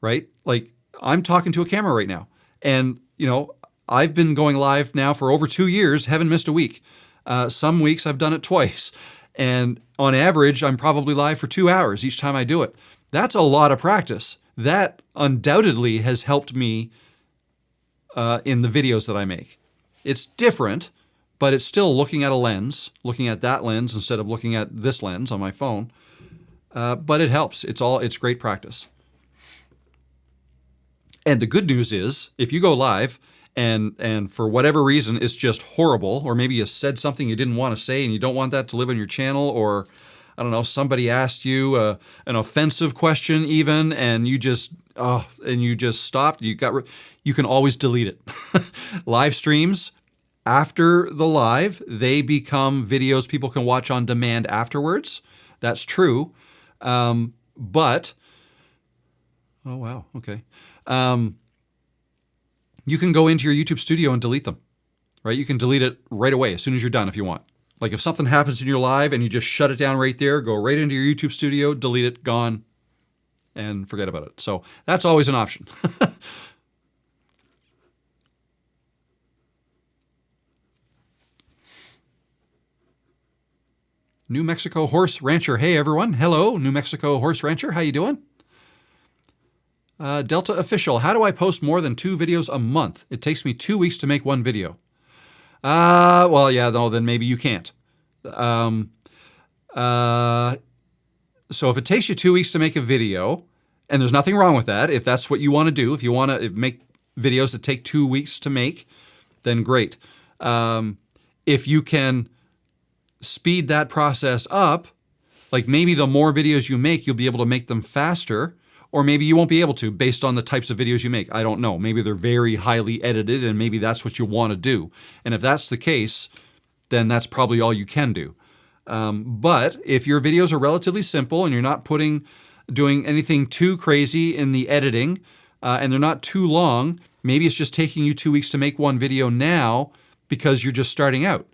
S1: right? Like, I'm talking to a camera right now, and, I've been going live now for over 2 years, haven't missed a week. Some weeks I've done it twice. And on average, I'm probably live for 2 hours each time I do it. That's a lot of practice. That undoubtedly has helped me in the videos that I make. It's different, but it's still looking at a lens, looking at that lens instead of looking at this lens on my phone. But it helps. It's great practice. And the good news is, if you go live and for whatever reason it's just horrible, or maybe you said something you didn't want to say and you don't want that to live on your channel, or I don't know, somebody asked you an offensive question even, and you just stopped. You can always delete it. Live streams, after the live, they become videos people can watch on demand afterwards. That's true. But, oh wow, okay. You can go into your YouTube studio and delete them, right? You can delete it right away as soon as you're done if you want. Like if something happens in your live and you just shut it down right there, go right into your YouTube studio, delete it, gone, and forget about it. So that's always an option. New Mexico Horse Rancher. Hey everyone. Hello, New Mexico Horse Rancher. How you doing? Delta Official. How do I post more than 2 videos a month? It takes me 2 weeks to make 1 video. Well, yeah, no, then maybe you can't. So if it takes you 2 weeks to make a video, and there's nothing wrong with that, if that's what you want to do, if you want to make videos that take 2 weeks to make, then great. If you can speed that process up, like maybe the more videos you make, you'll be able to make them faster, or maybe you won't be able to based on the types of videos you make. I don't know. Maybe they're very highly edited and maybe that's what you want to do. And if that's the case, then that's probably all you can do. But if your videos are relatively simple and you're not doing anything too crazy in the editing and they're not too long, maybe it's just taking you 2 weeks to make 1 video now because you're just starting out,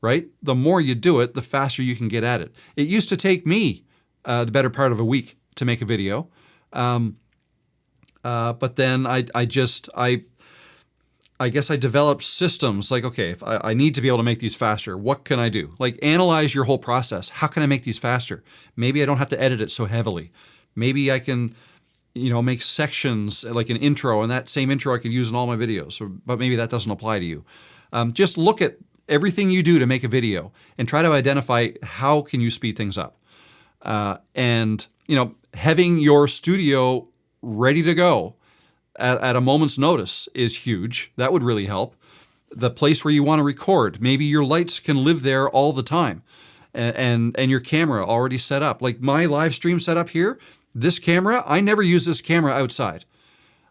S1: right? The more you do it, the faster you can get at it. It used to take me the better part of a week to make a video. But then I guess I developed systems like, okay, if I need to be able to make these faster, what can I do? Like analyze your whole process. How can I make these faster? Maybe I don't have to edit it so heavily. Maybe I can, make sections like an intro, and that same intro I could use in all my videos, but maybe that doesn't apply to you. Just look at everything you do to make a video and try to identify how can you speed things up. And having your studio ready to go at a moment's notice is huge. That would really help. The place where you want to record, maybe your lights can live there all the time and your camera already set up. Like my live stream setup here, this camera, I never use this camera outside.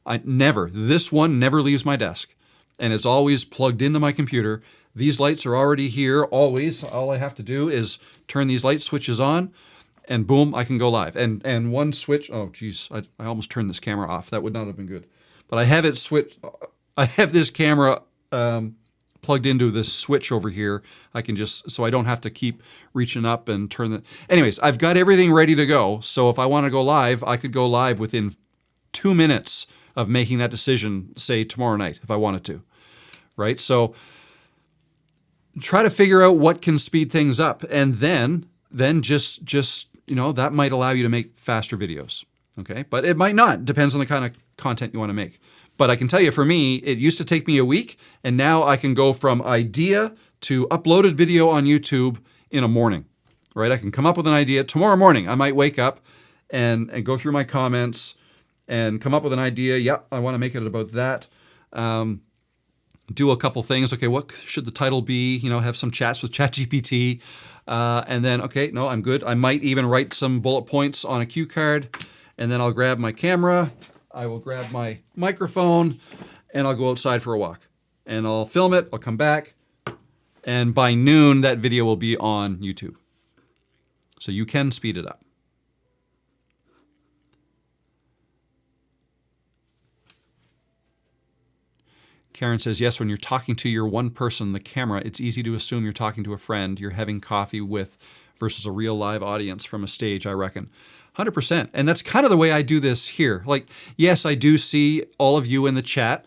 S1: This one never leaves my desk and it's always plugged into my computer. These lights are already here always. All I have to do is turn these light switches on and boom, I can go live. And one switch, oh geez, I almost turned this camera off. That would not have been good. But I have it switched. I have this camera plugged into this switch over here. I can so I don't have to keep reaching up and turn the, anyways, I've got everything ready to go. So if I want to go live, I could go live within 2 minutes of making that decision, say tomorrow night, if I wanted to, right? So try to figure out what can speed things up. And then just that might allow you to make faster videos, okay? But it might not, depends on the kind of content you want to make. But I can tell you, for me, it used to take me a week, and now I can go from idea to uploaded video on YouTube in a morning, right? I can come up with an idea. Tomorrow morning, I might wake up and go through my comments and come up with an idea. Yep, I want to make it about that. Do a couple things. Okay, what should the title be? Have some chats with ChatGPT. And then, okay, no, I'm good. I might even write some bullet points on a cue card, and then I'll grab my camera, I will grab my microphone, and I'll go outside for a walk. And I'll film it, I'll come back, and by noon, that video will be on YouTube. So you can speed it up. Karen says, yes, when you're talking to your one person, the camera, it's easy to assume you're talking to a friend you're having coffee with versus a real live audience from a stage, I reckon. 100%. And that's kind of the way I do this here. Like, yes, I do see all of you in the chat,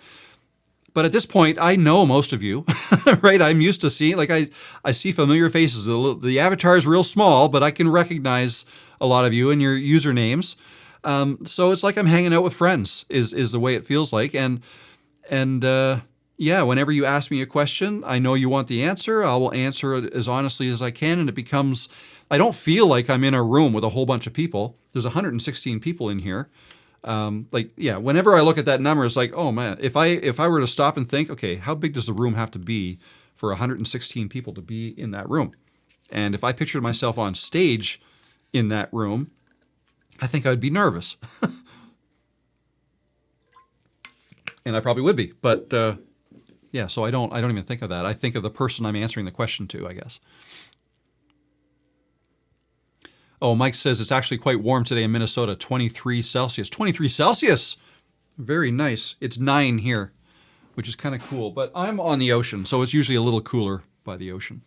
S1: but at this point, I know most of you, right? I'm used to seeing, like I see familiar faces. The avatar is real small, but I can recognize a lot of you and your usernames. So it's like I'm hanging out with friends is the way it feels like. Yeah, whenever you ask me a question, I know you want the answer. I will answer it as honestly as I can. And it becomes, I don't feel like I'm in a room with a whole bunch of people. There's 116 people in here. Whenever I look at that number, it's like, oh man, if I were to stop and think, okay, how big does the room have to be for 116 people to be in that room? And if I pictured myself on stage in that room, I think I'd be nervous. And I probably would be, but so I don't even think of that. I think of the person I'm answering the question to, I guess. Oh, Mike says it's actually quite warm today in Minnesota, 23 Celsius. 23 Celsius! Very nice. It's 9 here, which is kind of cool. But I'm on the ocean, so it's usually a little cooler by the ocean.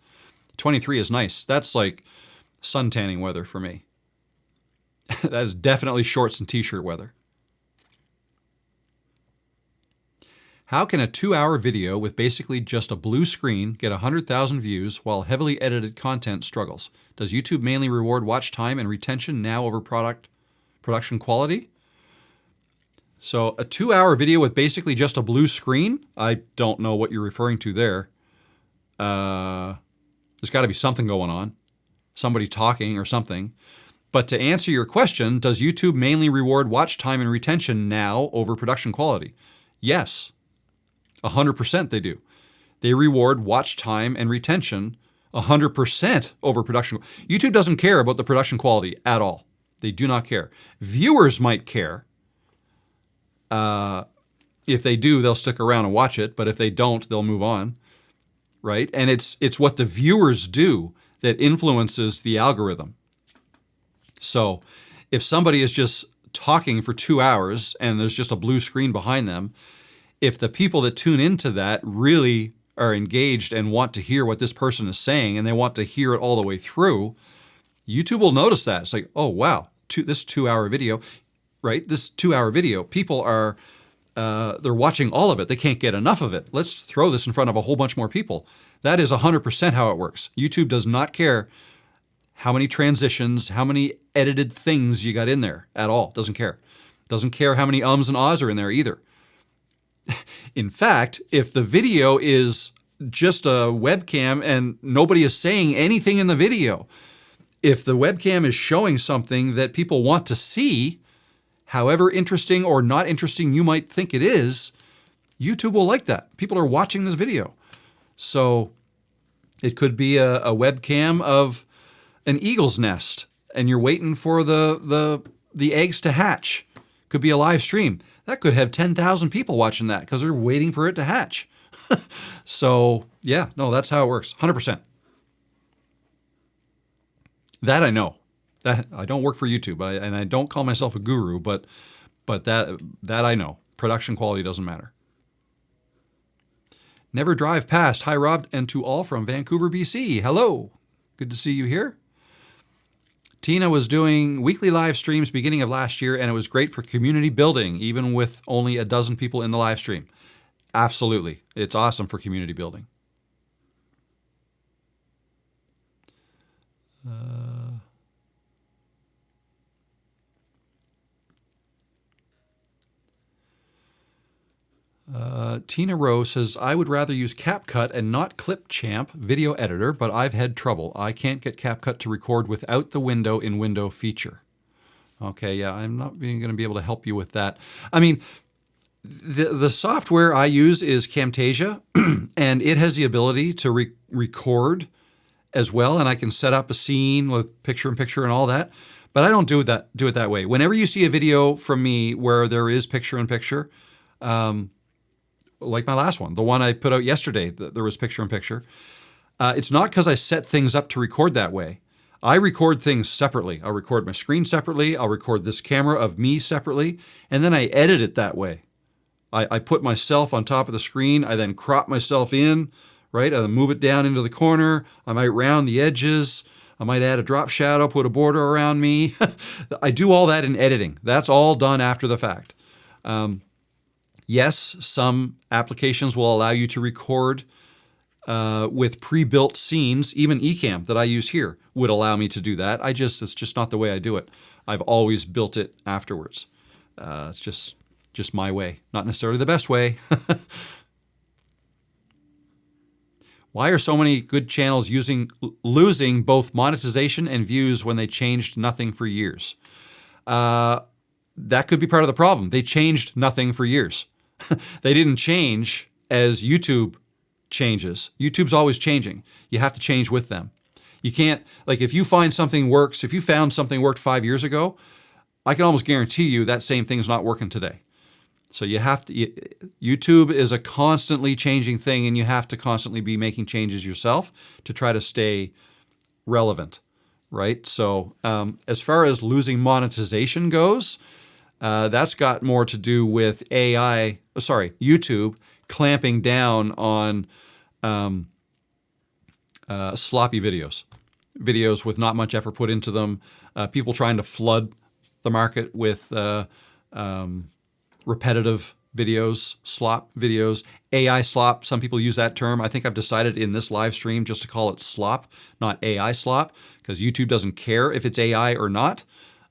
S1: 23 is nice. That's like sun tanning weather for me. That is definitely shorts and t-shirt weather. How can a 2-hour video with basically just a blue screen get 100,000 views while heavily edited content struggles? Does YouTube mainly reward watch time and retention now over production quality? So a 2-hour video with basically just a blue screen? I don't know what you're referring to there. There's got to be something going on. Somebody talking or something. But to answer your question, does YouTube mainly reward watch time and retention now over production quality? Yes. 100% they do. They reward watch time and retention 100% over production. YouTube doesn't care about the production quality at all. They do not care. Viewers might care. If they do, they'll stick around and watch it. But if they don't, they'll move on. Right? And it's what the viewers do that influences the algorithm. So if somebody is just talking for 2 hours and there's just a blue screen behind them, if the people that tune into that really are engaged and want to hear what this person is saying and they want to hear it all the way through, YouTube will notice that. It's like, oh, wow, this 2-hour video, right? This 2-hour video, people are, they're watching all of it. They can't get enough of it. Let's throw this in front of a whole bunch more people. That is 100% how it works. YouTube does not care how many transitions, how many edited things you got in there at all. Doesn't care. Doesn't care how many ums and ahs are in there either. In fact, if the video is just a webcam and nobody is saying anything in the video, if the webcam is showing something that people want to see, however interesting or not interesting you might think it is, YouTube will like that. People are watching this video. So it could be a webcam of an eagle's nest and you're waiting for the eggs to hatch. Could be a live stream. That could have 10,000 people watching that because they're waiting for it to hatch. So yeah, no, that's how it works. 100%. That I know. That I don't work for YouTube, and I don't call myself a guru, but that I know. Production quality doesn't matter. Never drive past. Hi, Rob, and to all from Vancouver, BC. Hello. Good to see you here. Tina was doing weekly live streams beginning of last year, and it was great for community building, even with only a dozen people in the live stream. Absolutely. It's awesome for community building. Tina Rowe says, I would rather use CapCut and not Clipchamp video editor, but I've had trouble. I can't get CapCut to record without the window in window feature. Okay, yeah, I'm not going to be able to help you with that. I mean, the software I use is Camtasia, and it has the ability to record as well, and I can set up a scene with picture-in-picture and all that, but I don't do it that way. Whenever you see a video from me where there is picture-in-picture, like my last one, the one I put out yesterday, there was picture-in-picture. It's not because I set things up to record that way. I record things separately. I'll record my screen separately. I'll record this camera of me separately, and then I edit it that way. I put myself on top of the screen. I then crop myself in, right? I move it down into the corner. I might round the edges. I might add a drop shadow, put a border around me. I do all that in editing. That's all done after the fact. Yes, some applications will allow you to record with pre-built scenes. Even Ecamm that I use here would allow me to do that. It's just not the way I do it. I've always built it afterwards. It's just my way, not necessarily the best way. Why are so many good channels losing both monetization and views when they changed nothing for years? That could be part of the problem. They changed nothing for years. They didn't change as YouTube changes. YouTube's always changing. You have to change with them. You can't, like, if you find something works, if you found something worked 5 years ago, I can almost guarantee you that same thing's not working today. So you have to, YouTube is a constantly changing thing, and you have to constantly be making changes yourself to try to stay relevant, right? So as far as losing monetization goes, that's got more to do with YouTube clamping down on sloppy videos with not much effort put into them, people trying to flood the market with repetitive videos, slop videos, AI slop. Some people use that term. I think I've decided in this live stream just to call it slop, not AI slop, because YouTube doesn't care if it's AI or not.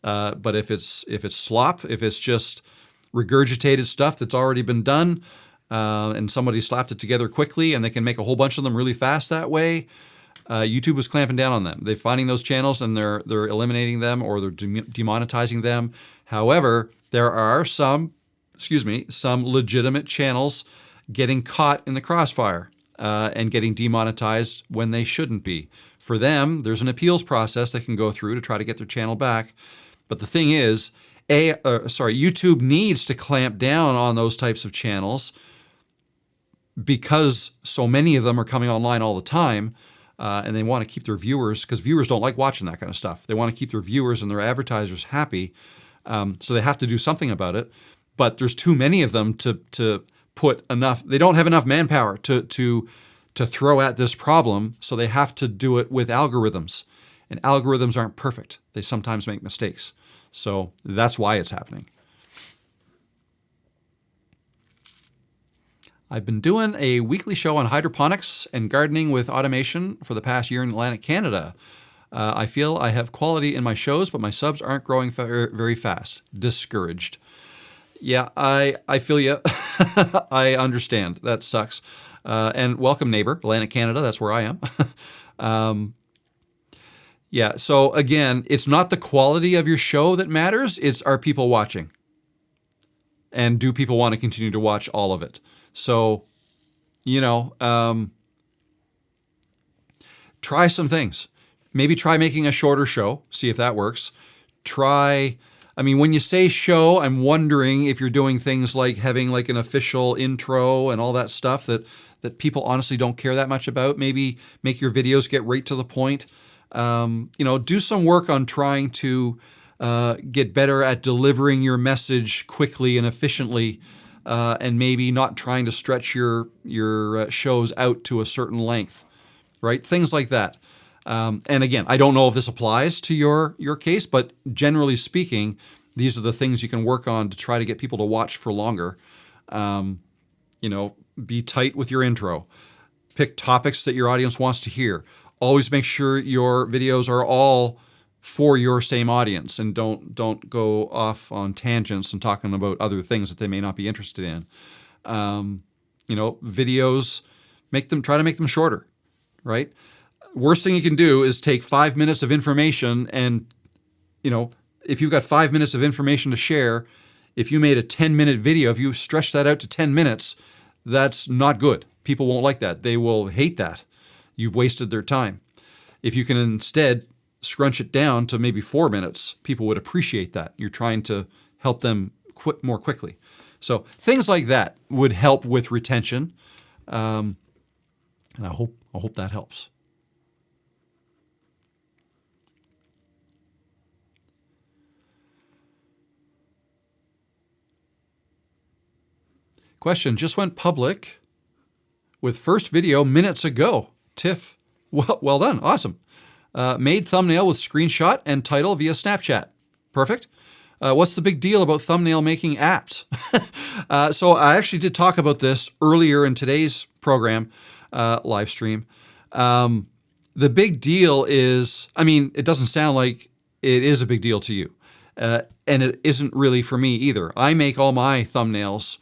S1: But if it's slop, if it's just regurgitated stuff that's already been done, and somebody slapped it together quickly and they can make a whole bunch of them really fast that way, YouTube is clamping down on them. They're finding those channels and they're eliminating them, or they're demonetizing them. However, there are some legitimate channels getting caught in the crossfire and getting demonetized when they shouldn't be. For them, there's an appeals process they can go through to try to get their channel back. But the thing is, YouTube needs to clamp down on those types of channels because so many of them are coming online all the time, and they want to keep their viewers, because viewers don't like watching that kind of stuff. They want to keep their viewers and their advertisers happy, so they have to do something about it. But there's too many of them to put enough. They don't have enough manpower to throw at this problem, so they have to do it with algorithms. And algorithms aren't perfect. They sometimes make mistakes. So that's why it's happening. I've been doing a weekly show on hydroponics and gardening with automation for the past year in Atlantic Canada. I feel I have quality in my shows, but my subs aren't growing very fast. Discouraged. Yeah, I feel you. I understand. That sucks. And welcome, neighbor, Atlantic Canada. That's where I am. Yeah, so again, it's not the quality of your show that matters. It's, are people watching? And do people want to continue to watch all of it? So, try some things. Maybe try making a shorter show. See if that works. When you say show, I'm wondering if you're doing things like having like an official intro and all that stuff that people honestly don't care that much about. Maybe make your videos get right to the point. Do some work on trying to get better at delivering your message quickly and efficiently, and maybe not trying to stretch your shows out to a certain length, right? Things like that. And again, I don't know if this applies to your case, but generally speaking, these are the things you can work on to try to get people to watch for longer. Be tight with your intro. Pick topics that your audience wants to hear. Always make sure your videos are all for your same audience, and don't go off on tangents and talking about other things that they may not be interested in. Videos, try to make them shorter, right? Worst thing you can do is take 5 minutes of information and, if you've got 5 minutes of information to share, if you made a 10-minute video, if you stretch that out to 10 minutes, that's not good. People won't like that. They will hate that. You've wasted their time. If you can instead scrunch it down to maybe 4 minutes, people would appreciate that. You're trying to help them quit more quickly. So things like that would help with retention. And I hope that helps. Question, just went public with first video minutes ago. Tiff, well done, awesome. Made thumbnail with screenshot and title via Snapchat. Perfect. What's the big deal about thumbnail making apps? So I actually did talk about this earlier in today's program. live stream. The big deal is, I mean, it doesn't sound like it is a big deal to you. And it isn't really for me either. I make all my thumbnails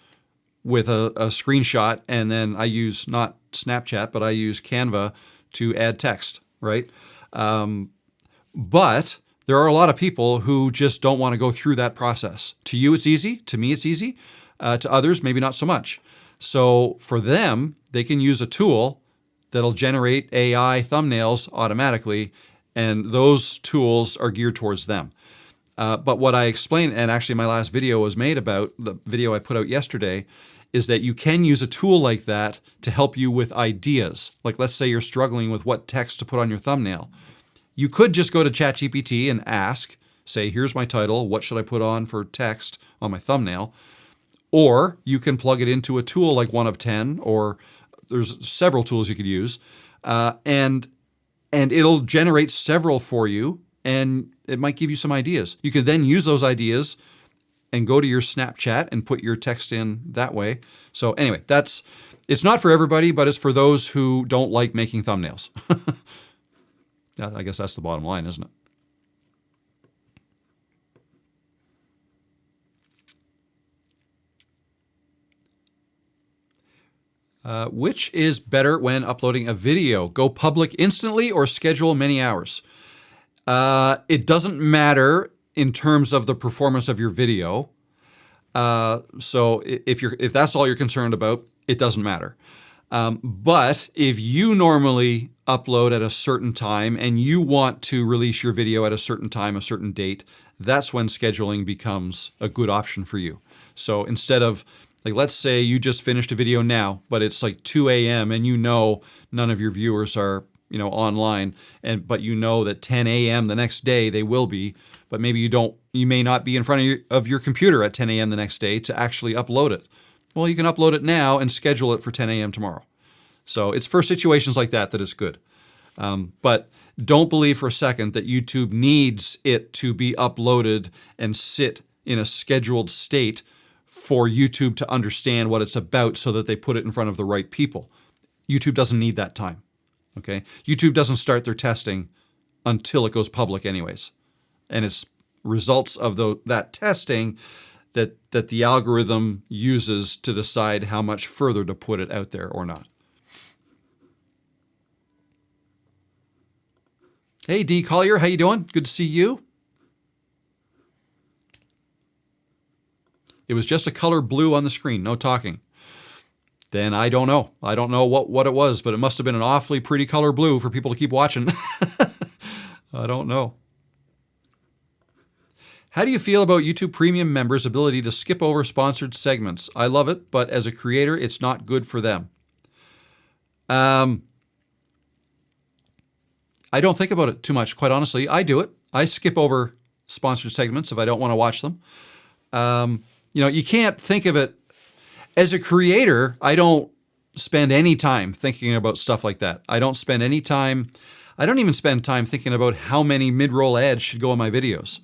S1: with a screenshot, and then I use not Snapchat, but I use Canva to add text, right? But there are a lot of people who just don't want to go through that process. To you, it's easy. To me, it's easy. To others, maybe not so much. So for them, they can use a tool that'll generate AI thumbnails automatically, and those tools are geared towards them. But what I explained, and actually my last video was made about, the video I put out yesterday, is that you can use a tool like that to help you with ideas. Like let's say you're struggling with what text to put on your thumbnail. You could just go to ChatGPT and ask, say, here's my title, what should I put on for text on my thumbnail? Or you can plug it into a tool like 1 of 10, or there's several tools you could use, and it'll generate several for you, and it might give you some ideas. You can then use those ideas and go to your Snapchat and put your text in that way. So anyway, it's not for everybody, but it's for those who don't like making thumbnails. I guess that's the bottom line, isn't it? Which is better when uploading a video? Go public instantly or schedule many hours? It doesn't matter in terms of the performance of your video. So if that's all you're concerned about, it doesn't matter. But if you normally upload at a certain time and you want to release your video at a certain time, a certain date, that's when scheduling becomes a good option for you. So instead of, like, let's say you just finished a video now, but it's like 2 a.m. and you know none of your viewers are, online, but you know that 10 a.m. the next day they will be, but maybe you may not be in front of your computer at 10 a.m. the next day to actually upload it. Well, you can upload it now and schedule it for 10 a.m. tomorrow. So it's for situations like that it's good. But don't believe for a second that YouTube needs it to be uploaded and sit in a scheduled state for YouTube to understand what it's about so that they put it in front of the right people. YouTube doesn't need that time. Okay? YouTube doesn't start their testing until it goes public anyways. And it's results of that testing that the algorithm uses to decide how much further to put it out there or not. Hey, D. Collier, how you doing? Good to see you. It was just a color blue on the screen, no talking. Then I don't know. I don't know what it was, but it must have been an awfully pretty color blue for people to keep watching. I don't know. How do you feel about YouTube Premium members' ability to skip over sponsored segments? I love it, but as a creator, it's not good for them. I don't think about it too much, quite honestly. I do it. I skip over sponsored segments if I don't want to watch them. You can't think of it. As a creator, I don't spend any time thinking about stuff like that. I don't even spend time thinking about how many mid-roll ads should go on my videos.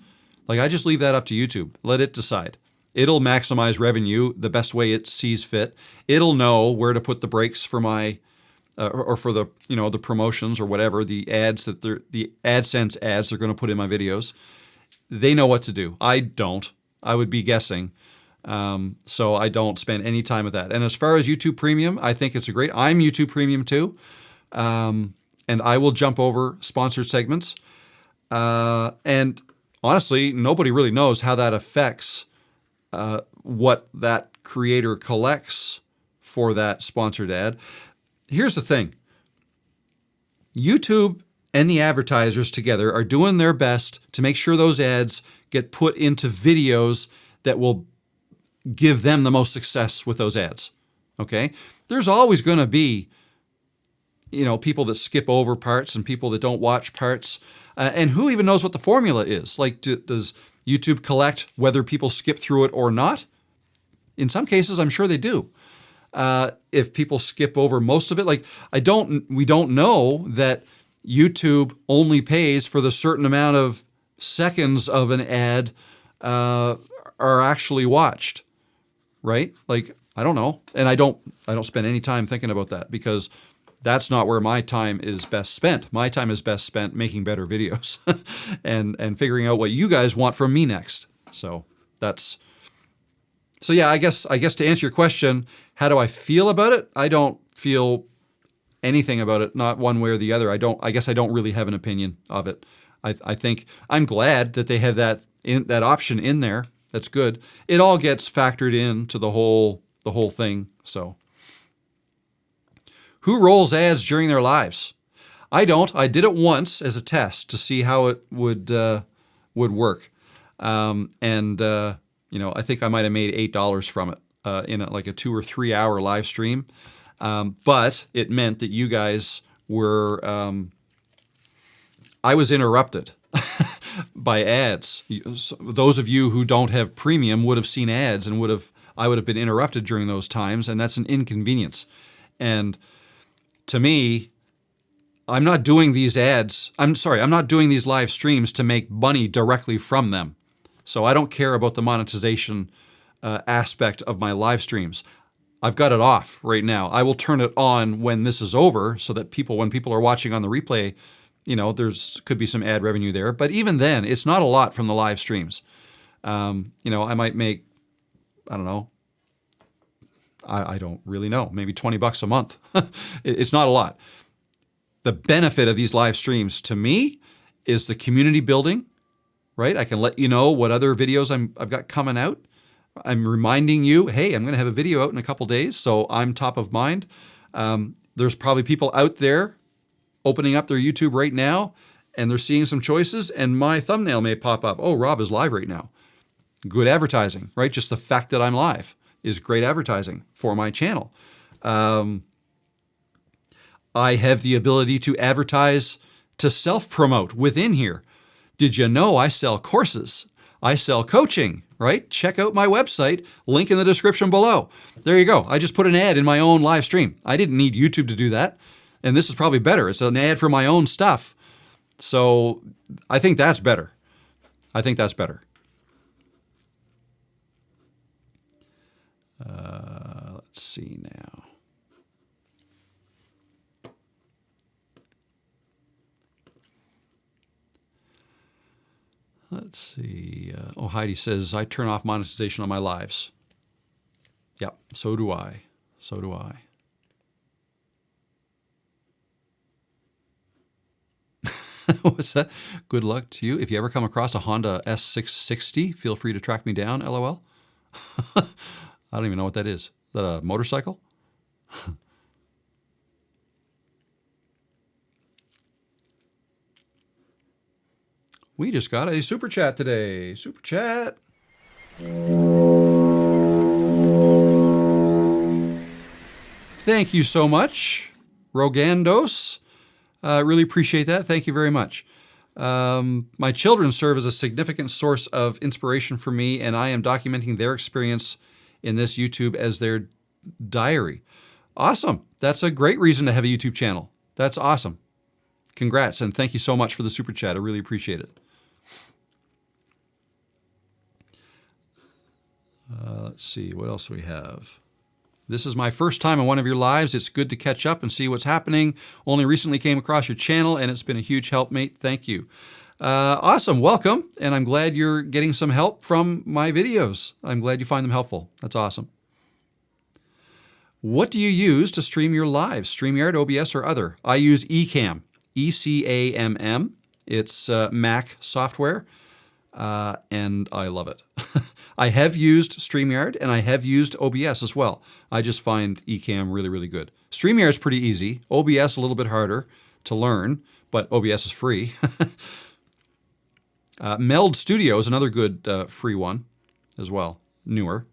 S1: Like, I just leave that up to YouTube. Let it decide. It'll maximize revenue the best way it sees fit. It'll know where to put the brakes for my, or for the, the promotions or whatever, the ads the AdSense ads they're going to put in my videos. They know what to do. I don't. I would be guessing. So I don't spend any time with that. And as far as YouTube Premium, I think it's I'm YouTube Premium too. And I will jump over sponsored segments. And honestly, nobody really knows how that affects what that creator collects for that sponsored ad. Here's the thing. YouTube and the advertisers together are doing their best to make sure those ads get put into videos that will give them the most success with those ads. Okay? There's always going to be, people that skip over parts and people that don't watch parts. And who even knows what the formula is? Like, does YouTube collect whether people skip through it or not? In some cases, I'm sure they do. If people skip over most of it, we don't know that YouTube only pays for the certain amount of seconds of an ad are actually watched, right? Like, I don't know. And I don't spend any time thinking about that because That's not where my time is best spent. My time is best spent making better videos and figuring out what you guys want from me next. So yeah, I guess to answer your question, how do I feel about it? I don't feel anything about it, not one way or the other. I guess I don't really have an opinion of it. I think I'm glad that they have that option in there. That's good. It all gets factored into the whole thing. So, who rolls ads during their lives? I don't. I did it once as a test to see how it would work, I think I might have made $8 from it in like a 2 or 3 hour live stream, but it meant that you guys were. I was interrupted by ads. Those of you who don't have premium would have seen ads and I would have been interrupted during those times, and that's an inconvenience. And to me, I'm not doing these ads. I'm not doing these live streams to make money directly from them. So I don't care about the monetization aspect of my live streams. I've got it off right now. I will turn it on when this is over so that when people are watching on the replay, could be some ad revenue there. But even then, it's not a lot from the live streams. I might make, I don't know, I don't really know, maybe $20 a month. It's not a lot. The benefit of these live streams to me is the community building, right? I can let you know what other videos I've got coming out. I'm reminding you, hey, I'm going to have a video out in a couple days, so I'm top of mind. There's probably people out there opening up their YouTube right now, and they're seeing some choices, and my thumbnail may pop up. Oh, Rob is live right now. Good advertising, right? Just the fact that I'm live is great advertising for my channel. I have the ability to advertise, to self-promote within here. Did you know I sell courses? I sell coaching, right? Check out my website, link in the description below. There you go. I just put an ad in my own live stream. I didn't need YouTube to do that. And this is probably better. It's an ad for my own stuff. So I think that's better. Let's see now. Let's see. Heidi says, I turn off monetization on my lives. Yep, so do I. What's that? Good luck to you. If you ever come across a Honda S660, feel free to track me down, LOL. I don't even know what that is. Is that a motorcycle? We just got a super chat today. Super chat. Thank you so much, Rogandos. Really appreciate that. Thank you very much. My children serve as a significant source of inspiration for me, and I am documenting their experience in this YouTube as their diary. Awesome. That's a great reason to have a YouTube channel. That's awesome. Congrats, and thank you so much for the super chat. I really appreciate it. Let's see, what else do we have? This is my first time on one of your lives. It's good to catch up and see what's happening. Only recently came across your channel, and it's been a huge help, mate. Thank you. Awesome. Welcome. And I'm glad you're getting some help from my videos. I'm glad you find them helpful. That's awesome. What do you use to stream your lives? StreamYard, OBS, or other? I use Ecamm, E-C-A-M-M. It's Mac software, and I love it. I have used StreamYard, and I have used OBS as well. I just find Ecamm really, really good. StreamYard is pretty easy. OBS a little bit harder to learn, but OBS is free. Meld Studio is another good free one as well, newer.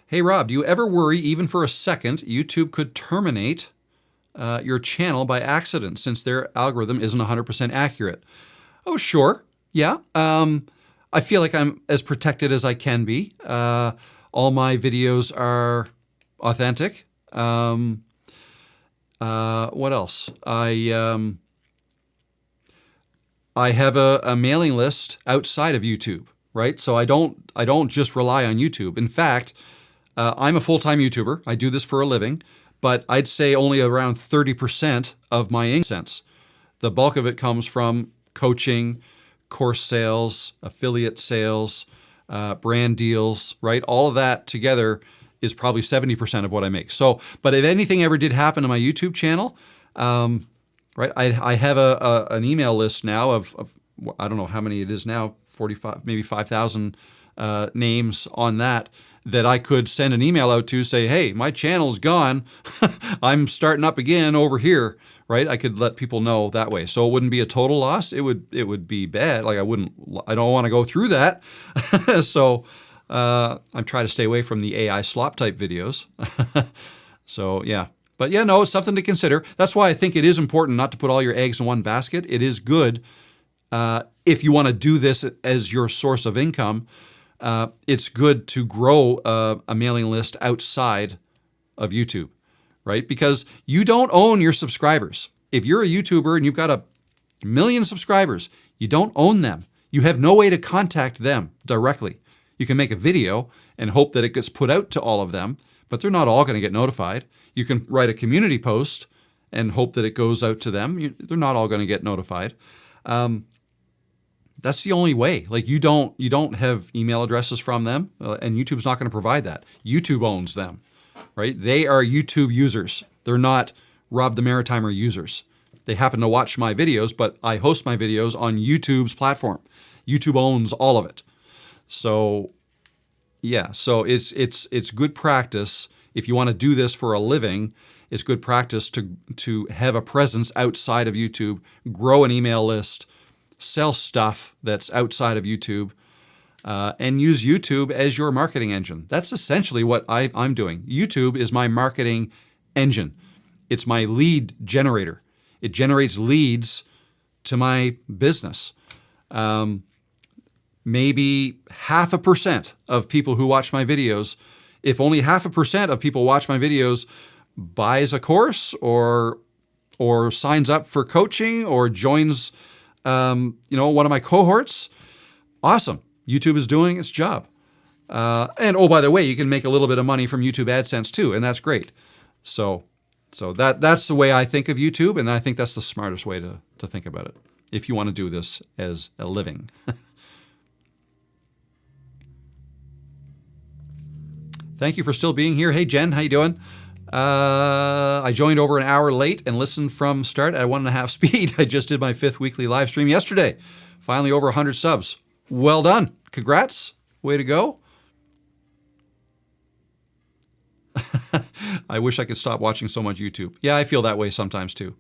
S1: Hey, Rob, do you ever worry, even for a second, YouTube could terminate your channel by accident since their algorithm isn't 100% accurate? Oh, sure. Yeah. I feel like I'm as protected as I can be. All my videos are authentic. What else? I have a mailing list outside of YouTube, right? So I don't just rely on YouTube. In fact, I'm a full-time YouTuber. I do this for a living, but I'd say only around 30% of my income. The bulk of it comes from coaching, course sales, affiliate sales, brand deals, right? All of that together is probably 70% of what I make. So, but if anything ever did happen to my YouTube channel, right, I have an email list now of I don't know how many it is now, 45, maybe 5,000 names on that I could send an email out to, say, hey, my channel's gone. I'm starting up again over here, right? I could let people know that way. So it wouldn't be a total loss. It would be bad. Like I don't want to go through that. So I'm trying to stay away from the AI slop type videos. So yeah. But yeah, no, it's something to consider. That's why I think it is important not to put all your eggs in one basket. It is good if you want to do this as your source of income. It's good to grow a mailing list outside of YouTube, right? Because you don't own your subscribers. If you're a YouTuber and you've got 1 million subscribers, you don't own them. You have no way to contact them directly. You can make a video and hope that it gets put out to all of them, but they're not all going to get notified. You can write a community post and hope that it goes out to them. They're not all going to get notified. That's the only way. Like you don't have email addresses from them, and YouTube's not going to provide that. YouTube owns them, right? They are YouTube users. They're not Rob the Maritimer users. They happen to watch my videos, but I host my videos on YouTube's platform. YouTube owns all of it. So yeah, so it's good practice if you want to do this for a living. It's good practice to have a presence outside of YouTube, grow an email list, sell stuff that's outside of YouTube, and use YouTube as your marketing engine. That's essentially what I'm doing. YouTube is my marketing engine. It's my lead generator. It generates leads to my business. Maybe 0.5% of people who watch my videos, if only 0.5% of people watch my videos, buys a course or signs up for coaching or joins one of my cohorts, awesome. YouTube is doing its job. And oh, by the way, you can make a little bit of money from YouTube AdSense too, and that's great. So that's the way I think of YouTube, and I think that's the smartest way to think about it if you want to do this as a living. Thank you for still being here. Hey, Jen, how you doing? I joined over an hour late and listened from start at 1.5 speed. I just did my 5th weekly live stream yesterday. Finally over 100 subs. Well done. Congrats. Way to go. I wish I could stop watching so much YouTube. Yeah, I feel that way sometimes too.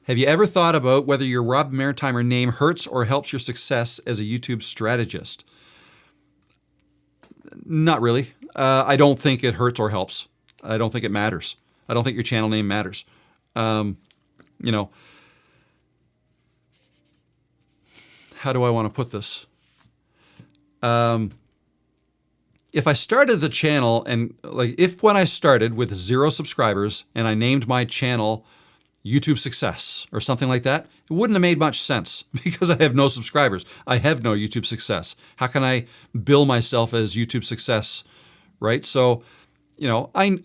S1: Have you ever thought about whether your Rob Maritimer name hurts or helps your success as a YouTube strategist? Not really. I don't think it hurts or helps. I don't think it matters. I don't think your channel name matters. How do I want to put this? If I started the channel and when I started with 0 subscribers and I named my channel YouTube Success or something like that, it wouldn't have made much sense because I have no subscribers. I have no YouTube Success. How can I bill myself as YouTube Success, right? So, I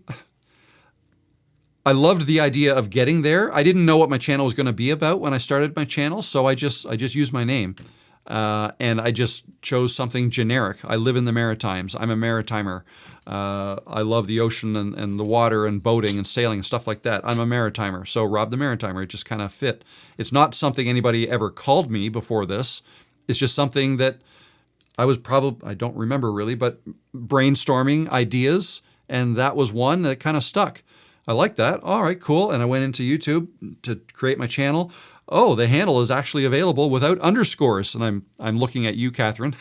S1: loved the idea of getting there. I didn't know what my channel was going to be about when I started my channel, so I just used my name. And I just chose something generic. I live in the Maritimes. I'm a Maritimer. I love the ocean and the water and boating and sailing and stuff like that. I'm a Maritimer. So Rob the Maritimer, it just kind of fit. It's not something anybody ever called me before this. It's just something that I don't remember really, but brainstorming ideas. And that was one that kind of stuck. I like that. All right, cool. And I went into YouTube to create my channel. Oh, the handle is actually available without underscores. And I'm looking at you, Catherine.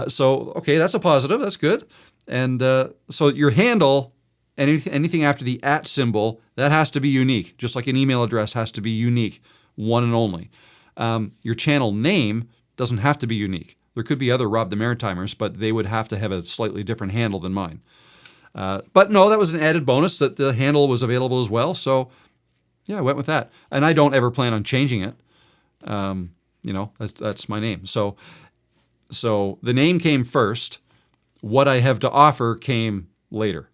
S1: So, okay, that's a positive. That's good. And so your handle, anything after the @ symbol, that has to be unique. Just like an email address has to be unique, one and only. Your channel name doesn't have to be unique. There could be other Rob the Maritimers, but they would have to have a slightly different handle than mine. But no, that was an added bonus that the handle was available as well. So yeah, I went with that. And I don't ever plan on changing it. That's my name. So the name came first. What I have to offer came later.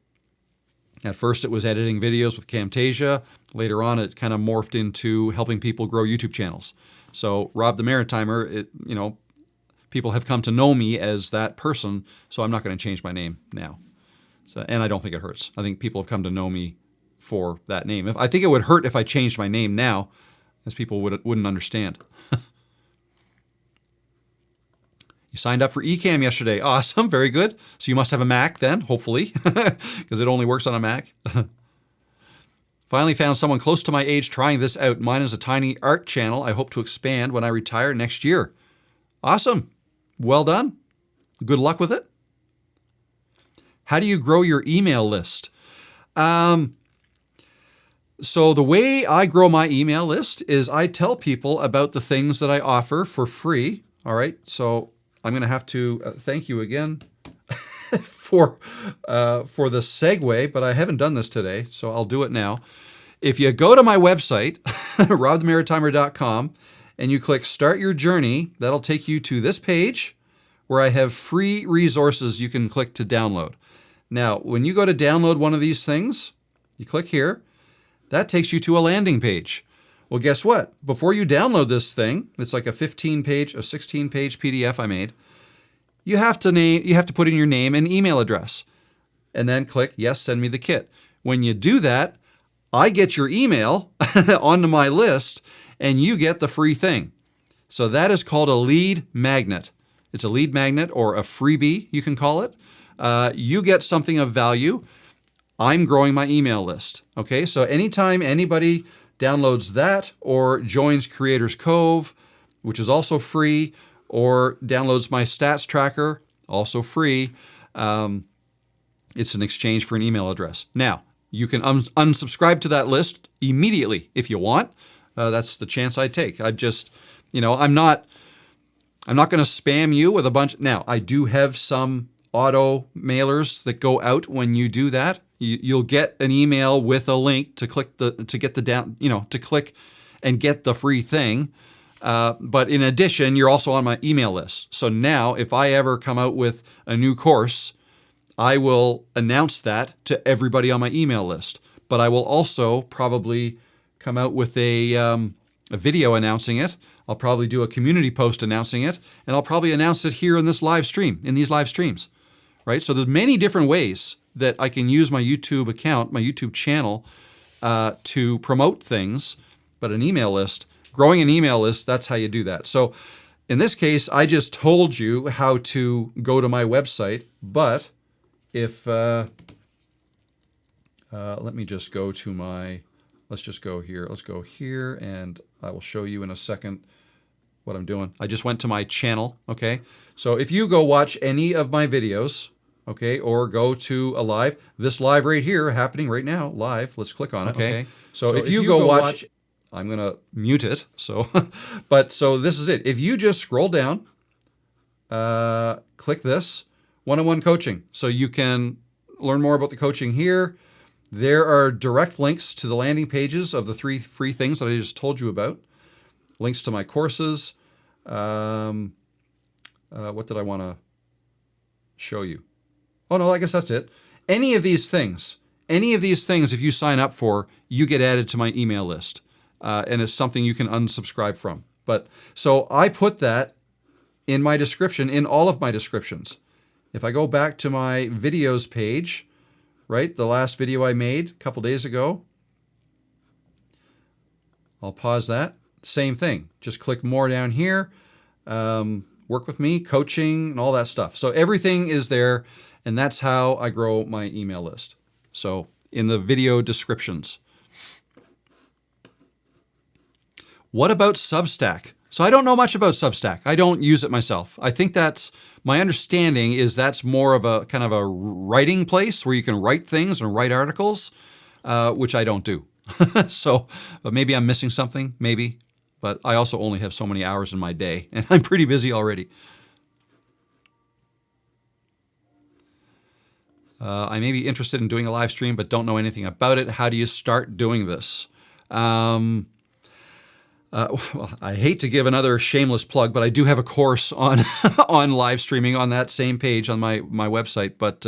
S1: At first, it was editing videos with Camtasia. Later on, it kind of morphed into helping people grow YouTube channels. So Rob the Maritimer, people have come to know me as that person, so I'm not going to change my name now. And I don't think it hurts. I think people have come to know me for that name. I think it would hurt if I changed my name now, as people wouldn't understand. You signed up for Ecamm yesterday. Awesome, very good. So you must have a Mac then, hopefully, because it only works on a Mac. Finally found someone close to my age trying this out. Mine is a tiny art channel. I hope to expand when I retire next year. Awesome. Well done. Good luck with it. How do you grow your email list? So the way I grow my email list is I tell people about the things that I offer for free. All right, so I'm going to have to thank you again for the segue, but I haven't done this today, so I'll do it now. If you go to my website, robthemaritimer.com, and you click Start Your Journey, that'll take you to this page where I have free resources you can click to download. Now, when you go to download one of these things, you click here, that takes you to a landing page. Well, guess what? Before you download this thing, it's like a 16-page PDF I made. You have to put in your name and email address, and then click Yes, send me the kit. When you do that, I get your email onto my list, and you get the free thing. So that is called a lead magnet. It's a lead magnet or a freebie, you can call it. You get something of value. I'm growing my email list. Okay, so anytime anybody downloads that or joins Creators Cove, which is also free, or downloads my stats tracker, also free, it's an exchange for an email address. Now, you can unsubscribe to that list immediately if you want. That's the chance I take. I'm not going to spam you with a bunch. Now, I do have some auto mailers that go out when you do that. You'll get an email with a link to click to click and get the free thing. But in addition, you're also on my email list. So now, if I ever come out with a new course, I will announce that to everybody on my email list. But I will also probably come out with a video announcing it. I'll probably do a community post announcing it, and I'll probably announce it here in this live stream, in these live streams, right? So there's many different ways that I can use my YouTube account, my YouTube channel, to promote things. But an email list, growing an email list, that's how you do that. So in this case, I just told you how to go to my website, but if, let me just go to let's just go here. Let's go here, and I will show you in a second what I'm doing. I just went to my channel, okay? So if you go watch any of my videos, okay, or go to a live, this live right here, happening right now, live, let's click on it, okay? So if you go watch, I'm going to mute it, so this is it. If you just scroll down, click this, one-on-one coaching. So you can learn more about the coaching here. There are direct links to the landing pages of the 3 free things that I just told you about. Links to my courses. What did I want to show you? Oh, no, I guess that's it. Any of these things, if you sign up for, you get added to my email list. And it's something you can unsubscribe from. So I put that in my description, in all of my descriptions. If I go back to my videos page, right, the last video I made a couple days ago, I'll pause that. Same thing. Just click more down here. Work with me, coaching, and all that stuff. So everything is there, and that's how I grow my email list. So in the video descriptions. What about Substack? So I don't know much about Substack. I don't use it myself. I think my understanding is that's more of a kind of a writing place where you can write things and write articles, which I don't do. But maybe I'm missing something, maybe. But I also only have so many hours in my day, and I'm pretty busy already. I may be interested in doing a live stream, but don't know anything about it. How do you start doing this? Well, I hate to give another shameless plug, but I do have a course on on live streaming on that same page on my website. But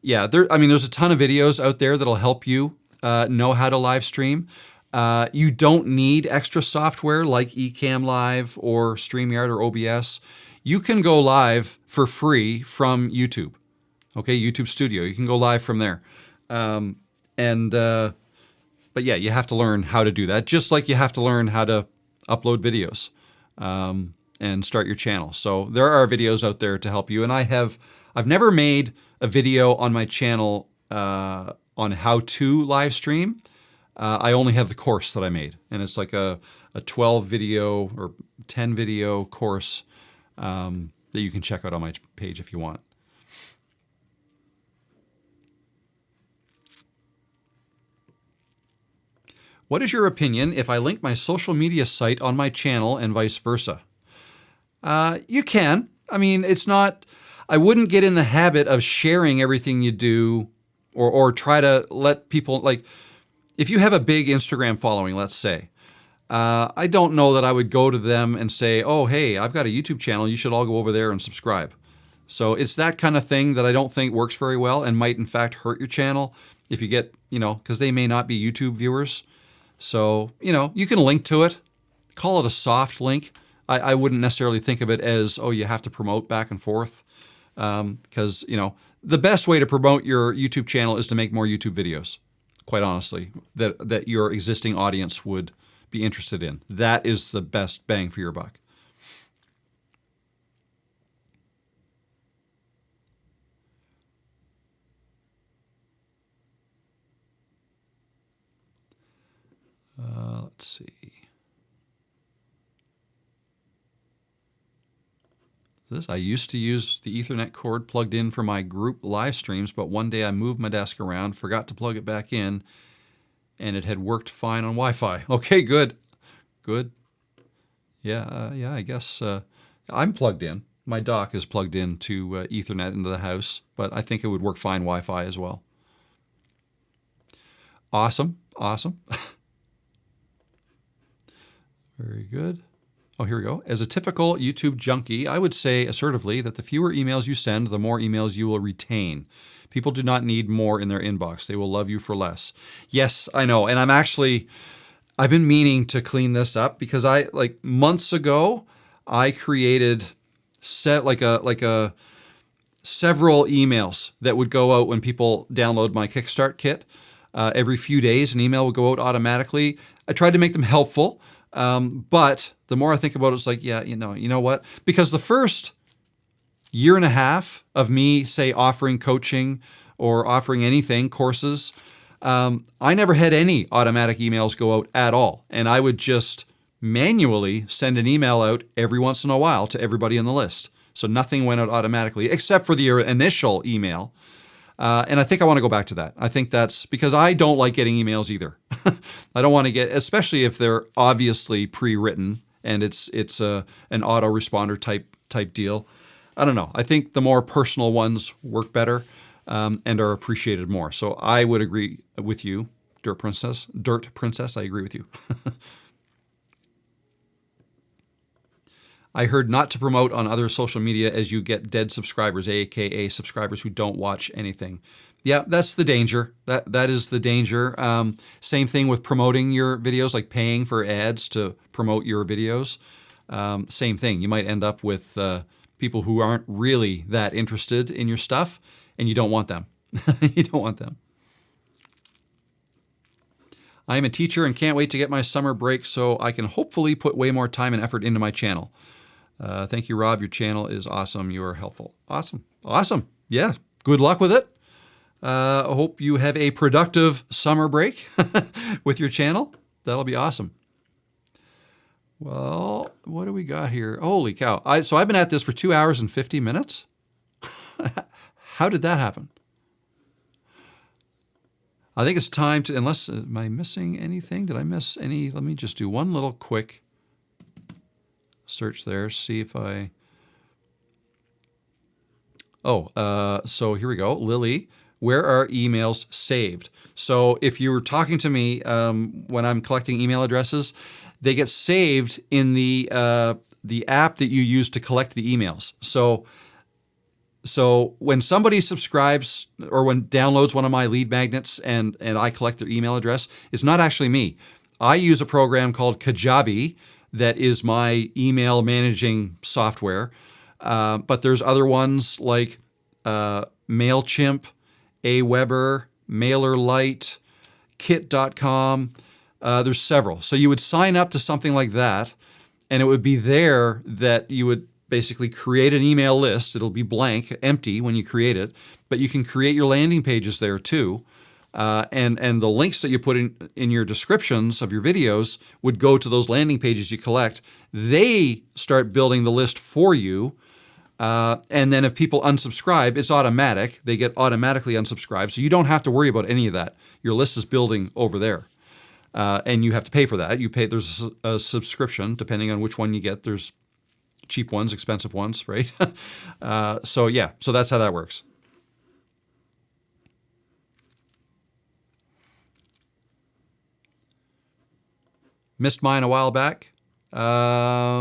S1: yeah, there's a ton of videos out there that'll help you know how to live stream. You don't need extra software like Ecamm Live or StreamYard or OBS. You can go live for free from YouTube. Okay, YouTube Studio. You can go live from there. But yeah, you have to learn how to do that, just like you have to learn how to upload videos and start your channel. So there are videos out there to help you. And I've never made a video on my channel on how to live stream. I only have the course that I made, and it's like a 12 video or 10 video course that you can check out on my page if you want. What is your opinion if I link my social media site on my channel and vice versa? You can. I mean, it's not, I wouldn't get in the habit of sharing everything you do or try to let people, like, if you have a big Instagram following, let's say, I don't know that I would go to them and say, oh, hey, I've got a YouTube channel. You should all go over there and subscribe. So it's that kind of thing that I don't think works very well and might, in fact, hurt your channel if you get, because they may not be YouTube viewers. So, you can link to it, call it a soft link. I wouldn't necessarily think of it as, oh, you have to promote back and forth. Because, the best way to promote your YouTube channel is to make more YouTube videos, quite honestly, that your existing audience would be interested in. That is the best bang for your buck. Let's see. I used to use the Ethernet cord plugged in for my group live streams, but one day I moved my desk around, forgot to plug it back in, and it had worked fine on Wi-Fi. Okay, good. Good. Yeah, I guess I'm plugged in. My dock is plugged in to Ethernet into the house, but I think it would work fine Wi-Fi as well. Awesome. Awesome. Very good. Oh, here we go. As a typical YouTube junkie, I would say assertively that the fewer emails you send, the more emails you will retain. People do not need more in their inbox. They will love you for less. Yes, I know. And I've been meaning to clean this up because months ago, I created several emails that would go out when people download my Kickstart kit. Every few days, an email would go out automatically. I tried to make them helpful. But the more I think about it, it's like, yeah, you know what? Because the first year and a half of me, say, offering coaching or offering anything, courses, I never had any automatic emails go out at all. And I would just manually send an email out every once in a while to everybody on the list. So nothing went out automatically except for the initial email. And I think I want to go back to that. I think that's because I don't like getting emails either. I don't want to get, especially if they're obviously pre-written and it's an autoresponder type deal. I don't know. I think the more personal ones work better and are appreciated more. So I would agree with you, Dirt Princess. I agree with you. I heard not to promote on other social media as you get dead subscribers, aka subscribers who don't watch anything. Yeah, that's the danger. That is the danger. Same thing with promoting your videos, like paying for ads to promote your videos. Same thing. You might end up with people who aren't really that interested in your stuff, and you don't want them. You don't want them. I am a teacher and can't wait to get my summer break so I can hopefully put way more time and effort into my channel. Thank you, Rob. Your channel is awesome. You are helpful. Awesome. Awesome. Yeah. Good luck with it. I hope you have a productive summer break with your channel. That'll be awesome. Well, what do we got here? Holy cow. So I've been at this for 2 hours and 50 minutes. How did that happen? I think it's time to, am I missing anything? Did I miss any? Let me just do one little quick search there, see if so here we go. Lily, where are emails saved? So if you were talking to me when I'm collecting email addresses, they get saved in the app that you use to collect the emails. So when somebody subscribes or when downloads one of my lead magnets and I collect their email address, it's not actually me. I use a program called Kajabi that is my email managing software. But there's other ones like MailChimp, Aweber, MailerLite, Kit.com. There's several. So you would sign up to something like that, and it would be there that you would basically create an email list. It'll be blank, empty when you create it, but you can create your landing pages there too. And the links that you put in your descriptions of your videos would go to those landing pages you collect. They start building the list for you. And then if people unsubscribe, it's automatic. They get automatically unsubscribed. So you don't have to worry about any of that. Your list is building over there. And you have to pay for that. There's a subscription depending on which one you get. There's cheap ones, expensive ones, right? So that's how that works. Missed mine a while back. I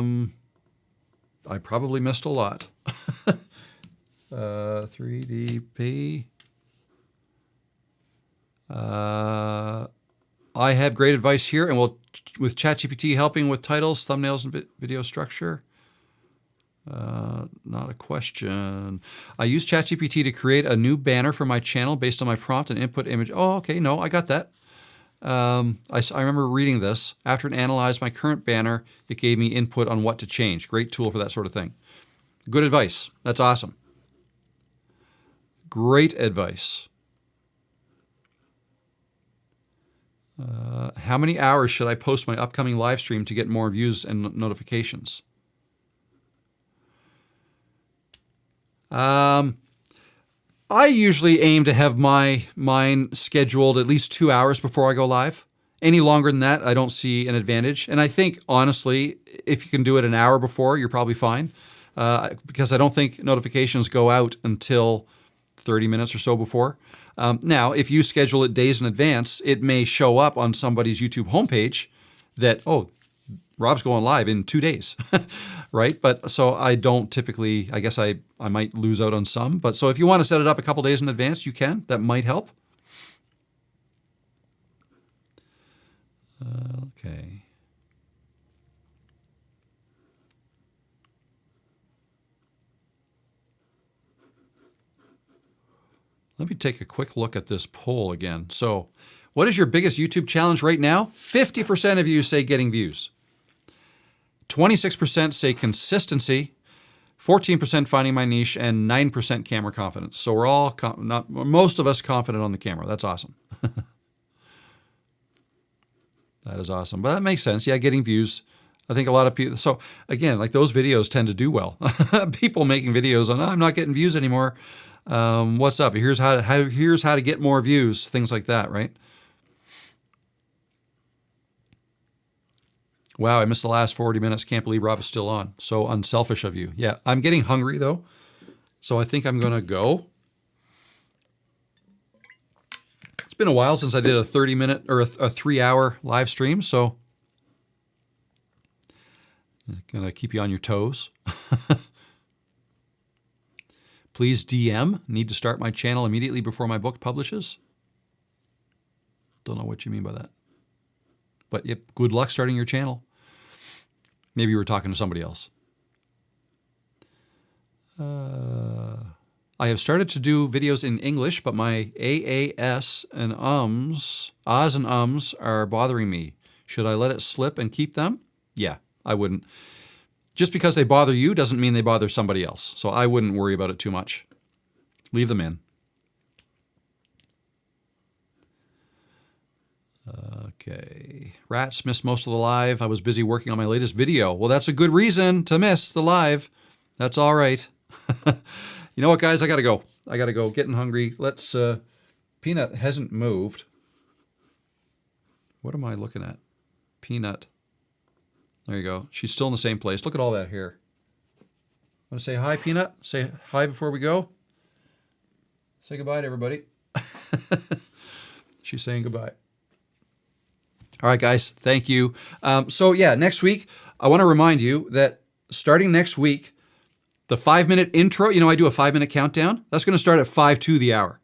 S1: probably missed a lot. 3DP. I have great advice here, and with ChatGPT helping with titles, thumbnails, and video structure. Not a question. I use ChatGPT to create a new banner for my channel based on my prompt and input image. Oh, okay. No, I got that. I remember reading this. After it analyzed my current banner, it gave me input on what to change. Great tool for that sort of thing. Good advice. That's awesome. Great advice. How many hours should I post my upcoming live stream to get more views and notifications? I usually aim to have mine scheduled at least 2 hours before I go live. Any longer than that, I don't see an advantage. And I think, honestly, if you can do it an hour before, you're probably fine. Because I don't think notifications go out until 30 minutes or so before. Now, if you schedule it days in advance, it may show up on somebody's YouTube homepage that, oh, Rob's going live in 2 days, right? But so I don't typically, I guess I might lose out on some. But so if you want to set it up a couple days in advance, you can. That might help. Okay. Let me take a quick look at this poll again. So what is your biggest YouTube challenge right now? 50% of you say getting views. 26% say consistency, 14% finding my niche, and 9% camera confidence. So we're all, most of us confident on the camera. That's awesome. That is awesome. But that makes sense. Yeah, getting views. I think a lot of people, so again, like those videos tend to do well. People making videos on, oh, I'm not getting views anymore. What's up? Here's how to get more views, things like that, right? Wow, I missed the last 40 minutes. Can't believe Rob is still on. So unselfish of you. Yeah, I'm getting hungry though. So I think I'm going to go. It's been a while since I did a 30-minute or a 3-hour live stream. So I'm going to keep you on your toes. Please DM. Need to start my channel immediately before my book publishes. Don't know what you mean by that. But yep, good luck starting your channel. Maybe you were talking to somebody else. I have started to do videos in English, but my AAS and ahs and ums are bothering me. Should I let it slip and keep them? Yeah, I wouldn't. Just because they bother you doesn't mean they bother somebody else. So I wouldn't worry about it too much. Leave them in. Okay. Rats missed most of the live. I was busy working on my latest video. Well, that's a good reason to miss the live. That's all right. You know what, guys? I got to go. I got to go. Getting hungry. Let's, Peanut hasn't moved. What am I looking at? Peanut. There you go. She's still in the same place. Look at all that hair. Want to say hi, Peanut? Say hi before we go. Say goodbye to everybody. She's saying goodbye. All right, guys. Thank you. So yeah, next week, I want to remind you that starting next week, the 5-minute intro, I do a 5-minute countdown. That's going to start at 5 to the hour.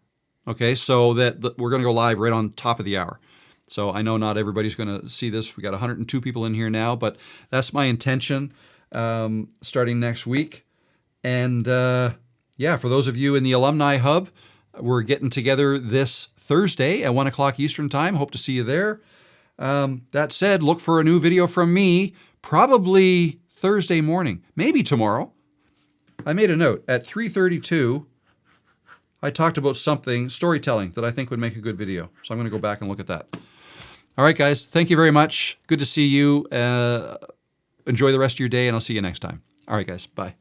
S1: Okay, so that we're going to go live right on top of the hour. So I know not everybody's going to see this. We got 102 people in here now, but that's my intention starting next week. And yeah, for those of you in the Alumni Hub, we're getting together this Thursday at 1 o'clock Eastern Time. Hope to see you there. That said, look for a new video from me probably Thursday morning, maybe tomorrow. I made a note at 3:32. I talked about something, storytelling, that I think would make a good video. So I'm going to go back and look at that. All right, guys. Thank you very much. Good to see you. Enjoy the rest of your day, and I'll see you next time. All right, guys. Bye.